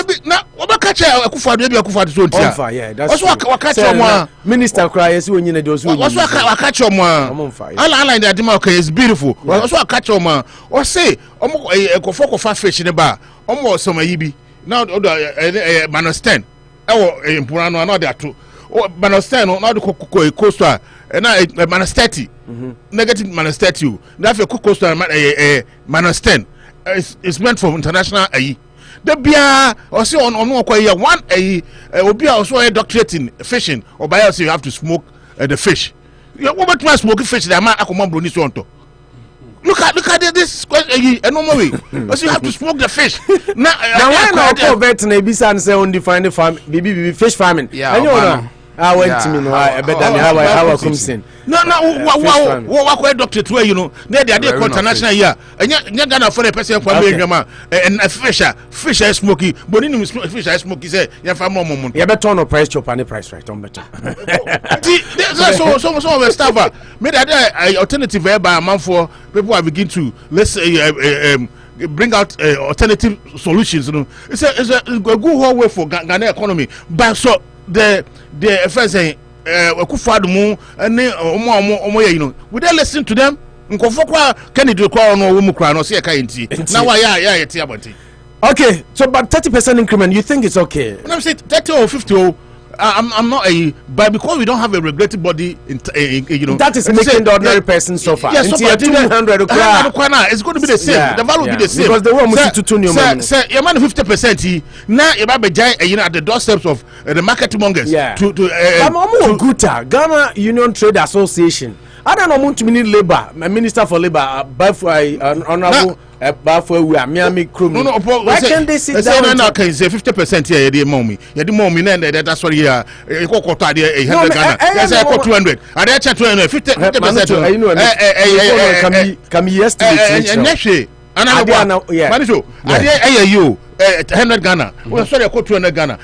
[SPEAKER 9] Yeah, that's
[SPEAKER 11] true. Minister cries when you those who
[SPEAKER 9] catch your man. Alan the Adima is beautiful. Also I catch your man or say a fish in the bar. Almost some yibi now Manastan. In Purano, another two. Manastan, not the coastal, and I Manastati. Negative Manastati. Therefore, coastal Manastan is meant for international aid. The beer or so on one will be also a doctorate in fishing or by else you have to smoke the fish. You want to smoke fish that I come on Brunisonto. Look at this question. No way. You have to smoke the fish. Now
[SPEAKER 11] why not vet and say undefined farm, fish farming? Yeah, I went to me. I bet how I come in.
[SPEAKER 9] No, what doctor to you know? They are international here. And you're gonna for a person for and a fish is smoky, but in fish is smoky. Say, you're from moment.
[SPEAKER 11] You better no price chop any price right on better.
[SPEAKER 9] So of the stuff. Made that alternative by a month for people are begin to let's say bring out alternative solutions. You know, it's a good whole way for Ghana economy. But so the first saying Kufadu and you know, would they listen to them? Can you do call no woman cry or see a kind? Now okay, so but 30% increment, you think it's okay? When I say 30 or 50, I'm not but because we don't have a regulated body, you know,
[SPEAKER 11] that is making the ordinary person suffer.
[SPEAKER 9] Yes, so 200 it's going to be the same. Yeah, the value will be the same
[SPEAKER 11] because they want to tune your money.
[SPEAKER 9] Say, you're 50%. Now you're at the doorsteps of the market mongers.
[SPEAKER 11] Yeah. To Ghana Union Trade Association. I don't know to need labor. My minister for labor, honorable. Miami crew.
[SPEAKER 9] No.
[SPEAKER 11] Why can't they sit down?
[SPEAKER 9] No, can say 50% here. The mommy. The mommy. That's what here. A quota 100 Ghana. That's a 200. I dare 200. 50%.
[SPEAKER 11] Come yesterday.
[SPEAKER 9] Next year. And I dare you. 100 Ghana. Well, sorry, I quote 200 Ghana.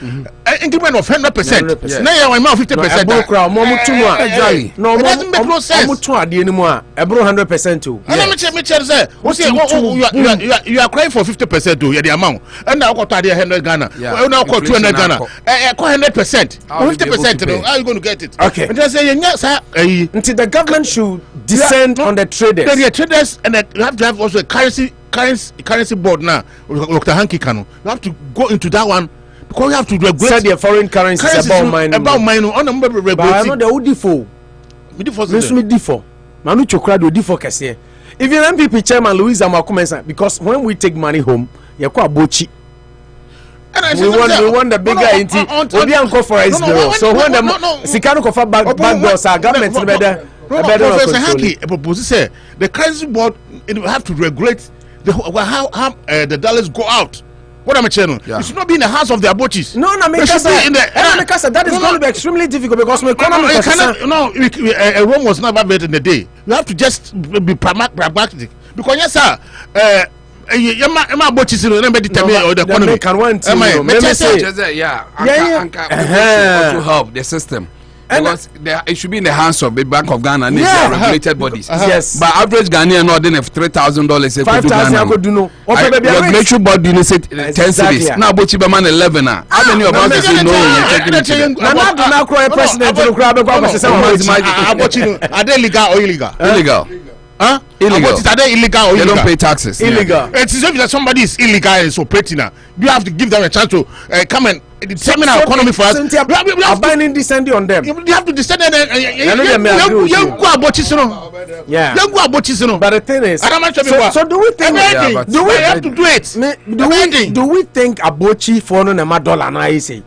[SPEAKER 9] Increment of 100%. Now I'm 50%.
[SPEAKER 11] No, it doesn't make no sense. 100% too.
[SPEAKER 9] And let me tell you, you are crying for 50% to the amount. And now got 100 Ghana. Well, now got 200 Ghana. 100%. 50%. How are you going to get it?
[SPEAKER 11] Okay.
[SPEAKER 9] And just say yes,
[SPEAKER 11] until the government should descend on the traders.
[SPEAKER 9] The traders, and you have to have also a currency board now. Dr. Hanky Kanu. You have to go into that one because you have to regulate.
[SPEAKER 11] Said the foreign currencies about mine.
[SPEAKER 9] About mine on the regulating.
[SPEAKER 11] But I know the OD4. Me Manu Chokra do D4 kese. If you MPP chairman Louise Amakumensa, because when we take money home, you kwa bochi. We want the bigger entity. We don't go for his bureau. So when the Sikano go for back doors, our government better.
[SPEAKER 9] Professor Hanky proposes say the currency board it will have to regulate how the dollars go out. What am I saying? Yeah. It should not be in the hands of the abochis.
[SPEAKER 11] No, that is going to be extremely difficult because my economy.
[SPEAKER 9] Rome was never built in the day. You have to just be pragmatic because yes, sir.
[SPEAKER 10] To help the system. Because it should be in the hands of the Bank of Ghana and regulated bodies.
[SPEAKER 11] Yes.
[SPEAKER 10] But average Ghanaian ordering $3,000.
[SPEAKER 11] 5,000 I could do no.
[SPEAKER 10] Regulatory body you say 10 cities. Now but you man 11 now. How many of us say no?
[SPEAKER 11] Now do not cry president to grab a
[SPEAKER 9] Are they legal or illegal?
[SPEAKER 10] Illegal.
[SPEAKER 9] Huh?
[SPEAKER 10] Illegal.
[SPEAKER 9] Are they illegal or illegal?
[SPEAKER 10] They don't pay taxes.
[SPEAKER 11] Illegal.
[SPEAKER 9] It's as if somebody is illegal and is operating now. You have to give them a chance to come and determine our economy for us.
[SPEAKER 11] Abiding descending on them.
[SPEAKER 9] You have to descend on them.
[SPEAKER 11] But the thing is, so do we think
[SPEAKER 9] we have to do it?
[SPEAKER 11] Do we think Abochi for no $1 now you say?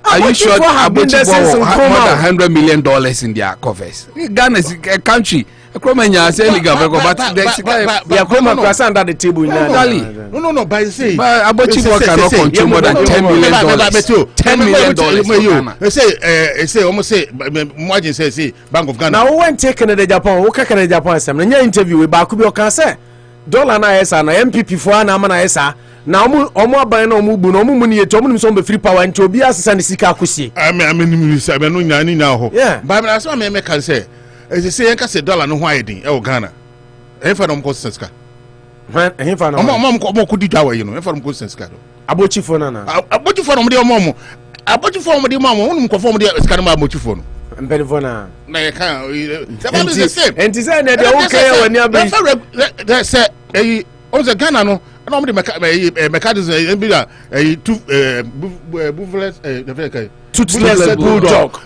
[SPEAKER 10] Are you sure Abochi have more than $100 million in their coffers? Ghana is a country. Kromanya say illegal but
[SPEAKER 11] the under the table
[SPEAKER 9] no but say
[SPEAKER 10] Abochi cannot control more than $10 million. $10 million.
[SPEAKER 9] They say almost say margin say Bank of Ghana.
[SPEAKER 11] Now when taking the Japan, Japan interview with Bakubi can say dollar na esa na MPP fo na ama na esa na omu aban na omu bu na omu mu ne yeto omu nim so be free power nti obi asesa ne sika akosie
[SPEAKER 9] nim say me no nyani na ho ba me asema me kan say e say yen ka say dollar no ho ayedin e wo Ghana e fa no mko sika
[SPEAKER 11] e fa no
[SPEAKER 9] mo ko di dwa yi no e fa no mko sika do
[SPEAKER 11] abochifo na
[SPEAKER 9] abochifo no mo de mo abochifo mo de mo wonum ko fo mo de sika no abochifo no
[SPEAKER 11] mpelifo na
[SPEAKER 9] you can't. The same.
[SPEAKER 11] And to say that they okay when you
[SPEAKER 9] be. Say, also Ghana no. No, mechanism.
[SPEAKER 11] Toothless bulldog.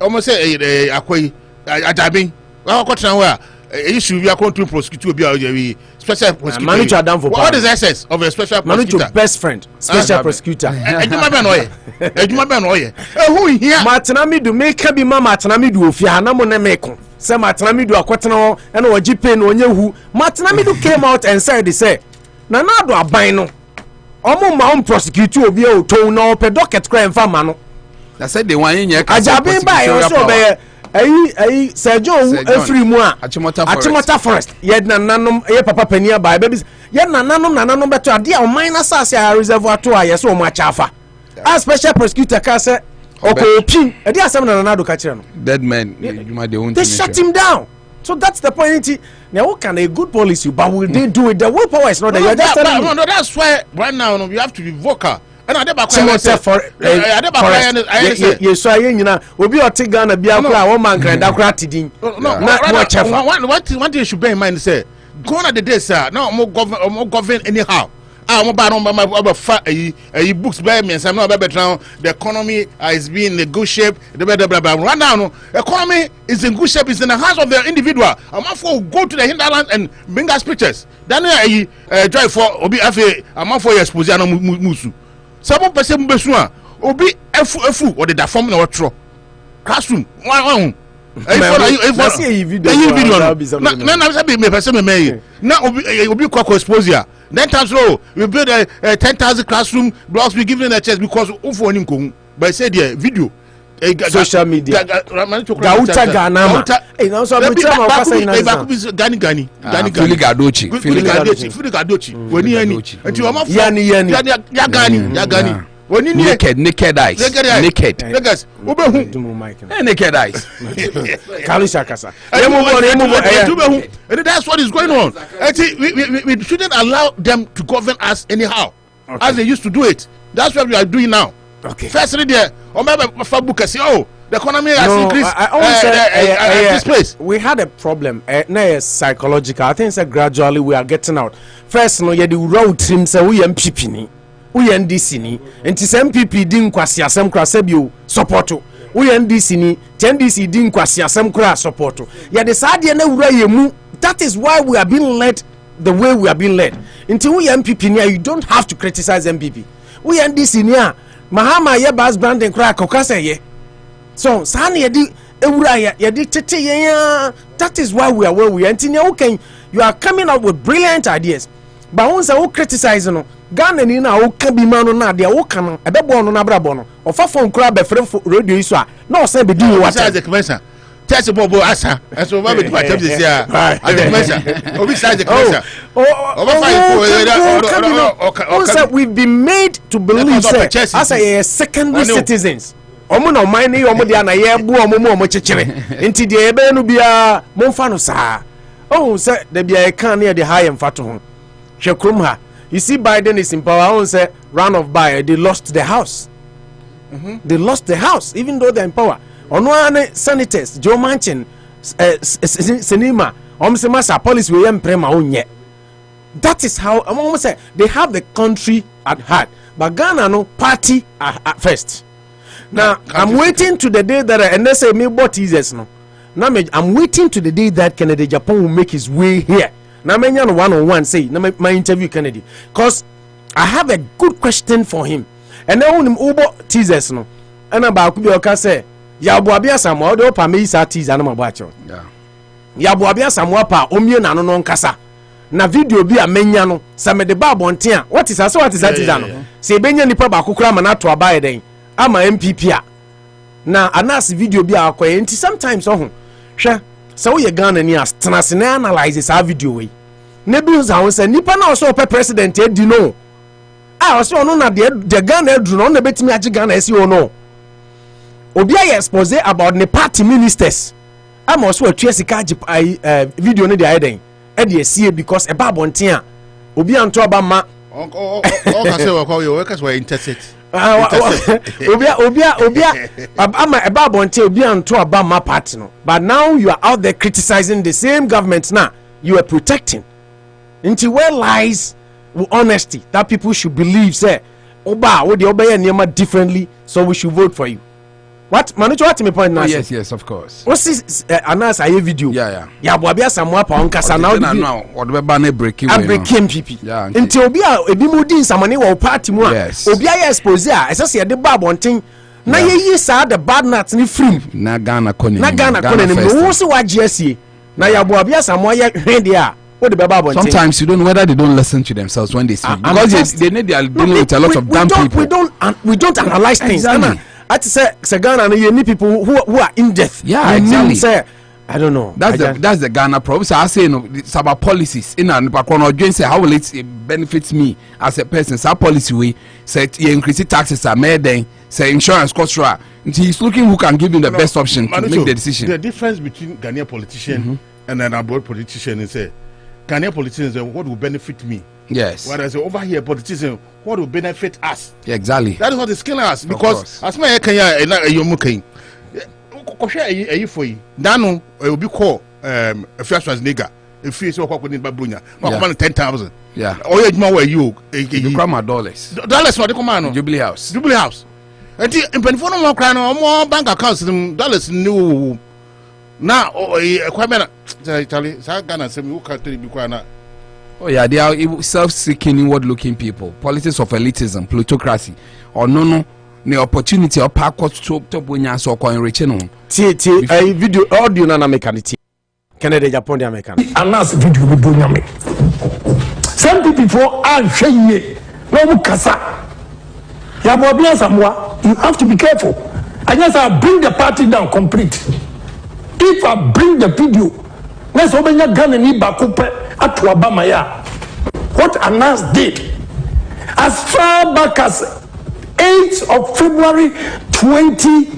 [SPEAKER 9] Almost say akwai adabin. Well, what now? Issue we are going to prosecute be special prosecutor. What is the essence of a special prosecutor?
[SPEAKER 11] Manager best friend, special prosecutor.
[SPEAKER 9] Ejuma be no ye. Who here?
[SPEAKER 11] Matanami do make be mama Matanami do ofia na mo na meko. Say Matanami do akwetena and oji pain onye hu. Matanami do came out and said they say na na do aban no. Omo ma on prosecute obi o to na ope docket crime fa ma no.
[SPEAKER 10] Na said they wan yen
[SPEAKER 11] Ajabin ba e so be ayi Sergio efiri mu a Achimota Forest ye na nanom ye papa pania ba baby ye na nanom beto ade a minus as a reservoir to a ye so mo achafa a special prosecutor ka say okopin ade asem na nanado ka kire no
[SPEAKER 10] dead men you they won't
[SPEAKER 11] they shut him down. So that's the point. Now what can a good policy but will they do it? The willpower is not there.
[SPEAKER 9] No, that's why right now you have to be vocal. And I never
[SPEAKER 11] for yes, so I obi o te Ghana bia kra wo man kra da kra tidin
[SPEAKER 9] na one thing you should bear in mind say gone are the days sir now mo govern anyhow mo ba no fa books by me some no be better the economy is being in a good shape right now no economy is in good shape, is in the hands of the individual. For go to the hinterland and bring us pictures then drive for obi afi for your exposure no musu some person besu a obi efu or the form na otro classroom one
[SPEAKER 11] na see video
[SPEAKER 9] na say me person me na obi kwa exposure then times we build a 10,000 classroom blocks, we give them a chance because for him but say the video
[SPEAKER 11] social media Gauta Ghana eh now so Gani
[SPEAKER 10] Fili Gadochi
[SPEAKER 9] woni ani enti o ma fo ya Gani woni
[SPEAKER 10] naked eyes
[SPEAKER 9] obehu
[SPEAKER 10] naked eyes
[SPEAKER 11] Kalisha kasa
[SPEAKER 9] and that's what is going on. We shouldn't allow them to govern us anyhow as they used to do it. That's what we are doing now.
[SPEAKER 11] Okay.
[SPEAKER 9] Firstly, there, the economy has increased. This place.
[SPEAKER 11] We had a problem. No, psychological. I think that gradually we are getting out. First, no, you the road trim say we MPP ni, we NDC ni, and this MPP din kwasi asem kra sebio support. We NDC ni, NDC din kwasi asem kra support. Ya the side na wura yemu. That is why we are being led the way we are being led. Until we MPP ni, you don't have to criticize MPP. We NDC ni Mahama ye bas branding crack okase ye. So sani ye di ewura ye di tete ye. That is why we are where we are. Until okay, you are coming up with brilliant ideas. But once I criticize no, Ghana ni na o kan bi ma no na de o kan no ebe bo no na bra bo no. Ofa phone kra be frem radio iso a na o say be di what.
[SPEAKER 9] Test bobo asa and so we do attempt this year obi size the commercial
[SPEAKER 11] we've been made to believe as a secondary citizens omo na oman ni omo dia na ye bu omo chechere nti de ebe no bia momfa no saa say the bia kan na de high mfato ho hwekrum ha you see Biden is in power say round of by they lost the house they lost the house even though they're in power. Ono senators Joe Manchin Senima se masa police we emprema onye. That is how say they have the country at heart, but Ghana no party at first. Now I'm waiting to the day that and they say me bought teasers no. Now I'm waiting to the day that Kennedy Japan will make his way here. Now me no one-on-one say my interview Kennedy because I have a good question for him. And then him ubo teasers no. And about could be okay say ya boabia samwa de opa me isa teaser na mabo acho ya boabia samwa pa omie na no nkasa na video bi a menya no sa me de ba bonten a what is that teaser no se benya nipa ba kokora ma na to abaye den ama MPP a na anas video bi a akoye nti sometimes hwe se wo ye Ghana ni as tenase na analyze sa video we Nebuza won say nipa na so pe president e di no. Ah so no na de Ghana edru no na betimi age Ghana esi o no. Obi aye expose about the party ministers. I'm also a sika video no dey aiden. E dey see because e ba bonten a obi anto aba ma
[SPEAKER 9] o ka say we call you workers were intercept.
[SPEAKER 11] Obia ama eba bonte obi anto aba ma party no, but now you are out there criticizing the same government now you are protecting. Into where lies honesty that people should believe say oba we dey obey niema differently, so we should vote for you. What manager what me point now?
[SPEAKER 10] Yes, of course.
[SPEAKER 11] What is announce a video? Yeah boabia samwa pa onkasa now
[SPEAKER 10] what be ban breaking
[SPEAKER 11] pipi. Yeah. Until obi ebi mudi samane wo party mu a obi aye expose a ese de ba bonten na ye sa the bad nuts ni free
[SPEAKER 10] na Ghana konem
[SPEAKER 11] no wo se wa GSA na ya boabia samwa ye hwede a what the baba bonten.
[SPEAKER 10] Sometimes you don't know whether they don't listen to themselves when they speak because they need they dealing with a lot of damn people.
[SPEAKER 11] We don't analyze things. I say Ghana you need people who are in depth.
[SPEAKER 10] Yeah, exactly.
[SPEAKER 11] Say, I don't know.
[SPEAKER 10] That's the Ghana problem. So I say it's about policies. In an background, say how will it benefit me as a person? So policy way say you increase taxes are made then say insurance cost. He's looking who can give him the best option to make the decision.
[SPEAKER 9] The difference between Ghanaian politician and an abroad politician is Ghanaian politicians say what will benefit me.
[SPEAKER 10] Yes.
[SPEAKER 9] Whereas over here, politicians, what will benefit us?
[SPEAKER 10] Yeah, exactly.
[SPEAKER 9] That is what is killing us. Because as my Kenya and you muking, Nano will be called a first was nigger. If you saw what we need Babunya, 10,000.
[SPEAKER 10] Yeah.
[SPEAKER 9] Oh, yeah, where you
[SPEAKER 10] grandma dollars.
[SPEAKER 9] Dollars what the command
[SPEAKER 10] Jubilee House.
[SPEAKER 9] Jubilee House. And in Penfono more crown or more bank accounts, dollars new. Now, quite Charlie, Sagana, some who can't be quite.
[SPEAKER 10] Oh yeah, they are self-seeking, inward-looking people. Politics of elitism, plutocracy, or no, the opportunity of park to when you saw coin rich no.
[SPEAKER 11] A video audio na mechanic. Canada Japan American.
[SPEAKER 12] Announce video with Bunyame. Some people are shady. No kasa. Yabobia Samoa, you have to be careful. And yes, I bring the party down complete. If I bring the video, let's open your gun and eat bakupe. At Wabamaya, what Anas did as far back as 8th of February 20